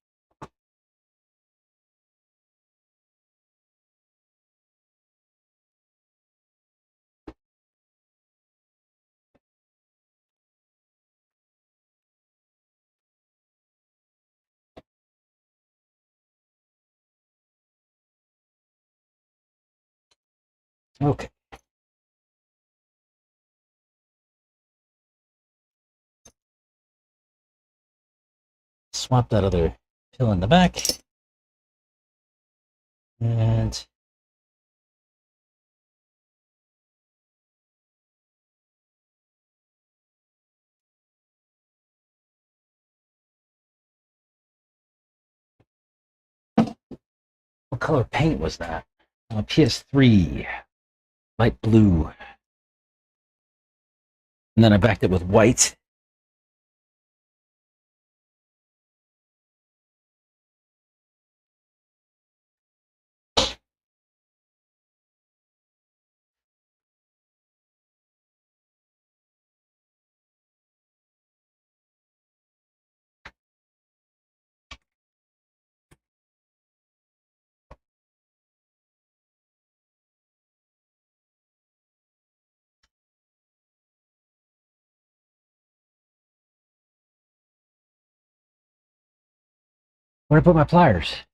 Okay. Swap that other pill in the back. And what color paint was that? PS3. Light blue. And then I backed it with white. Where'd I put my pliers?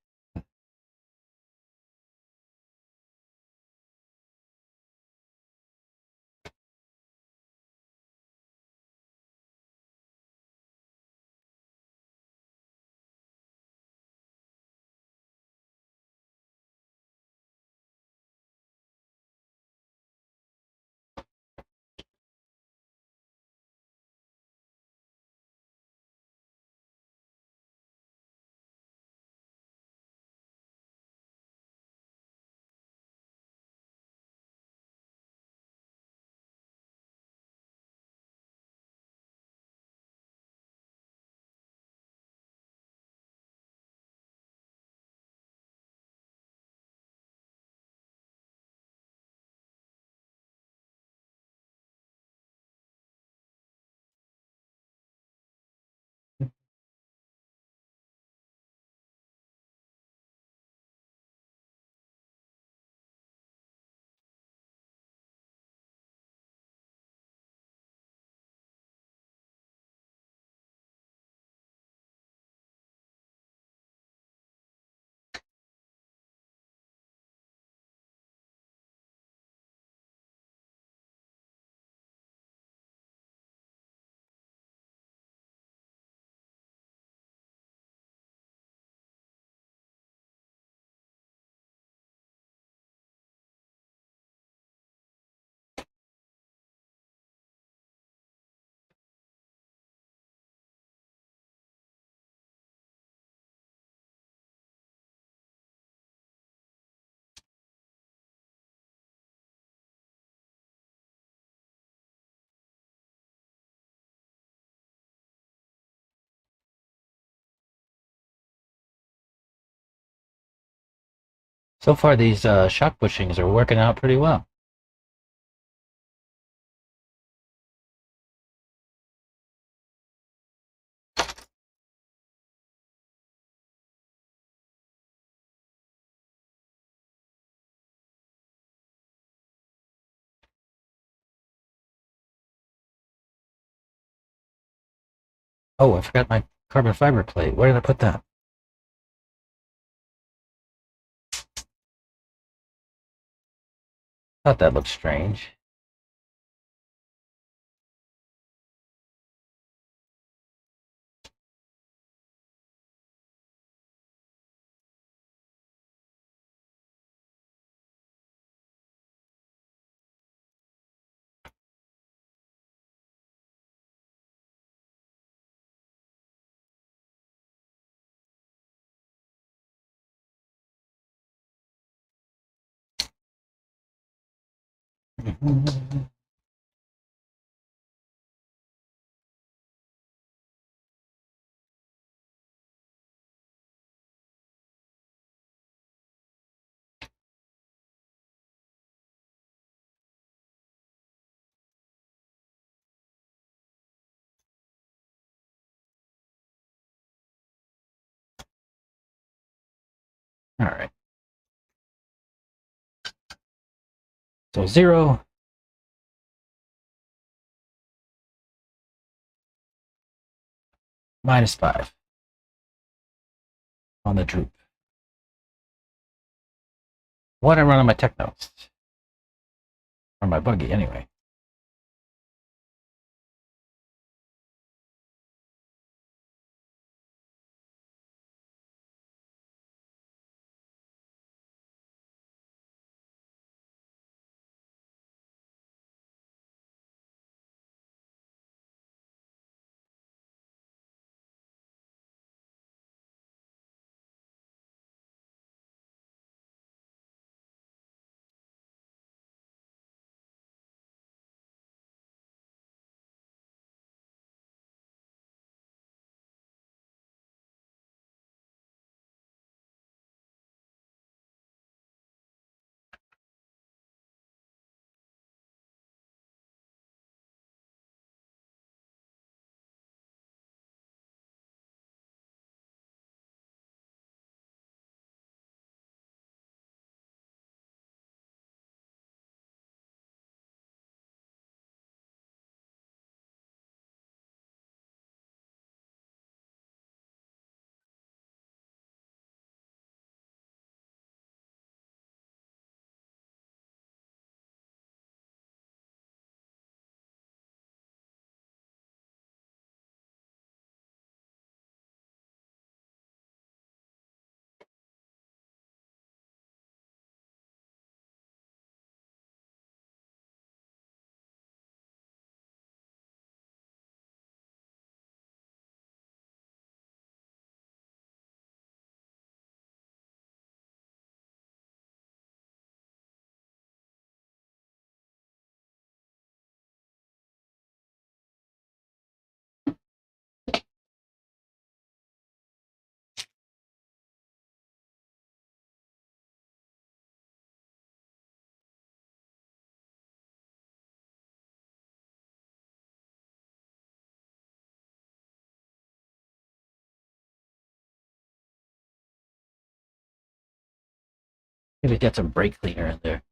So far, these shock bushings are working out pretty well. Oh, I forgot my carbon fiber plate. Where did I put that? Thought that looked strange. All right. So 0. -5 on the droop. What I run on my Technos. Or my buggy, anyway. Maybe get some brake cleaner in there.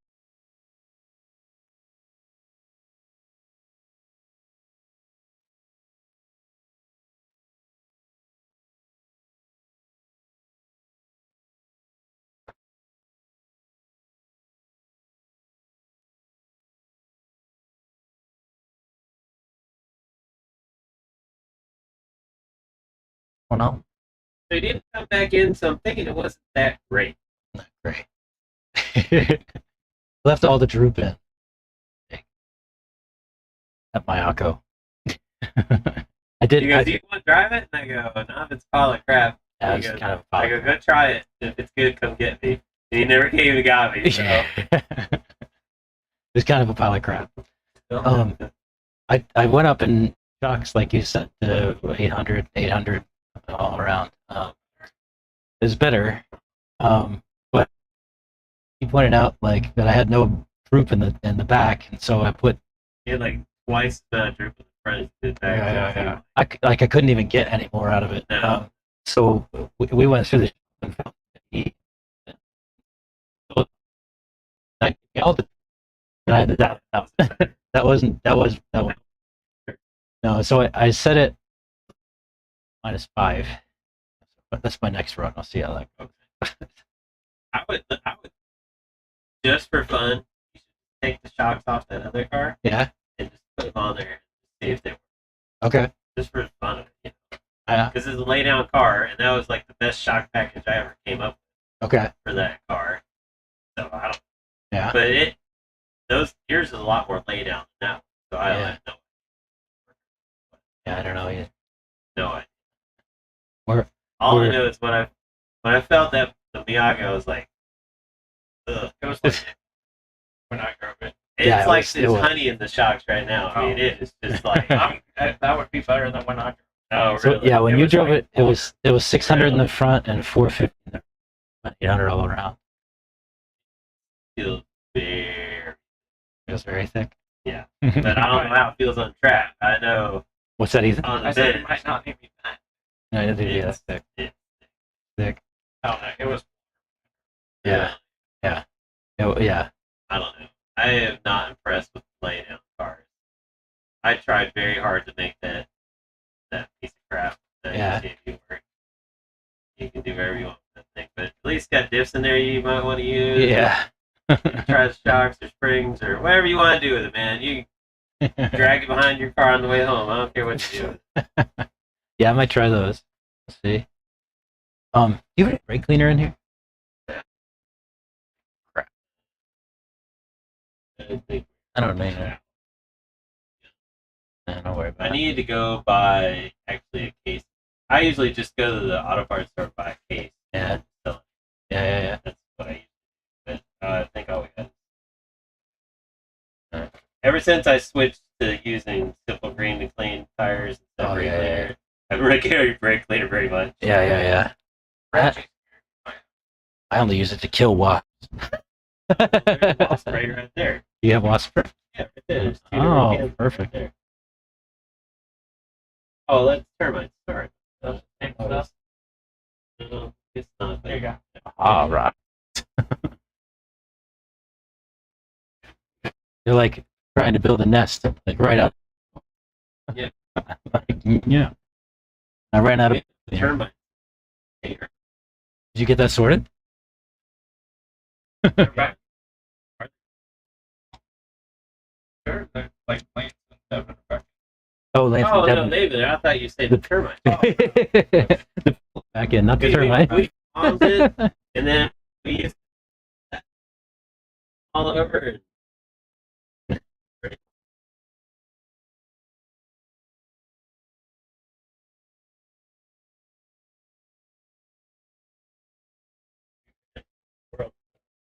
Oh no. They didn't come back in, so I'm thinking it wasn't that great. Not great. Left all the droop in. At Mayako. I did. He goes, "Do you want to drive it?" And I go, "No, it's a pile of crap." Yeah, He it's goes, kind of I go, "Go try it. If it's good, come get me." And he never came and got me. So. It's kind of a pile of crap. I went up in shocks, like you said, to 800 all around. It's better, but he pointed out like that I had no droop in the back, and so I put. He had like twice the droop in the front. Yeah. I couldn't even get any more out of it. No. So we went through this. And found I yelled at that wasn't. No, so I set it -5. But that's my next run. I'll see how that goes. I would just for fun, take the shocks off that other car Yeah. and just put them on there and see if they work. Okay. Just for fun of it, Yeah. Because it's a lay down car, and that was like the best shock package I ever came up Okay. with for that car. So I don't. Yeah. But yours is a lot more lay down than that. So I don't know. Yeah, I don't know either. No idea. Where? All I know is when I felt that the Miyagi, I was like, ugh. It was like when I drove it. It's Yeah, like it there's was. honey in the shocks right now. I mean, it is just like. That would be better than when I drove. Oh, So really? yeah, when you was drove like- it was 600 in the front and 450 in the front, 800 all around. Feels very. It was very thick. Yeah. But I don't know how it feels on track. I know What's that, Ethan? on I the said it bench. might not even be that. No, it didn't It's- that's thick. it's- Thick. I don't know. It was. Yeah. Yeah. Yeah. I don't know. I am not impressed with the lay down cars. I tried very hard to make that piece of crap that SUV work. You can do whatever you want with that thing, but at least got diffs in there you might want to use. Yeah. Try the shocks or springs or whatever you want to do with it, man. You drag it behind your car on the way home. I don't care what you do with it. Yeah, I might try those. Let's see. Do you have a brake cleaner in here? I think I don't know. Don't worry about I it. need to go buy actually a case. I usually just go to the auto parts store and buy a case. Yeah. And sell it. Yeah. That's what I use. But I think all we got. Ever since I switched to using Simple Green to clean tires and stuff, Yeah. I haven't really carried brake cleaner very much. Yeah. I only use it to kill wasps. There's a wasp spray right there. You have wasp spray? Yeah, right there. There's two Oh, different cans perfect. Right there. Oh, that's termites. Sorry. Thanks, Oh, stuff. No, it's not. There you go. All right. You're like trying to build a nest, like right up. Yeah. Yeah. I ran out of. Termites. Did you get that sorted? They're back. They're like plants and stuff in the back. Oh, Lance Oh, no, Devin. David, I thought you said the termite. Back in, not the Because termite. We bombed it, and then we used that all over.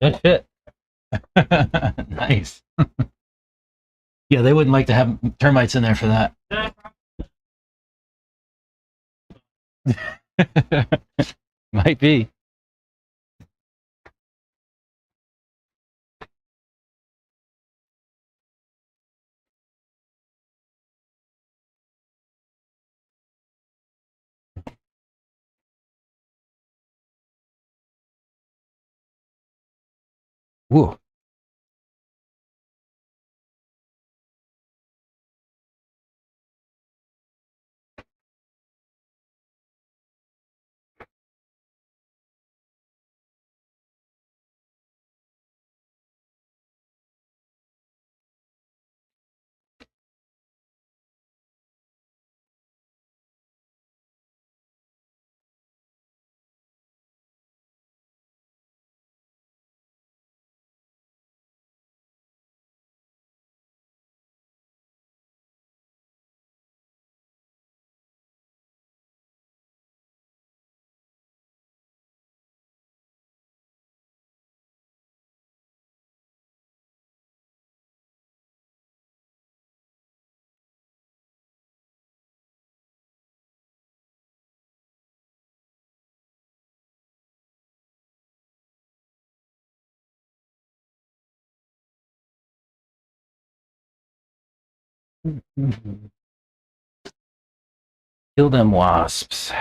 Good shit. Nice. Yeah, they wouldn't like to have termites in there for that. Might be. Whoa. Kill them wasps.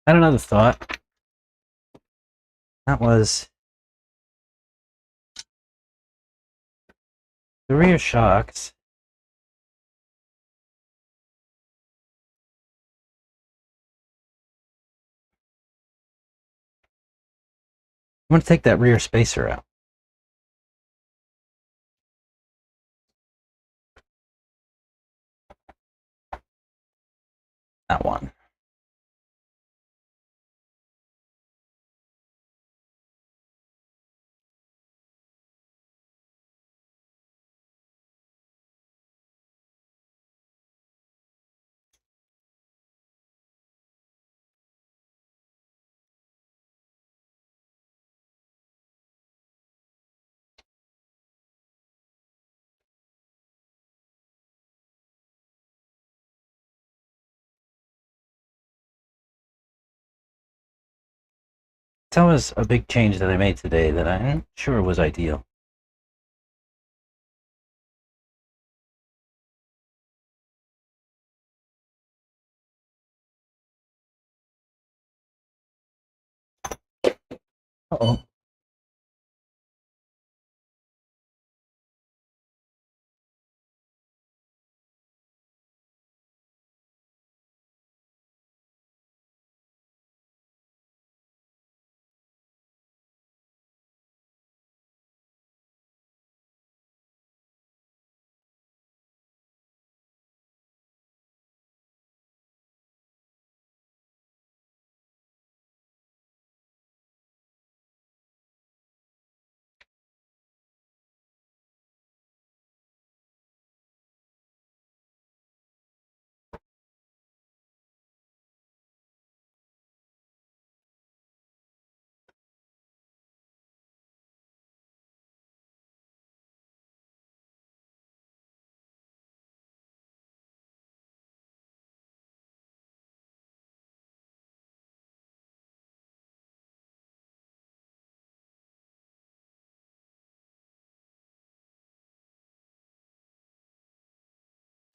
had another thought. That was the rear shocks. I'm going to take that rear spacer out. That one. That was a big change that I made today that I'm sure was ideal. Uh-oh.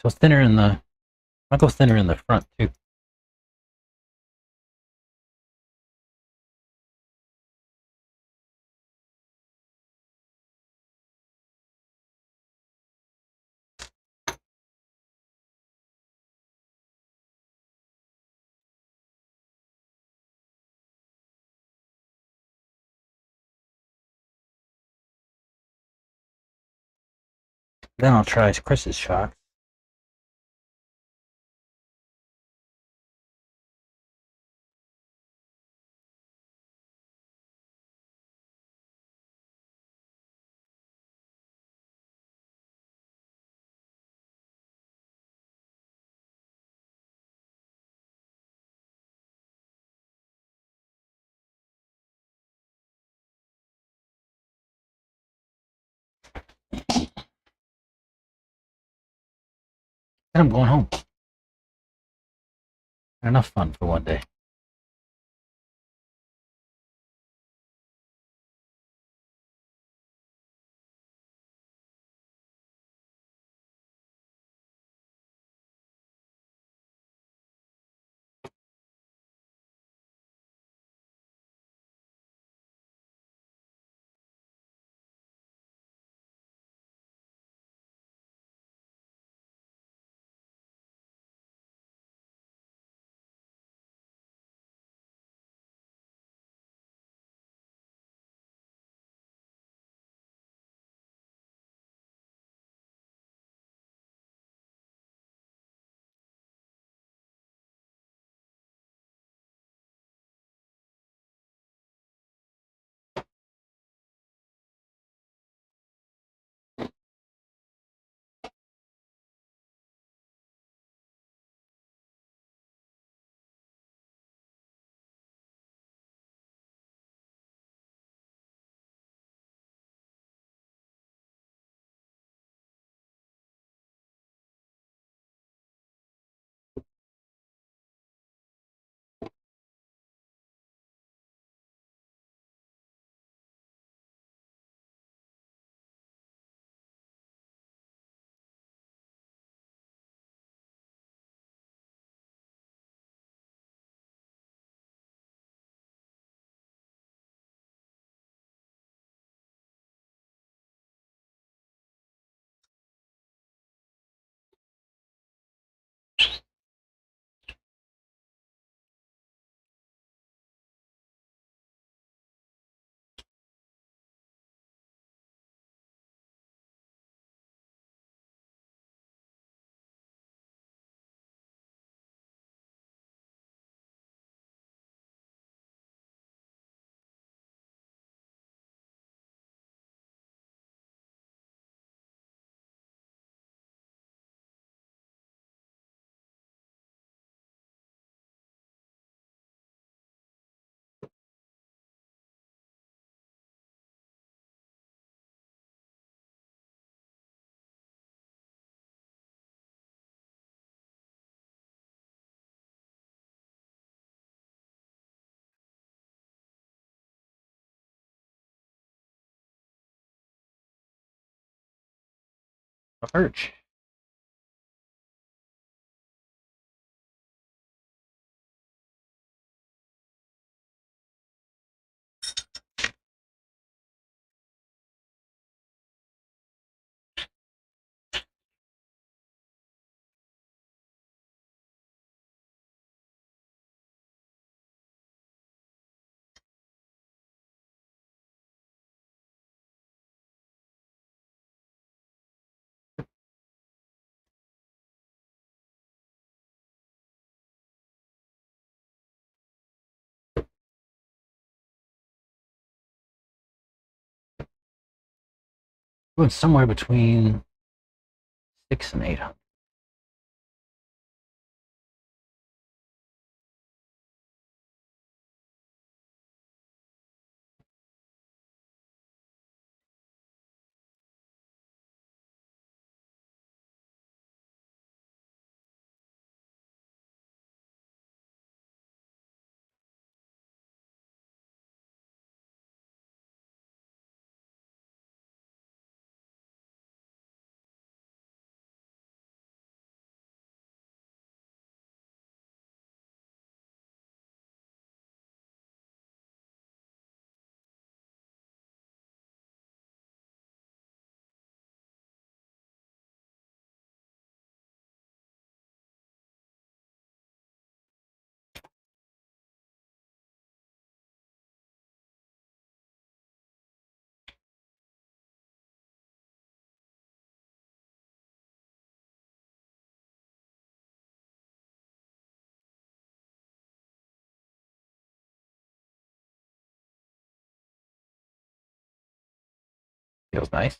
So it's thinner in the, I'll go thinner in the front too. Then I'll try Chris's shocks. And I'm going home. Enough fun for one day. A perch. Going somewhere between 6 and 800. Feels nice.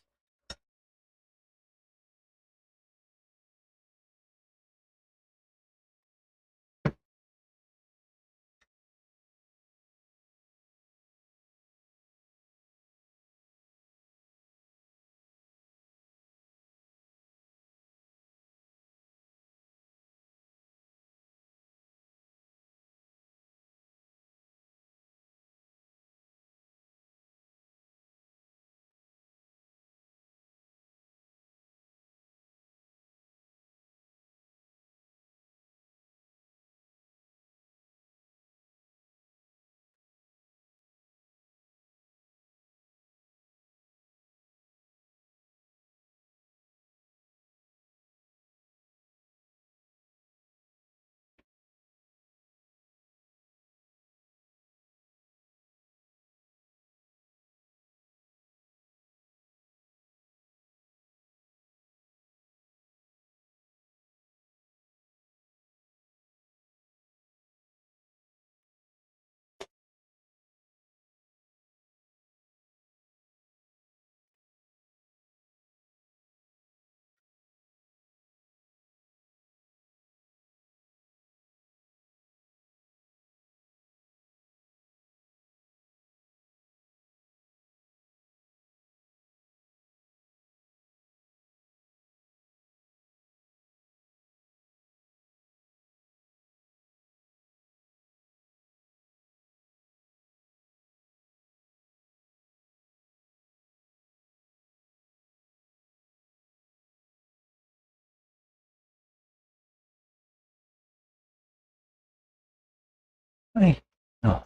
Hey. Oh.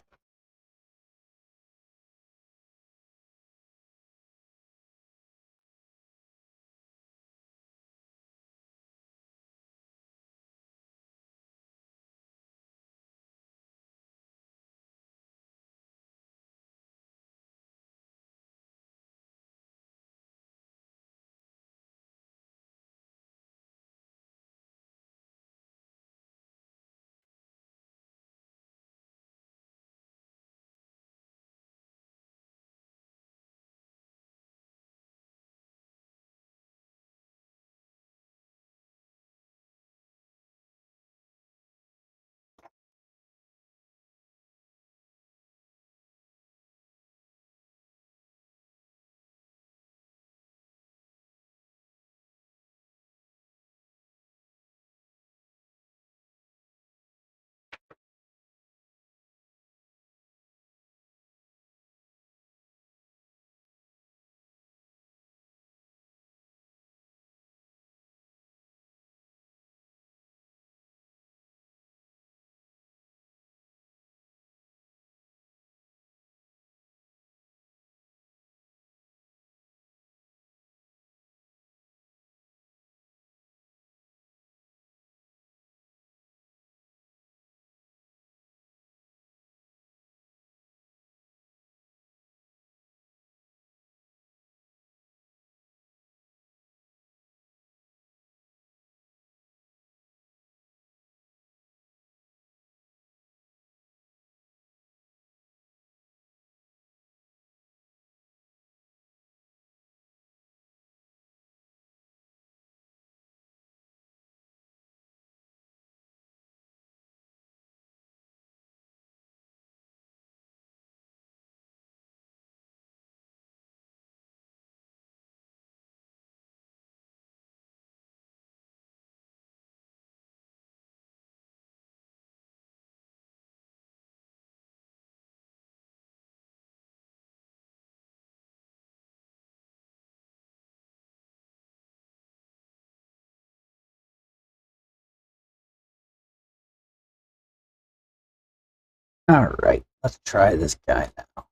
All right, let's try this guy now.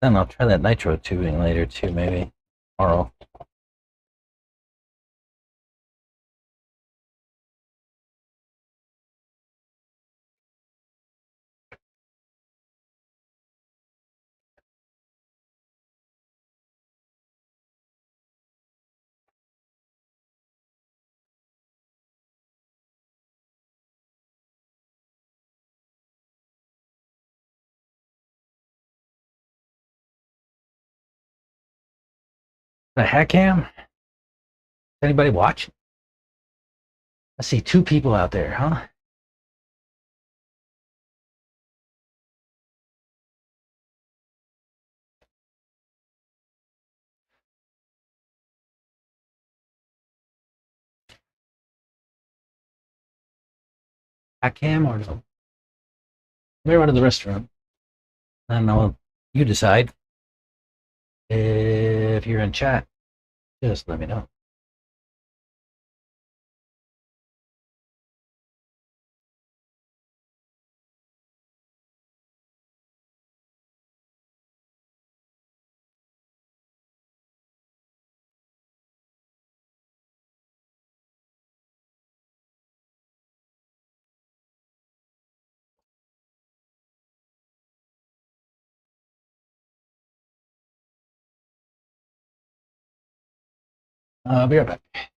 Then I'll try that nitro tubing later too, maybe tomorrow. The heck, Cam? Anybody watch? I see 2 people out there, huh? Hack Cam or no? Maybe run to the restaurant. I don't know. You decide. If you're in chat, just let me know. I'll be right back.